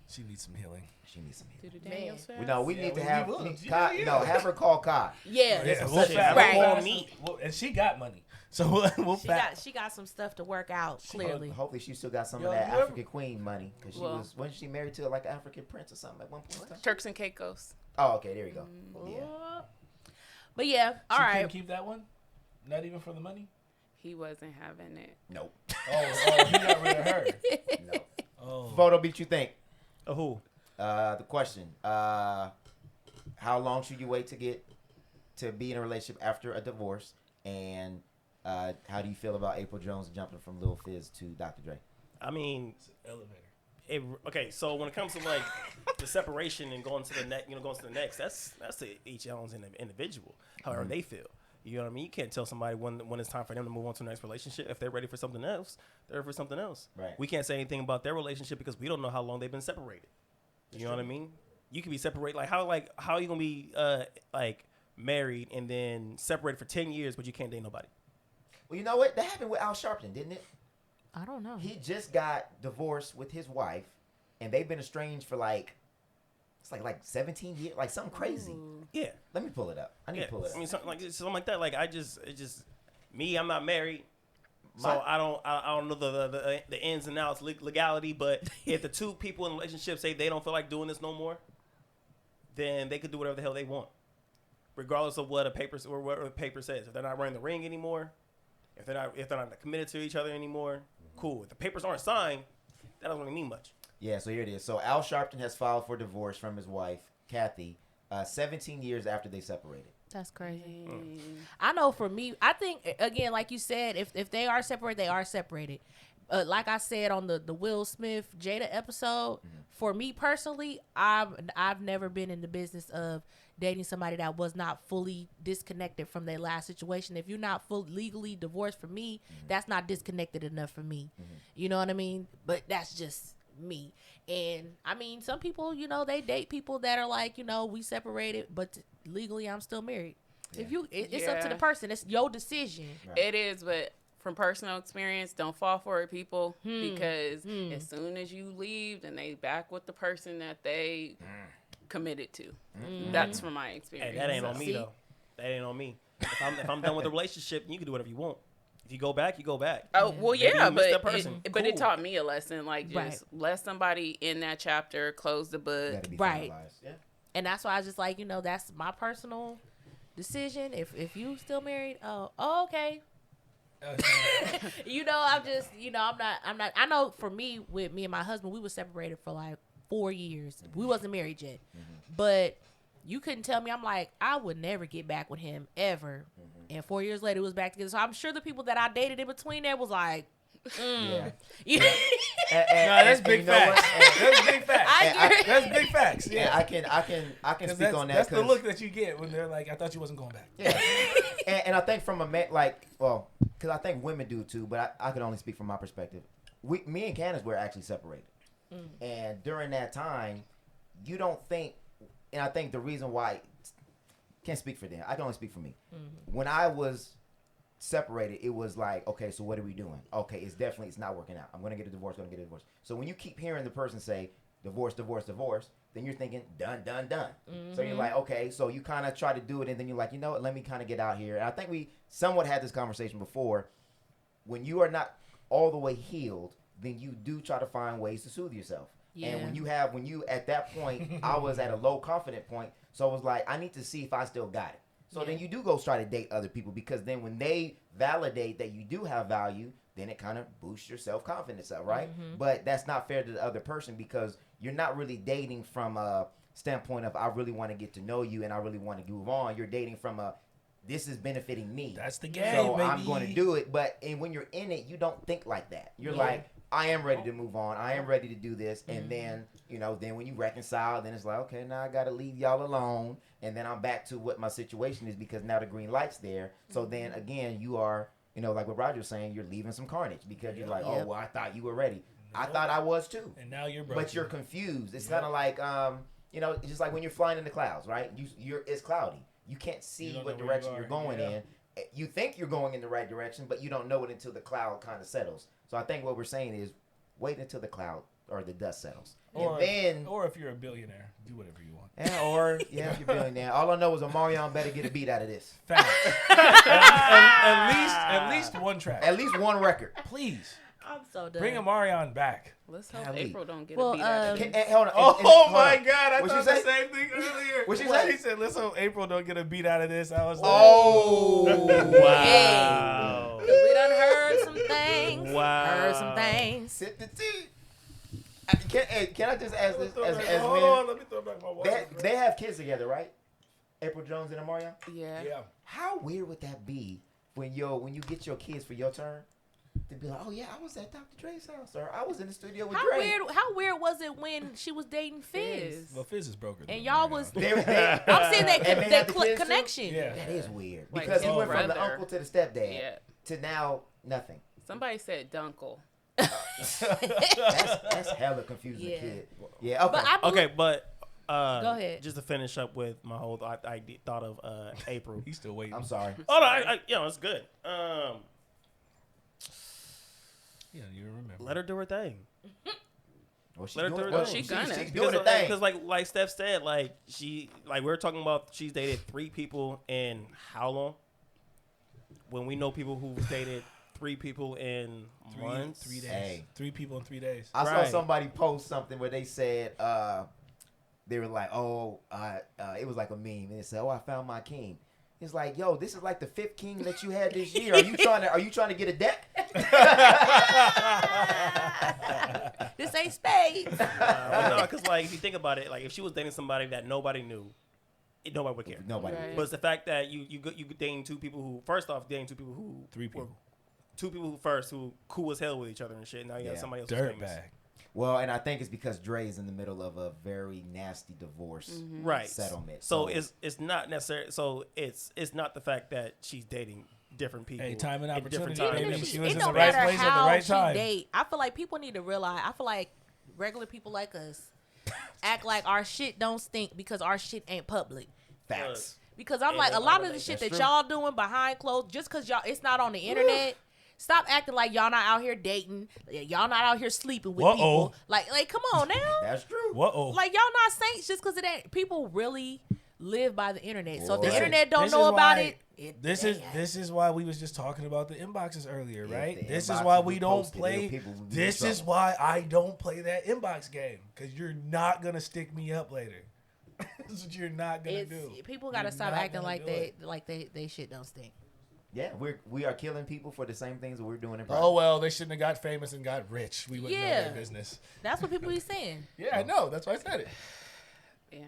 She needs some healing. She needs some help. Do the Daniels fast? We need to have will. Kai, have her call Kai. Yeah. Yeah, some we'll shit. fast. Right. We'll fast. And she got money, so we'll She fast. got some stuff to work out, clearly. Hopefully she still got some Yo, of that you ever- African queen money, because wasn't she married to like an African prince or something at one point in time? Turks and Caicos. Oh, okay, there you go. Yeah. But yeah, all She right. couldn't keep that one, not even for the money. He wasn't having it. Nope. Oh, you got rid of her. Nope. Oh, Photo beat you think? Who? The question. How long should you wait to be in a relationship after a divorce? And how do you feel about Apryl Jones jumping from Lil Fizz to Dr. Dre? I mean, elevator. okay. So when it comes to like the separation and going to the next, going to the next, that's to each one's individual, however they feel. You know what I mean? You can't tell somebody when it's time for them to move on to the next relationship. If they're ready for something else, they're ready for something else. Right. We can't say anything about their relationship because we don't know how long they've been separated. You know what I mean? you can be separated. Like how are you gonna be like married and then separated for 10 years, but you can't date nobody? Well, you know what? That happened with Al Sharpton, didn't it? I don't know. He just got divorced with his wife, and they've been estranged for like 17 years, like something crazy. Yeah. Let me pull it up. I need to pull it up. I mean, something like that. Like it's just me. I'm not married, so I don't know the ins and outs legality. But if the two people in a relationship say they don't feel like doing this no more, then they could do whatever the hell they want, regardless of what a paper or what a paper says. If they're not wearing the ring anymore, if they're not committed to each other anymore, cool. If the papers aren't signed, that doesn't really mean much. Yeah, so here it is. So Al Sharpton has filed for divorce from his wife, Kathy, 17 years after they separated. That's crazy. I know for me, I think, again, like you said, if they are separated, they are separated. Like I said on the Will Smith Jada episode, for me personally, I've never been in the business of dating somebody that was not fully disconnected from their last situation. If you're not fully legally divorced from me, that's not disconnected enough for me. You know what I mean? But that's just me. And I mean, some people, you know, they date people that are like, you know, we separated, but legally I'm still married. If you, it's up to the person. It's your decision. Right. It is, but from personal experience, don't fall for it, people, because as soon as you leave, then they back with the person that they committed to. That's from my experience. Hey, that ain't on me though. That ain't on me. If I'm done with the relationship, you can do whatever you want. If you go back, you go back. Oh, well, Maybe yeah, you missed that but person. it taught me a lesson. Like, just Right. let somebody in that chapter close the book. Gotta be Right. finalized. Yeah. And that's why I was just like, you know, that's my personal decision. If you still married, okay. You know, I'm just, you know, I'm not, I know for me, with me and my husband, we were separated for like 4 years. We wasn't married yet. But you couldn't tell me, I'm like, I would never get back with him ever. And 4 years later, it was back together. So I'm sure the people that I dated in between there was like, Yeah. yeah. That's big facts. That's big facts. That's big facts. Yeah, Yeah. I can speak That's, on that. that's the 'cause- look that you get when they're like, I thought you wasn't going back. Yeah. and I think from a man, like, well, because I think women do too, but I can only speak from my perspective. Me and Candace were actually separated. And during that time, you don't think, and I think the reason why, can't speak for them, I can only speak for me. When I was separated, it was like, okay, so what are we doing? Okay, it's not working out. I'm going to get a divorce, So when you keep hearing the person say, divorce, then you're thinking, done. So you're like, okay, so you kind of try to do it, and then you're like, you know what, let me kind of get out here. And I think we somewhat had this conversation before. When you are not all the way healed, then you do try to find ways to soothe yourself. Yeah. And when you at that point, I was at a low confident point, so I was like, I need to see if I still got it. So then you do go try to date other people, because then when they validate that you do have value, then it kind of boosts your self-confidence up, right? But that's not fair to the other person, because you're not really dating from a standpoint of, I really want to get to know you and I really want to move on. You're dating from a, this is benefiting me. That's the game, So baby. I'm going to do it. But when you're in it, you don't think like that. You're like, I am ready to move on. I am ready to do this. And then, then when you reconcile, then it's like, okay, now I got to leave y'all alone. And then I'm back to what my situation is, because now the green light's there. So then again, you are, like what Roger was saying, you're leaving some carnage, because you're like, oh, well, I thought you were ready. I thought I was too. And now you're broken. But you're confused. It's kind of like, it's just like when you're flying in the clouds, right? It's cloudy. You can't see what direction you're going in. You think you're going in the right direction, but you don't know it until the cloud kind of settles. So I think what we're saying is, wait until the cloud or the dust settles. Or if you're a billionaire, do whatever you want. If you're a billionaire. All I know is Omarion better get a beat out of this. Fact. at least one track. At least one record. Please. I'm so done. Bring Omarion back. Let's hope Golly. April don't get a beat out of it. Hold on. Oh my God! I What'd thought you the say? same thing earlier. What'd you When say? He said, "Let's hope April don't get a beat out of this." I was like, Oh. Wow. Cause we done heard some things. Wow. Heard some things. Sip the tea. Can I just ask this as hold men? on, let me throw back my water. They have kids together, right? Apryl Jones and Omarion? Yeah. How weird would that be when you get your kids for your turn? To be like, oh yeah, I was at Dr. Dre's house, or I was in the studio with Dre. How weird was it when she was dating Fizz? Well, Fizz is broken. And y'all was They- I'm saying And they that had the kids too? connection. Yeah. That is weird, Like because he his went from the brother. uncle to the stepdad Yeah. to now nothing. Somebody said Dunkle. That's hella confusing, Yeah. kid. Yeah. Okay. But I believe, Okay, but Go ahead. Just to finish up with my whole thought of April. He's still waiting. I'm sorry. Oh no, it's good. Yeah, you remember. Let her do her thing. Well, she's Let her doing, do well, her thing. she's She's doing her thing. Because like Steph said, like we were talking about, she's dated 3 people in how long? When we know people who've dated 3 people in months, 3 days. Hey. 3 people in 3 days. I saw Right. somebody post something where they said they were like, it was like a meme, and it said, "Oh, I found my king." It's like, yo, this is like the 5th king that you had this year. Are you trying to get a deck? This ain't spades. no, because like if you think about it, like if she was dating somebody that nobody knew, nobody would care. Nobody. Right. But it's the fact that you dating 2 people who, first off, dating 2 people who 3 people. 2 people who first who cool as hell with each other and shit. Now you have Yeah. somebody else who's famous. Dirtbag. Well, and I think it's because Dre is in the middle of a very nasty divorce Right. settlement. So it's not necessary. So it's not the fact that she's dating different people. Hey, time and at different opportunity, times. baby. It She was in don't the right matter place at the how right she time. date. I feel like people need to realize. I feel like regular people like us act like our shit don't stink because our shit ain't public. facts. Because I'm And like, they a lot of violate. the shit That's that true. y'all doing behind closed, just because y'all, it's not on the internet. Stop acting like y'all not out here dating. Y'all not out here sleeping with Whoa-oh. people. Like, come on now. That's true. Whoa. Like, y'all not saints just because it ain't. People really live by the internet. So if the Listen, internet don't this know is about why- it, This is why we was just talking about the inboxes earlier, If right? the This is inboxes why were we don't posted, play. people would be in This is trouble. why I don't play that inbox game, because you're not gonna stick me up later. That's what you're not gonna do. people got to You're stop not acting gonna do like it. they shit don't stink. Yeah, we are killing people for the same things that we're doing in private. Oh well, they shouldn't have got famous and got rich. We wouldn't know Yeah. their business. That's what people be saying. Yeah, I know. That's why I said it. Yeah.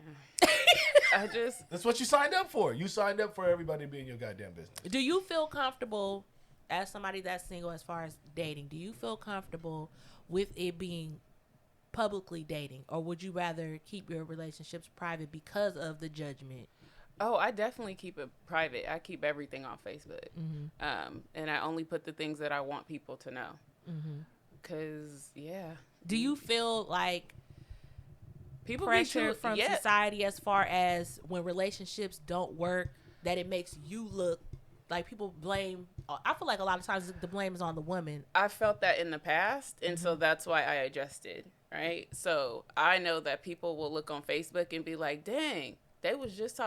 I just That's what you signed up for. You signed up for everybody to be in your goddamn business. Do you feel comfortable as somebody that's single as far as dating? Do you feel comfortable with it being publicly dating, or would you rather keep your relationships private because of the judgment? I definitely keep it private. I keep everything on Facebook. And I only put the things that I want people to know. Cause Do you feel like people pressure be from society as far as when relationships don't work, that it makes you look like people blame? I feel like a lot of times the blame is on the woman. I felt that in the past, and so that's why I adjusted, right? So I know that people will look on Facebook and be like, dang, they was just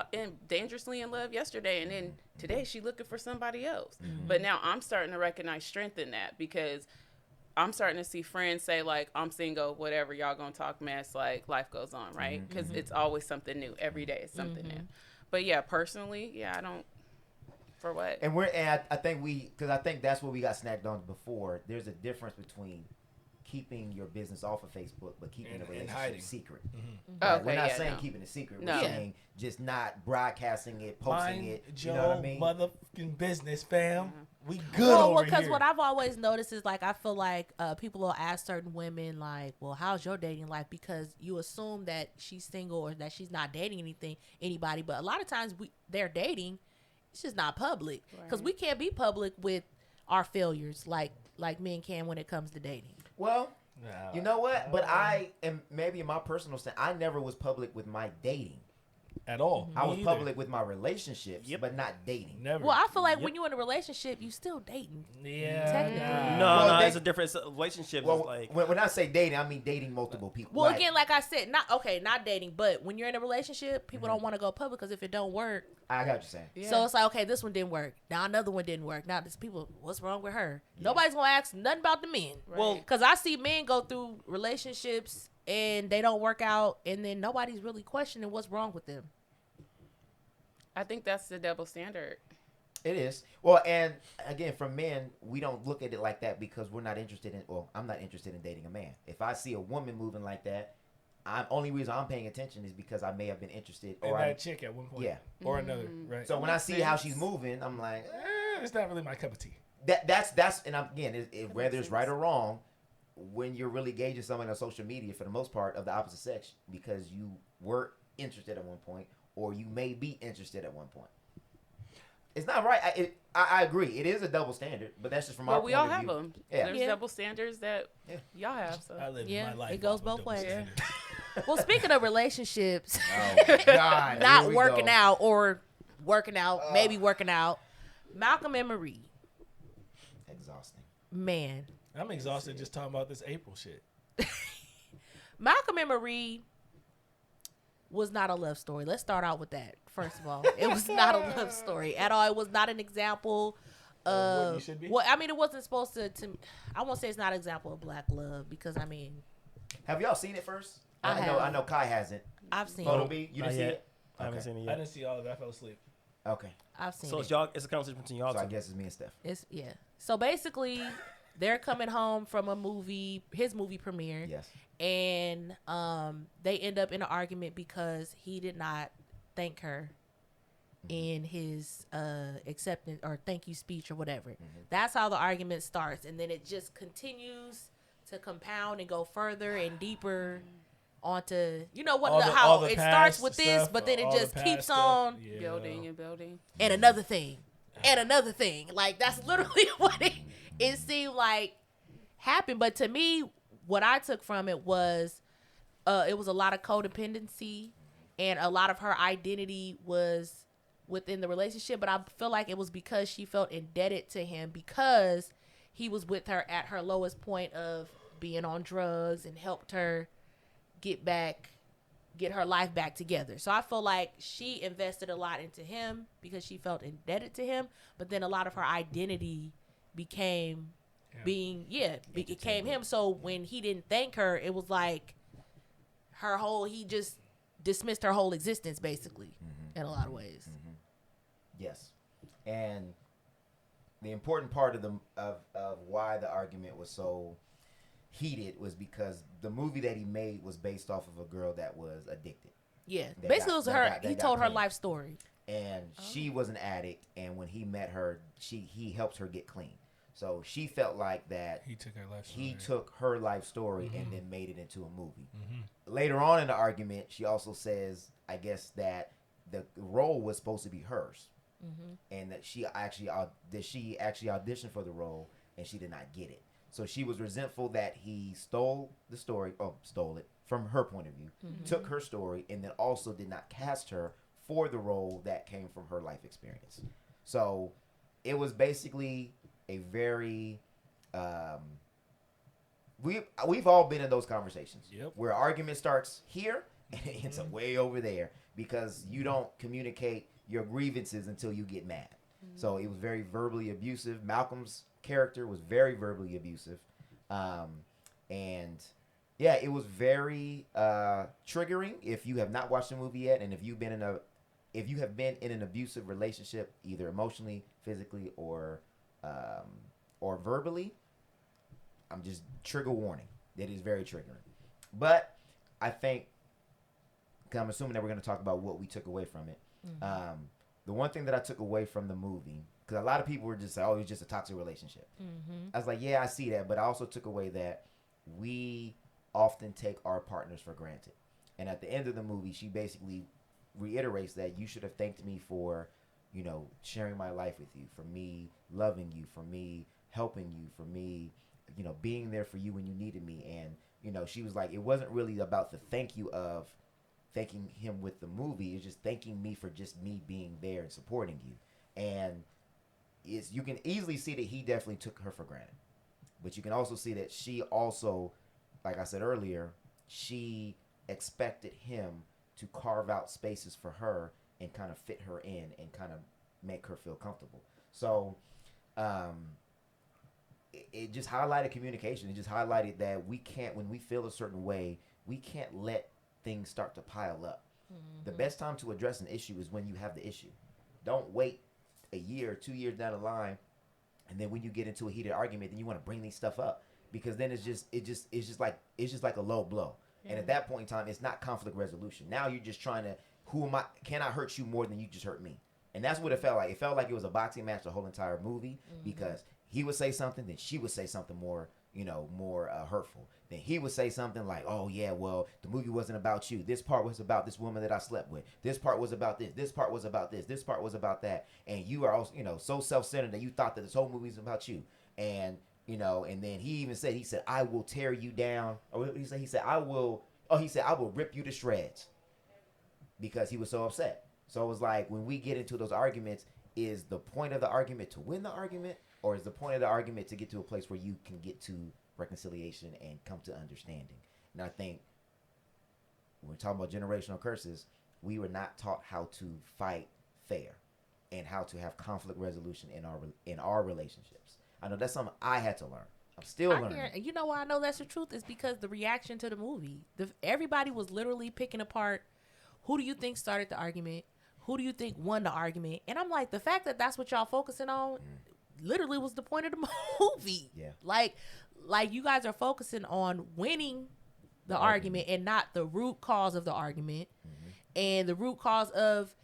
dangerously in love yesterday, and then today she looking for somebody else. But now I'm starting to recognize strength in that, because I'm starting to see friends say, like, I'm single, whatever, y'all gonna talk mess, like, life goes on, right? Because it's always something new. Every day is something new. But yeah, personally, I don't, for what? And I think that's what we got snagged on before. There's a difference between keeping your business off of Facebook, but keeping And the relationship hiding. secret. Okay, We're not yeah, saying no. keeping it secret. No. We're Yeah. saying just not broadcasting it, posting Mind it. your You know what I mean? motherfucking business, fam. We good Well, over because here. what I've always noticed is, like, I feel like people will ask certain women, like, well, how's your dating life? Because you assume that she's single or that she's not dating anybody. But a lot of times they're dating. It's just not public. Because Right. we can't be public with our failures like men can when it comes to dating. Well, Nah. you know what? But I am, maybe in my personal sense, I never was public with my dating. At all. I Me was either. public with my relationships, but not dating. Never. Well, I feel like when you're in a relationship, you still dating. Yeah. Technically. No, Well, it's a difference. Relationships Well, is like when I say dating, I mean dating multiple people. Well, Like, again, like I said, not dating, but when you're in a relationship, people don't want to go public because if it don't work, I got what you're saying. Yeah. so it's like, okay, this one didn't work. Now another one didn't work. Now this people, what's wrong with her? Nobody's gonna ask nothing about the men. Well, Because I see men go through relationships and they don't work out, and then nobody's really questioning what's wrong with them. I think that's the double standard. It is. Well, and again, for men, we don't look at it like that because we're not interested in, well, I'm not interested in dating a man. If I see a woman moving like that, only reason I'm paying attention is because I may have been interested. And Or that chick at one point. Yeah. Or another. Right. so when I Makes see how sense. she's moving, I'm like, it's not really my cup of tea. that's and again, whether it's right or wrong, when you're really gauging someone on social media, for the most part, of the opposite sex, because you were interested at one point, or you may be interested at one point. It's not right. I agree. It is a double standard, but that's just from our But point we all of have view. them. Yeah. There's Yeah. double standards that y'all have. So I live Yeah, my life. it goes off of both double ways. standards. Well, speaking of relationships, Oh God, not here we working go. out or working out, maybe working out. Malcolm and Marie, Exhausting. man. I'm exhausted just talking about this April shit. Malcolm and Marie was not a love story. Let's start out with that. First of all, it was not a love story at all. It was not an example of what you should be? Well, I mean, it wasn't supposed to. I won't say it's not an example of black love because I mean, Have y'all seen it first? I know. have. I know. Kai hasn't. I've seen Photo it. B, you Not didn't see yet. it. I haven't seen it I yet. didn't see all of it. I fell asleep. Okay. I've seen So it. it's y'all. It's a conversation between y'all So I two. guess it's me and Steph. It's yeah. So basically, they're coming home from a movie, his movie premiere. Yes. And they end up in an argument because he did not thank her in his acceptance or thank you speech or whatever. That's how the argument starts, and then it just continues to compound and go further and deeper onto All the it past starts with this, stuff, but then it all the just past keeps stuff. on Yeah. Building and building. and another thing and another thing. Like that's literally what it seemed like happened. But to me, what I took from it was a lot of codependency and a lot of her identity was within the relationship. But I feel like it was because she felt indebted to him because he was with her at her lowest point of being on drugs and helped her get her life back together. So I feel like she invested a lot into him because she felt indebted to him, but then a lot of her identity became became him. So when he didn't thank her, it was like he just dismissed her whole existence basically in a lot of ways. Yes. And the important part of why the argument was so heated was because the movie that he made was based off of a girl that was addicted. Yeah. That Basically got- it was that her got- that he got told her clean. life story. And she was an addict, and when he met her, he helped her get clean. So she felt like that He took her life story. he took her life story Mm-hmm. and then made it into a movie. Later on in the argument, she also says, I guess, that the role was supposed to be hers. And that she actually auditioned for the role and she did not get it. So she was resentful that he stole it from her point of view, took her story, and then also did not cast her for the role that came from her life experience. So it was basically a very we've all been in those conversations. Yep. Where argument starts here and it ends up way over there because you don't communicate your grievances until you get mad. So it was very verbally abusive. Malcolm's character was very verbally abusive. And yeah, it was very triggering if you have not watched the movie yet, and if you have been in an abusive relationship, either emotionally, physically, or verbally. I'm just trigger warning. It is very triggering. But I think, 'cause I'm assuming that we're going to talk about what we took away from it. The one thing that I took away from the movie, because a lot of people were just like, oh, it's just a toxic relationship. I was like, yeah, I see that. But I also took away that we often take our partners for granted. And at the end of the movie, she basically reiterates that you should have thanked me for, sharing my life with you, for me loving you, for me helping you, for me, being there for you when you needed me. And, she was like, it wasn't really about the thank you of thanking him with the movie. It's just thanking me for just me being there and supporting you. And you can easily see that he definitely took her for granted. But you can also see that she also, like I said earlier, she expected him to carve out spaces for her and kind of fit her in and kind of make her feel comfortable. So it just highlighted communication. It just highlighted that when we feel a certain way, we can't let things start to pile up. The best time to address an issue is when you have the issue. Don't wait a year or 2 years down the line, and then when you get into a heated argument, then you want to bring these stuff up, because then it's just like a low blow. And at that point in time, it's not conflict resolution. Now you're just trying to, can I hurt you more than you just hurt me? And that's what it felt like. It felt like it was a boxing match the whole entire movie, because he would say something, then she would say something more hurtful. Then he would say something like, oh yeah, well, the movie wasn't about you. This part was about this woman that I slept with. This part was about this. This part was about this. This part was about that. And you are also, so self-centered that you thought that this whole movie was about you. And, and then he said, I will tear you down. Or what did he say? He said, I will Oh, he said, I will rip you to shreds because he was so upset. So it was like, when we get into those arguments, is the point of the argument to win the argument, or is the point of the argument to get to a place where you can get to reconciliation and come to understanding? And I think when we're talking about generational curses, we were not taught how to fight fair and how to have conflict resolution in our relationships. I know that's something I had to learn. I'm still learning. You know why I know that's the truth is because the reaction to the movie. Everybody was literally picking apart, who do you think started the argument? Who do you think won the argument? And I'm like, the fact that that's what y'all focusing on literally was the point of the movie. Yeah. Like you guys are focusing on winning the argument and not the root cause of the argument and the root cause of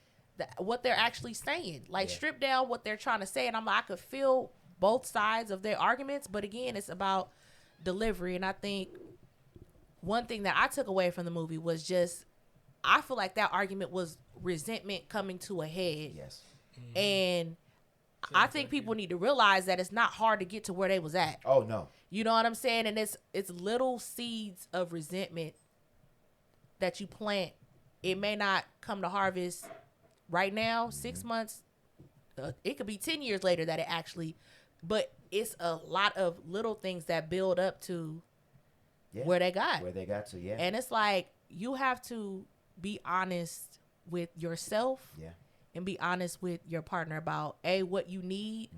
what they're actually saying. Like, strip down what they're trying to say. And I could feel both sides of their arguments. But again, it's about delivery. And I think one thing that I took away from the movie was just, I feel like that argument was resentment coming to a head. Yes. And I think people need to realize that it's not hard to get to where they was at. Oh, no. You know what I'm saying? And it's little seeds of resentment that you plant. It may not come to harvest right now, 6 months. It could be 10 years later that it actually, but it's a lot of little things that build up to where they got. Where they got to, yeah. And it's like, you have to be honest with yourself and be honest with your partner about what you need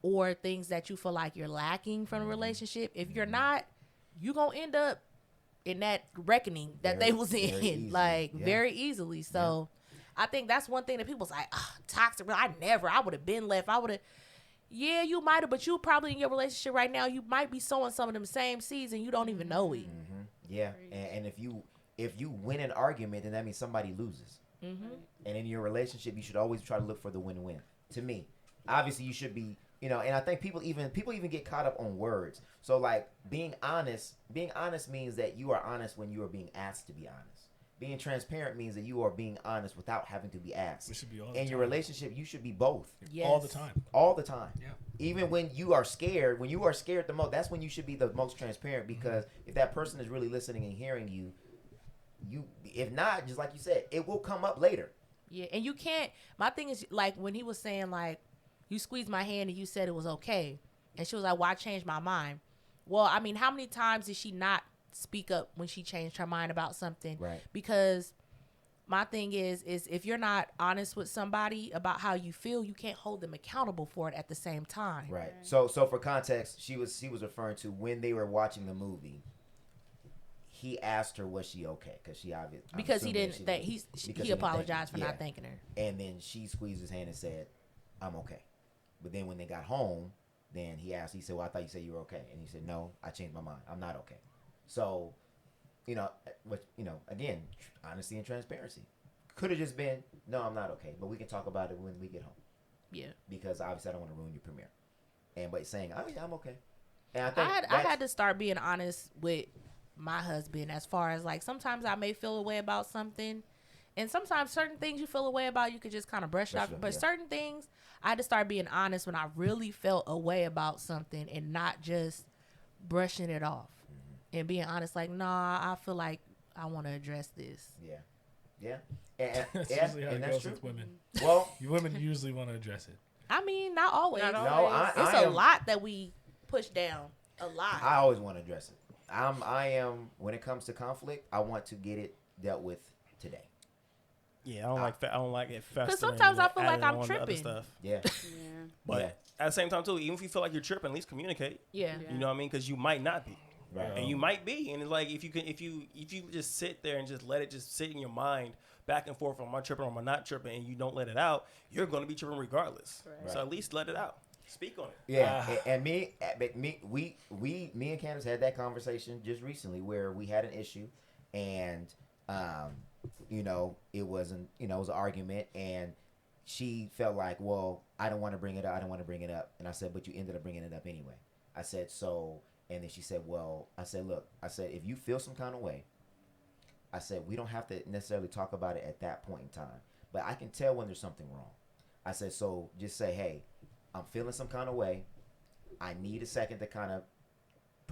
or things that you feel like you're lacking from a relationship. If you're not, you're going to end up in that reckoning that they was in, very easily. So I think that's one thing that people's like, toxic. I would have been left. Yeah, you might have, but you probably in your relationship right now, you might be sowing some of them same seeds and you don't even know it. Yeah. And if you win an argument, then that means somebody loses. And in your relationship, you should always try to look for the win-win. To me, obviously, you should be, and I think people even get caught up on words. So like being honest means that you are honest when you are being asked to be honest. Being transparent means that you are being honest without having to be asked. It should be all the in time. your relationship, you should be both. Yes. All the time. All the time. Yeah. Even when you are scared, the most, that's when you should be the most transparent, because if that person is really listening and hearing you, if not, just like you said, it will come up later. Yeah, and you can't. My thing is, like, when he was saying, like, you squeezed my hand and you said it was okay, and she was like, well, I changed my mind. Well, I mean, how many times did she not speak up when she changed her mind about something? Right. Because my thing is if you're not honest with somebody about how you feel, you can't hold them accountable for it at the same time. Right. So for context, she was referring to when they were watching the movie. He asked her, was she okay? Because he didn't think he apologized for not thanking her. And then she squeezed his hand and said, I'm okay. But then when they got home, then he said, well, I thought you said you were okay. And he said, no, I changed my mind. I'm not okay. So, again, honesty and transparency. Could have just been, no, I'm not okay, but we can talk about it when we get home. Yeah. Because obviously I don't want to ruin your premiere. But saying, oh yeah, I'm okay. And I think I had to start being honest with my husband as far as, like, sometimes I may feel a way about something, and sometimes certain things you feel a way about, you could just kind of brush it off. But certain things, I had to start being honest when I really felt a way about something and not just brushing it off and being honest, like, nah, I feel like I want to address this. Yeah. And That's usually how it that's goes true. with women. Well, Women usually want to address it. I mean, not always. Not no, always. It's a lot that we push down. A lot. I always want to address it. I am when it comes to conflict, I want to get it dealt with today. Yeah, I don't like it festering. Because sometimes I feel like adding I'm on to other tripping. stuff. Yeah. But at the same time too, even if you feel like you're tripping, at least communicate. Yeah. You know what I mean? Because you might not be. Right. And you might be, and it's like if you just sit there and just let it just sit in your mind back and forth, am I tripping or am I not tripping, and you don't let it out, you're going to be tripping regardless. Right. So at least let it out. Speak on it. Yeah, and me and Candace had that conversation just recently where we had an issue, and it was an argument, and she felt like, well, I don't want to bring it up, and I said, but you ended up bringing it up anyway. I said, so, and then she said, well, I said, look, I said, if you feel some kind of way, I said, we don't have to necessarily talk about it at that point in time, but I can tell when there's something wrong. I said, so just say, hey, I'm feeling some kind of way. I need a second to kind of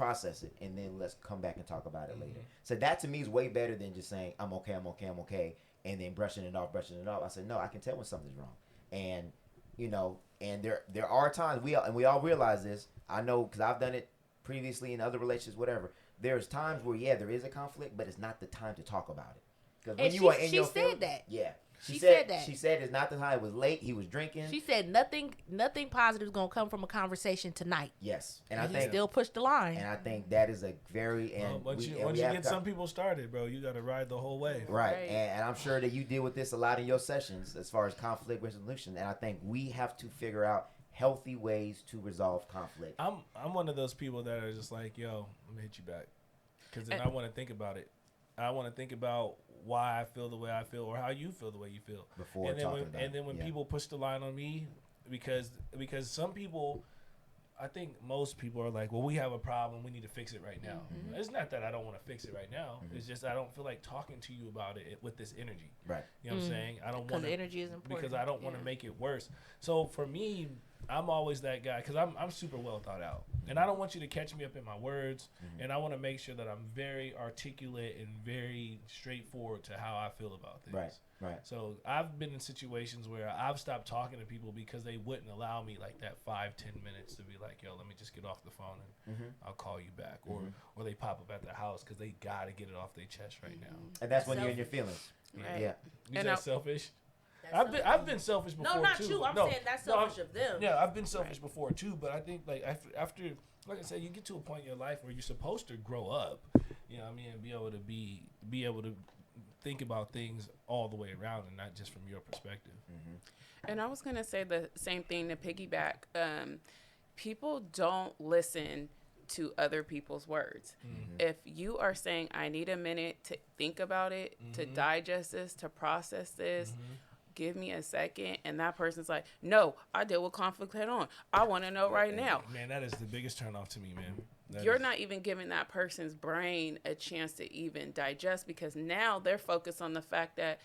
process it, and then let's come back and talk about it later. So that to me is way better than just saying I'm okay, and then brushing it off. I said no, I can tell when something's wrong, and and there are times we all realize this. I know because I've done it previously in other relationships, whatever. There's times where there is a conflict, but it's not the time to talk about it. Because when you are in your feelings, said that. Yeah. She said that. She said it's not the time. It was late. He was drinking. She said nothing positive is gonna come from a conversation tonight. Yes, and I think he still pushed the line. And I think that is a very once you get some people started, bro, you got to ride the whole way. Right. And I'm sure that you deal with this a lot in your sessions as far as conflict resolution. And I think we have to figure out healthy ways to resolve conflict. I'm one of those people that are just like, yo, let me hit you back, because then I want to think about it. I want to think about why I feel the way I feel or how you feel the way you feel. Before when people push the line on me, because some people, I think most people are like, well, we have a problem, we need to fix it right now. Mm-hmm. It's not that I don't want to fix it right now. Mm-hmm. It's just I don't feel like talking to you about it with this energy. Right. You know what I'm saying? I don't want the energy is important. Because I don't want to make it worse. So for me, I'm always that guy because I'm super well thought out, and I don't want you to catch me up in my words, and I want to make sure that I'm very articulate and very straightforward to how I feel about things. Right. So I've been in situations where I've stopped talking to people because they wouldn't allow me like that 5-10 minutes to be like, yo, let me just get off the phone and I'll call you back, or they pop up at the house because they gotta get it off their chest right now. And that's when you're in your feelings. Right. Yeah. Is that selfish? I've been selfish before too. No, not you. I'm saying that's selfish of them. Yeah, I've been selfish before too, but I think like after, like I said, you get to a point in your life where you're supposed to grow up. You know what I mean? And be able to think about things all the way around and not just from your perspective. And I was gonna say the same thing to piggyback. People don't listen to other people's words. If you are saying, I need a minute to think about it, to digest this, to process this, give me a second, and that person's like, no, I deal with conflict head on. I want to know right now. Man, that is the biggest turnoff to me, man. You're not even giving that person's brain a chance to even digest, because now they're focused on the fact that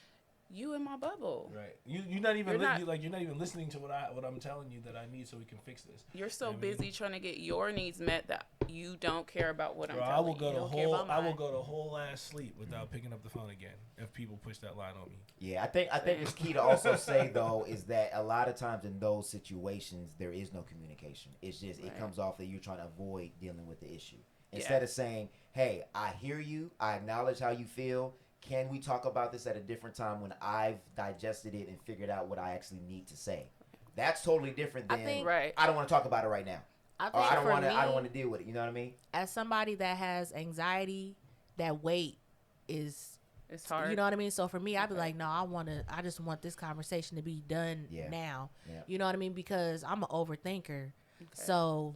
you in my bubble. Right. You're not even you're not even listening to what I'm telling you that I need so we can fix this. You're so busy trying to get your needs met that you don't care about what I'm telling I will you. I will go to whole ass sleep without picking up the phone again if people push that line on me. Yeah, I think it's key to also say though is that a lot of times in those situations there is no communication. It's just it comes off that you're trying to avoid dealing with the issue. Instead of saying, hey, I hear you, I acknowledge how you feel. Can we talk about this at a different time when I've digested it and figured out what I actually need to say? That's totally different than I don't want to talk about it right now. I don't want to deal with it. You know what I mean? As somebody that has anxiety, that weight is it's hard. You know what I mean? So for me, I'd be like, no, I just want this conversation to be done now. Yeah. You know what I mean? Because I'm an overthinker. So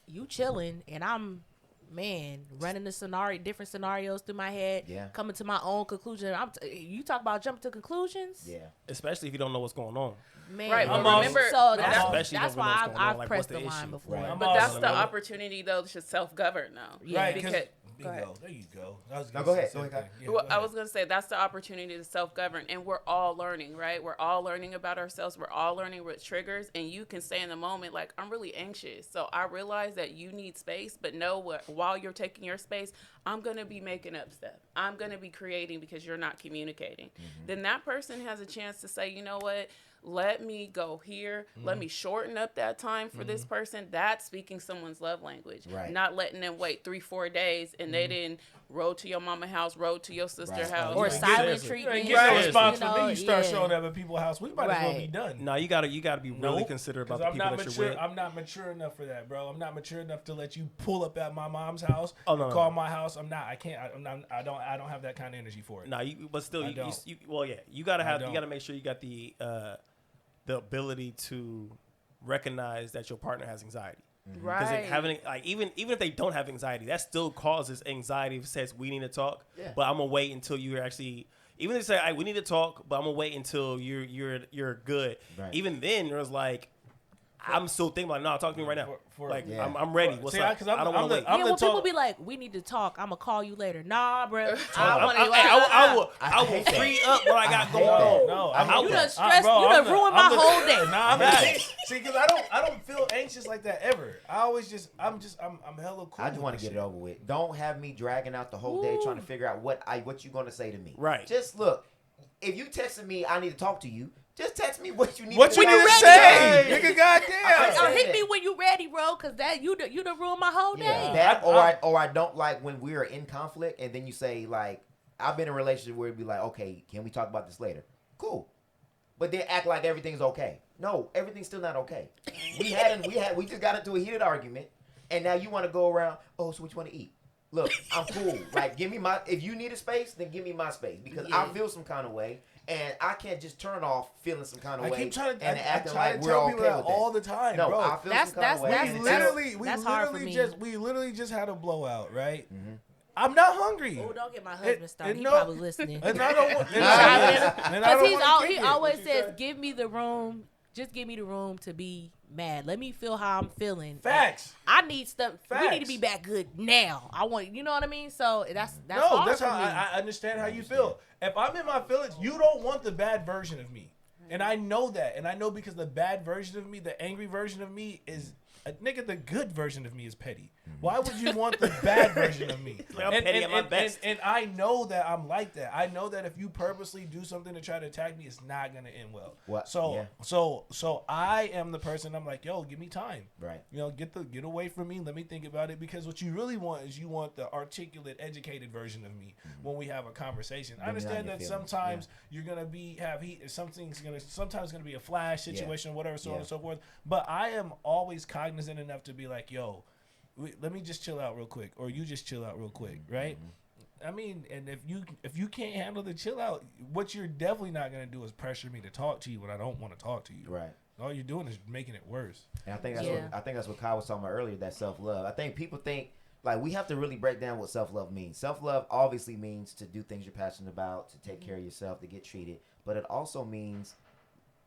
you chilling and I'm running the different scenarios through my head, coming to my own conclusion. You talk about jumping to conclusions, especially if you don't know what's going on. Man, right? But remember, so that's why I've pressed the line before. Right. But that's the opportunity, though, to self-govern, though. Right? Because there you go. Go ahead. I was going to say that's the opportunity to self-govern, and we're all learning, right? We're all learning about ourselves. We're all learning what triggers, and you can say in the moment, like, I'm really anxious, so I realize that you need space, but know what? While you're taking your space, I'm going to be making up stuff. I'm going to be creating because you're not communicating. Then that person has a chance to say, you know what? Let me go here. Let me shorten up that time for this person. That's speaking someone's love language. Right. Not letting them wait 3-4 days and they didn't roll to your mama house, roll to your sister's house. Or silent treatment. Get no response from me. You start showing up at people's house. We might as well be done. No, you gotta be really considerate about the people that you're with. I'm not mature enough for that, bro. I'm not mature enough to let you pull up at my mom's house, call my house. I'm not. I can't. I don't have that kind of energy for it. No, but still, you gotta make sure you got the ability to recognize that your partner has anxiety. Right. Because having even if they don't have anxiety, that still causes anxiety. If it says we need to talk, but I'm gonna wait until you're actually. Even if they say we need to talk, but I'm gonna wait until you're good. Right. Even then, there's like, I'm still thinking about, no, talk to me right now. Yeah. I'm ready. What's up? Because I don't want to wait. I'm Yeah, the when people talk. be like, we need to talk, I'm gonna call you later. Nah, bro. I will hate that. free up what I got hate going that. on. No, I hate You that. done stressed. Bro, You I'm done ruined my whole day. Nah, I'm Facts. See, because I don't feel anxious like that ever. I'm hella cool. I just want to get it over with. Don't have me dragging out the whole day trying to figure out what you gonna say to me. Right. Just look. If you texting me, I need to talk to you. Just text me what you need. What you when need I'm to ready. say, nigga? Goddamn. Or hit me when you ready, bro, because that you done ruined my whole day. Yeah, that or I don't like when we're in conflict and then you say like, I've been in a relationship where it'd be like, okay, can we talk about this later? Cool. But then act like everything's okay. No, everything's still not okay. We just got into a heated argument, and now you want to go around. Oh, so what you want to eat? Look, I'm cool. Like, give me if you need a space, then give me my space because I feel some kind of way, and I can't just turn off feeling some kind of way. I keep trying to, and I acting try like to we're tell okay people that with all that. the time, No, bro. I feel some kind of way. That's hard for me. We literally just had a blowout, right? Mm-hmm. I'm not hungry. Oh, don't get my husband started. He no- probably listening. And I don't want. Because he always says, "Give me the room. Just give me the room to be mad. Let me feel how I'm feeling. Facts. I need stuff. We need to Facts. be back good now. I want. You know what I mean? So that's No, hard that's for how me. I understand how you feel. If I'm in my feelings, you don't want the bad version of me. And I know that. And I know because the bad version of me, the angry version of me is, nigga, the good version of me is petty. Why would you want the bad version of me? Like, I'm petty at my best. And I know that I'm like that. I know that if you purposely do something to try to attack me, it's not going to end well. What? So, Yeah. so I am the person, I'm like, yo, give me time. Right. You know, get away from me. Let me think about it. Because what you really want is you want the articulate, educated version of me when we have a conversation. I understand that sometimes you're gonna have heat. Sometimes gonna be a flash situation, or whatever, so on and so forth. But I am always cognizant enough to be like, yo, let me just chill out real quick, or you just chill out real quick, right? I mean, and if you can't handle the chill out, what you're definitely not gonna do is pressure me to talk to you when I don't want to talk to you. Right. All you're doing is making it worse. And I think that's what Kyle was talking about earlier. That self-love. I think people think like we have to really break down what self-love means. Self-love obviously means to do things you're passionate about, to take care of yourself, to get treated. But it also means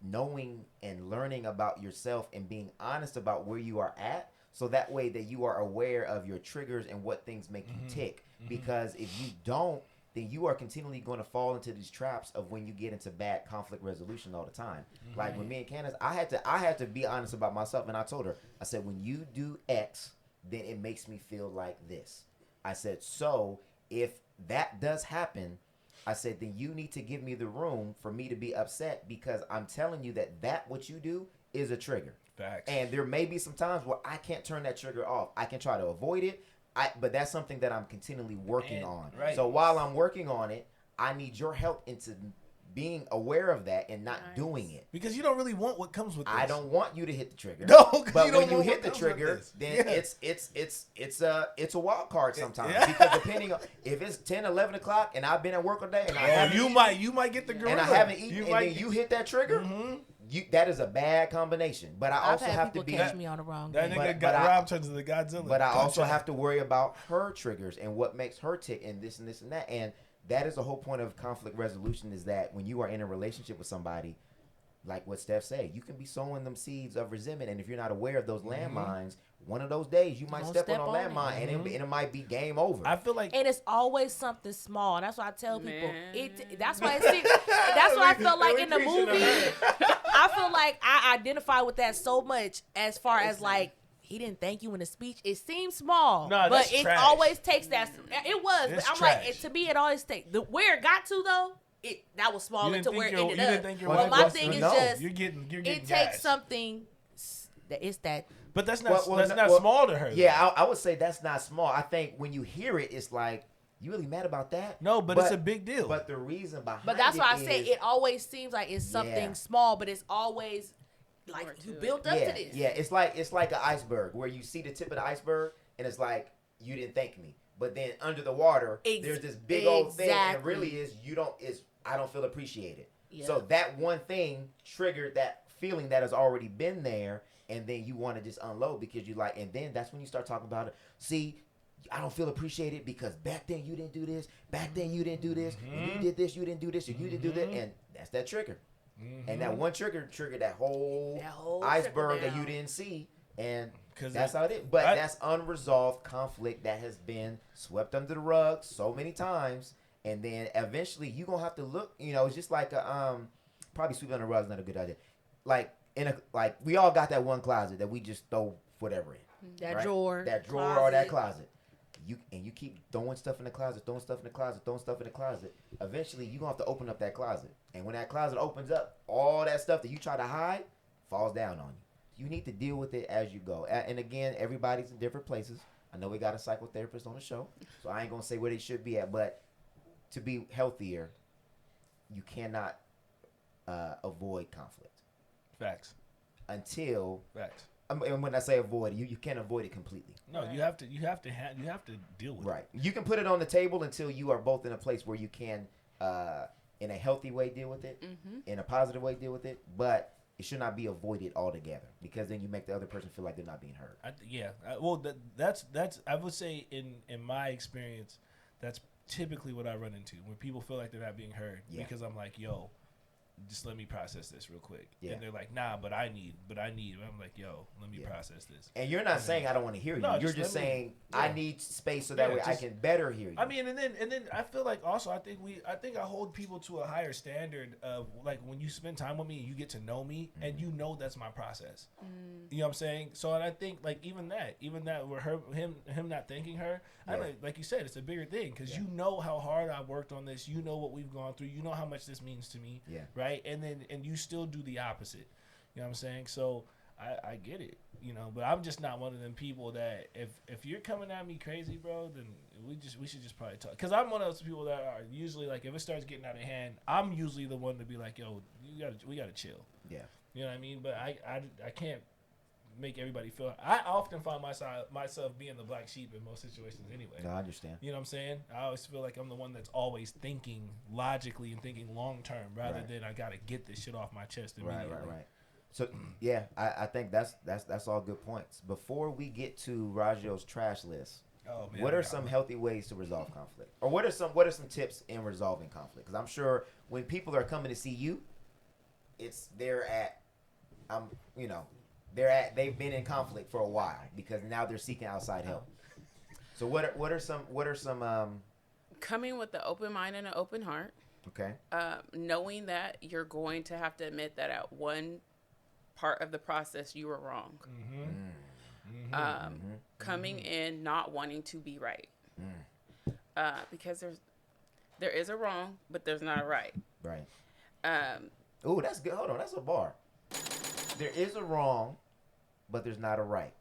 knowing and learning about yourself and being honest about where you are at. So that way that you are aware of your triggers and what things make you tick. Because if you don't, then you are continually going to fall into these traps of when you get into bad conflict resolution all the time. Like with me and Candace, I had to be honest about myself, and I told her, I said, when you do X, then it makes me feel like this. I said, so if that does happen, I said, then you need to give me the room for me to be upset because I'm telling you that what you do is a trigger. Facts. And there may be some times where I can't turn that trigger off. I can try to avoid it, but that's something that I'm continually working on. Right. So while I'm working on it, I need your help into being aware of that and not doing it. Because you don't really want what comes with this. I don't want you to hit the trigger. No, 'cause but you don't when you want hit what the comes with trigger, this. then it's a wild card sometimes Yeah. because depending on if it's 10, 11 o'clock and I've been at work all day and I haven't you might get the gorilla. and I haven't eaten and then you hit that trigger. That is a bad combination. But I I've also had have to people be catch me on the wrong That day. nigga But Rob turns into Godzilla. But I also have to worry about her triggers and what makes her tick and this and this and that. And that is the whole point of conflict resolution is that when you are in a relationship with somebody, like what Steph said, you can be sowing them seeds of resentment. And if you're not aware of those landmines, one of those days you might step on a landmine and it might be game over. I feel like And it's always something small. That's why I tell people. That's why I felt like in the movie, I feel like I identify with that so much as far as like, he didn't thank you in the speech. It seems small, Nah, but that's it trash. always takes that. It was, It's but I'm trash. like, to me, it always takes. Where it got to though, that was smaller to where it ended up. Well, my thing is just, you're getting it gas. takes something that it's that. But that's not Well, small to her. Yeah, I would say that's not small. I think when you hear it, it's like, you really mad about that? No, but it's a big deal. But the reason behind But that's it why I say is- it always seems like it's something small, but it's always like you built up to this. Yeah, it's like an iceberg where you see the tip of the iceberg and it's like, you didn't thank me. But then under the water, there's this big old thing and it really is I don't feel appreciated. Yeah. So that one thing triggered that feeling that has already been there, and then you want to just unload because you like, and then that's when you start talking about it. See, I don't feel appreciated because back then you didn't do this, back then you didn't do this, and you did this, you didn't do this, and you didn't do that, and that's that trigger. And that one triggered that whole iceberg that you didn't see. And that's how it is. But that's unresolved conflict that has been swept under the rug so many times. And then eventually you're going to have to look, it's just like probably sweeping under the rug is not a good idea. Like we all got that one closet that we just throw whatever in. That drawer or that closet. You keep throwing stuff in the closet. Eventually you're going to have to open up that closet. And when that closet opens up, all that stuff that you try to hide falls down on you. You need to deal with it as you go. And again, everybody's in different places. I know we got a psychotherapist on the show, so I ain't going to say where they should be at, but to be healthier, you cannot avoid conflict. Facts. Until Facts. And when I say avoid, you can't avoid it completely. No, you have to deal with it. Right. You can put it on the table until you are both in a place where you can, in a healthy way, deal with it, in a positive way, deal with it. But it should not be avoided altogether, because then you make the other person feel like they're not being heard. That's I would say in my experience, that's typically what I run into when people feel like they're not being heard, because I'm like, yo, just let me process this real quick. And they're like, nah, but I need. And I'm like, yo, let me process this. And you're not saying I don't want to hear you. No, you're just saying I need space so that way I can better hear you. I mean, and then I feel like also I think I hold people to a higher standard of, like, when you spend time with me and you get to know me and that's my process. You know what I'm saying? So, and I think like even that with him not thanking her, like you said, it's a bigger thing, because you know how hard I worked on this. You know what we've gone through. You know how much this means to me. Right. And you still do the opposite. You know what I'm saying? So I get it, but I'm just not one of them people that if you're coming at me crazy, bro, then we should just probably talk. Because I'm one of those people that are usually like, if it starts getting out of hand, I'm usually the one to be like, yo, we gotta chill. Yeah. You know what I mean? But I can't make everybody feel. I often find myself being the black sheep in most situations anyway. No, I understand. You know what I'm saying? I always feel like I'm the one that's always thinking logically and thinking long term, rather than I gotta get this shit off my chest immediately. Right. So I think that's all good points. Before we get to Rajeo's trash list, what are some healthy ways to resolve conflict, or what are some tips in resolving conflict? Because I'm sure when people are coming to see you, they've been in conflict for a while because now they're seeking outside help. So what are some coming with an open mind and an open heart. Okay. Knowing that you're going to have to admit that at one part of the process you were wrong. Coming in not wanting to be right. Because there is a wrong, but there's not a right. Right. Oh, that's good. Hold on, that's a bar. There is a wrong, but there's not a right.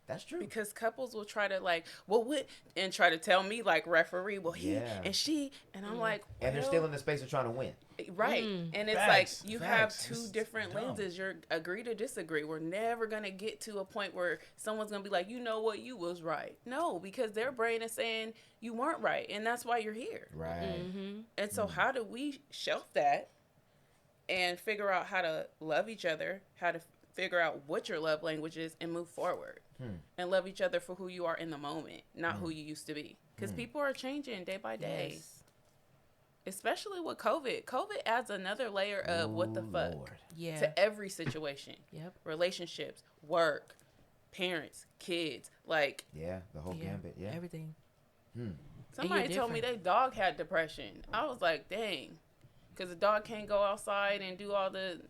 That's true. Because couples will try to and try to tell me like referee, he and she, and I'm like, and they're still in the space of trying to win. Right. And it's like you have two different lenses. You're agree to disagree. We're never gonna get to a point where someone's gonna be like, you know what, you was right. No, because their brain is saying you weren't right, and that's why you're here. Right. And so how do we shelf that and figure out how to love each other, how to figure out what your love language is, and move forward and love each other for who you are in the moment, not who you used to be. Because people are changing day by day, especially with COVID. COVID adds another layer of what the fuck to every situation. Relationships, work, parents, kids, the whole gambit. Everything. Somebody told me their dog had depression. I was like, dang. Because the dog can't go outside and do all the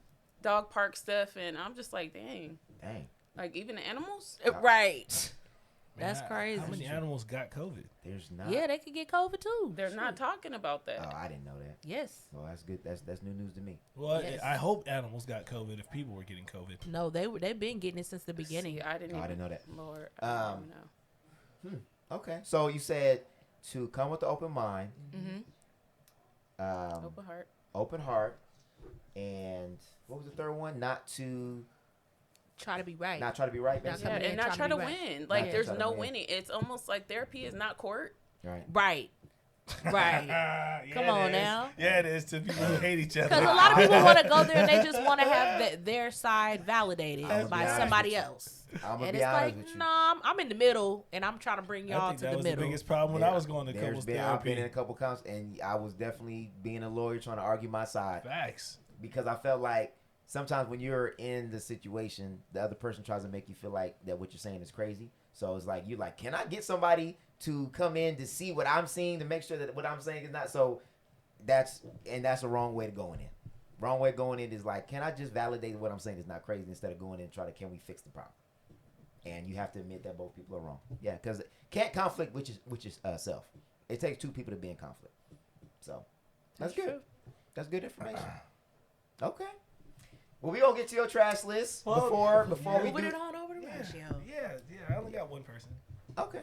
dog park stuff. And I'm just like, dang. Like, even the animals? Right. Man, that's crazy. How many animals got COVID? There's not. Yeah, they could get COVID too. They're not talking about that. Oh, I didn't know that. Yes. Well, that's good. That's new news to me. Well, I hope animals got COVID if people were getting COVID. No, they've been getting it since the beginning. See, I didn't know that. Lord, I don't know. Okay. So you said to come with the open mind. Open heart. And what was the third one? Not to try to be right. Not try to be right, basically. And not try to win. Like, there's no winning. It's almost like therapy is not court. Right. Come on now. Yeah, it is to people who hate each other. Because a lot of people want to go there and they just want to have their side validated by somebody else. And it's like, nah, I'm in the middle, and I'm trying to bring y'all to the middle. That was the biggest problem when I was going to couples therapy. I've been in a couple counts, and I was definitely being a lawyer trying to argue my side. Facts. because I felt like sometimes when you're in the situation, the other person tries to make you feel like that what you're saying is crazy. So it's like you're like, can I get somebody to come in to see what I'm seeing to make sure that what I'm saying is not so? That's a wrong way to go in. Wrong way going in is like, can I just validate what I'm saying is not crazy instead of going in and try to, can we fix the problem? And you have to admit that both people are wrong. Yeah, because can't conflict, which is self. It takes two people to be in conflict. So that's good. true. That's good information. Okay. Well, we gonna get to your trash list before we Moving do. it on over to Rajeo. Yeah. I only got one person. Okay.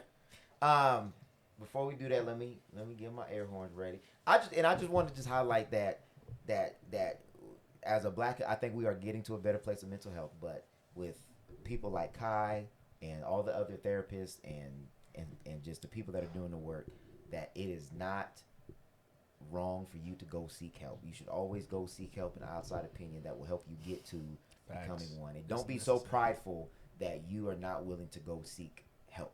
Before we do that, let me get my air horns ready. I just want to just highlight that as a black, I think we are getting to a better place of mental health. But with people like Kai and all the other therapists and just the people that are doing the work, that it is not wrong for you to go seek help. You should always go seek help in an outside opinion that will help you get to becoming one. And don't be so prideful that you are not willing to go seek help.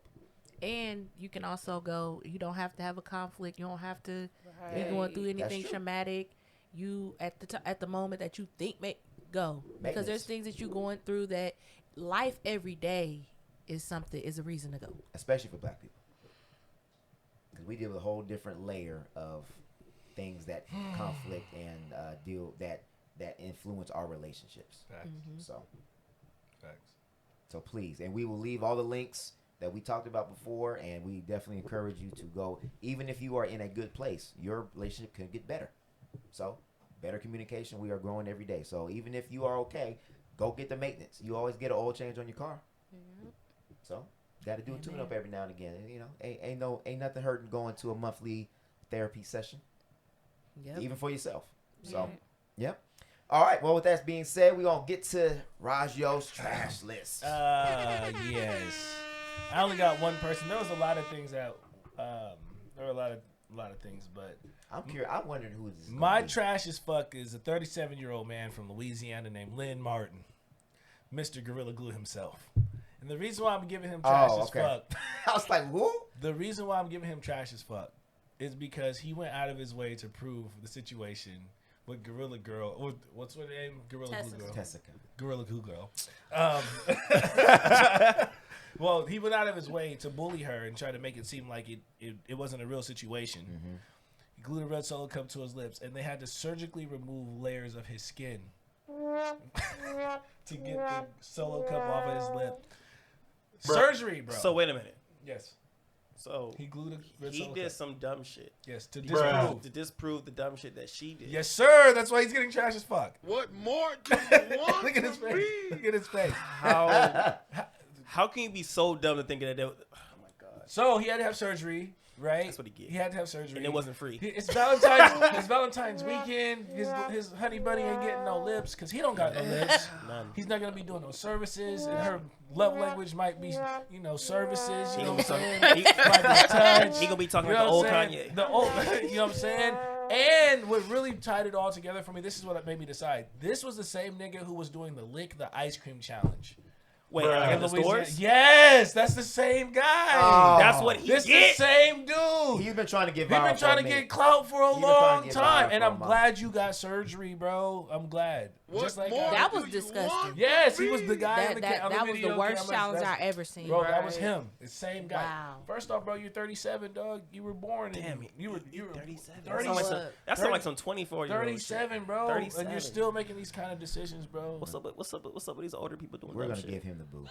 And you can also go. You don't have to have a conflict. You don't have to be going through anything traumatic. You at the moment that you think go, because there's things that you're going through that life every day is a reason to go. Especially for black people, because we deal with a whole different layer of things that conflict and that influence our relationships. Facts. So Facts. So please, and we will leave all the links that we talked about before, and we definitely encourage you to go. Even if you are in a good place, your relationship can get better. So better communication. We are growing every day. So even if you are okay, go get the maintenance. You always get an oil change on your car. So got to do a tune-up every now and again. You know, ain't nothing hurting going to a monthly therapy session. Yep. Even for yourself. So, yep. All right. Well, with that being said, we're going to get to Rajeo's trash list. Yes. I only got one person. There was a lot of things that, there were a lot of things, but I'm curious. I wondered who this is. My trash as fuck is a 37-year-old man from Louisiana named Lynn Martin, Mr. Gorilla Glue himself. And the reason why I'm giving him trash as fuck. I was like, who? The reason why I'm giving him trash as fuck is because he went out of his way to prove the situation with Gorilla Girl. What's her name? Gorilla Glue Girl. Tessica. Gorilla Glue Girl. Well, he went out of his way to bully her and try to make it seem like it wasn't a real situation. Mm-hmm. He glued a red solo cup to his lips, and they had to surgically remove layers of his skin to get the solo cup off of his lip. Surgery, bro. So wait a minute. Yes. So He glued a red he solo did cup. some dumb shit. Yes, to Disprove. disprove. To disprove the dumb shit that she did. Yes, sir. That's why he's getting trash as fuck. What more do you want Look at his from face. me? Look at his face. How can you be so dumb to think that they, oh my god. So he had to have surgery, right? That's what he get. He had to have surgery. And it wasn't free. It's Valentine's. It's Valentine's weekend. His honey bunny ain't getting no lips because he don't got no lips. None. He's not gonna be doing no services, and her love language might be, services. You know what I'm saying? He Might be touch. gonna be talking You like know the old what I'm Kanye. saying? The old, you know what I'm saying? And what really tied it all together for me, this is what made me decide. This was the same nigga who was doing the lick the ice cream challenge. Wait, like in the Louisiana. stores? Yes, that's the same guy. Oh. That's what he This get. the same dude. He's been trying to get He's viral been trying to for a minute. get clout for a He been trying to long get time, viral and for a I'm month. glad you got surgery, bro. I'm glad. What Just like more That do was you disgusting. want yes, from he was the me? guy on the That was video the worst cameras. challenge That's- I ever seen. Bro, that was Right. him. The same guy. Wow. First off, bro, you're 37, dog. You were born. Damn, you were 37. 30, That sounds like some 24-year-old 37, bro. 37. And you're still making these kind of decisions, bro. What's up with these older people doing We're dumb gonna shit? give him the boo.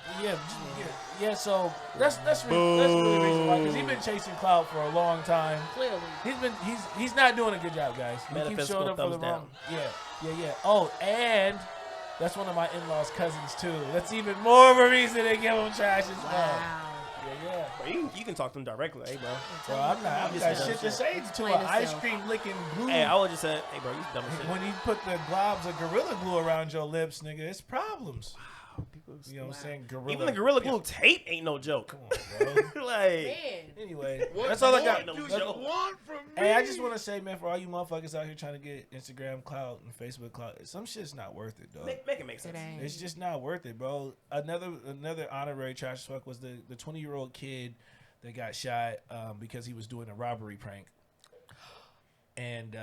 Yeah. So that's really the reason why, because he's been chasing clout for a long time. Clearly. He's not doing a good job, guys. He keeps Metaphysical showing up for the thumbs wrong. Yeah. Oh, and that's one of my in-laws' cousins too. That's even more of a reason to give him trash as well. Wow. Yeah. Bro, you can talk to them directly, hey bro. Bro, I'm got shit to say to Explain an ice yourself. cream licking glue. Hey, I would just say, hey bro, you dumb as shit. When you put the globs of Gorilla Glue around your lips, nigga, it's problems. You know what I'm saying? Gorilla. Even the Gorilla Glue tape ain't no joke. Come on, bro. Like, Man. Anyway, What that's all I more got. do you That's- want from me? Hey, I just want to say, man, for all you motherfuckers out here trying to get Instagram clout and Facebook clout, some shit's not worth it, dog. make it make sense. It ain't. It's just not worth it, bro. Another honorary trash as fuck was the 20-year-old kid that got shot because he was doing a robbery prank. And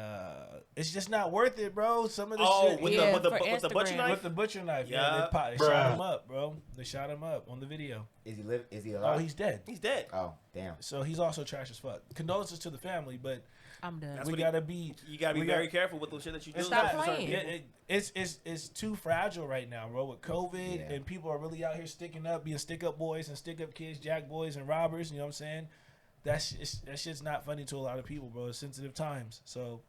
it's just not worth it, bro. Some of the shit with Yeah, the for butcher Instagram. knife. with the butcher knife, Yeah. they shot him up, bro. They shot him up on the video. Is he live? Is he Oh, alive? he's dead. He's dead. Oh, damn. So he's also trash as fuck. Condolences to the family, but I'm done. That's we what gotta be. You gotta be we very careful with the shit that you do. It's Stop not playing. It's too fragile right now, bro. With COVID Yeah. and people are really out here sticking up, being stick up boys and stick up kids, jack boys and robbers. You know what I'm saying? That shit's not funny to a lot of people, bro. It's sensitive times. So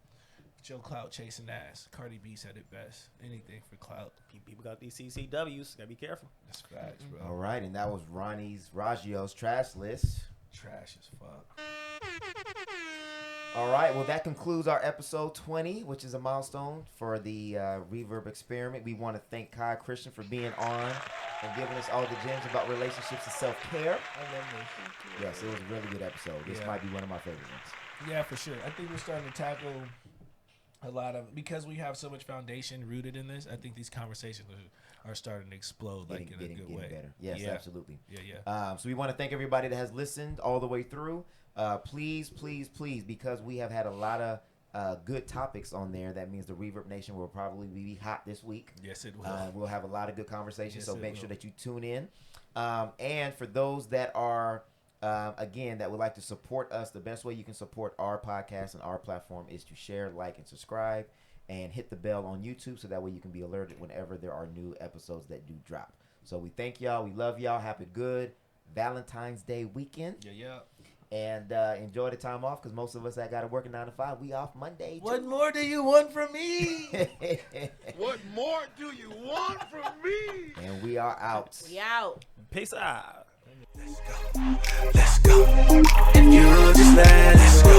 get your clout chasing ass. Cardi B said it best. Anything for clout. People got these CCWs. Gotta be careful. That's facts, bro. All right, and that was Rajeo's trash list. Trash as fuck. All right, well, that concludes our episode 20, which is a milestone for the Reverb Experiment. We want to thank Kai Christian for being on and giving us all the gems about relationships and self-care. I love this. Yes, it was a really good episode. This Yeah. might be one of my favorite ones. Yeah, for sure. I think we're starting to tackle a lot of, because we have so much foundation rooted in this. I think these conversations are starting to explode like in a good way. Better. Yes, Yeah. absolutely. Yeah. So we want to thank everybody that has listened all the way through. Please, because we have had a lot of good topics on there. That means the Reverb Nation will probably be hot this week. Yes, it will. We'll have a lot of good conversations, Yes, so it make will. sure that you tune in. And for those that are, again, that would like to support us, the best way you can support our podcast and our platform is to share, like, and subscribe, and hit the bell on YouTube so that way you can be alerted whenever there are new episodes that do drop. So we thank y'all. We love y'all. Have a good Valentine's Day weekend. Yeah. And enjoy the time off because most of us that got to work a 9 to 5, we off Monday. What more do you want from me? What more do you want from me? And we are out. We out. Peace out. Let's go. If you just let it go.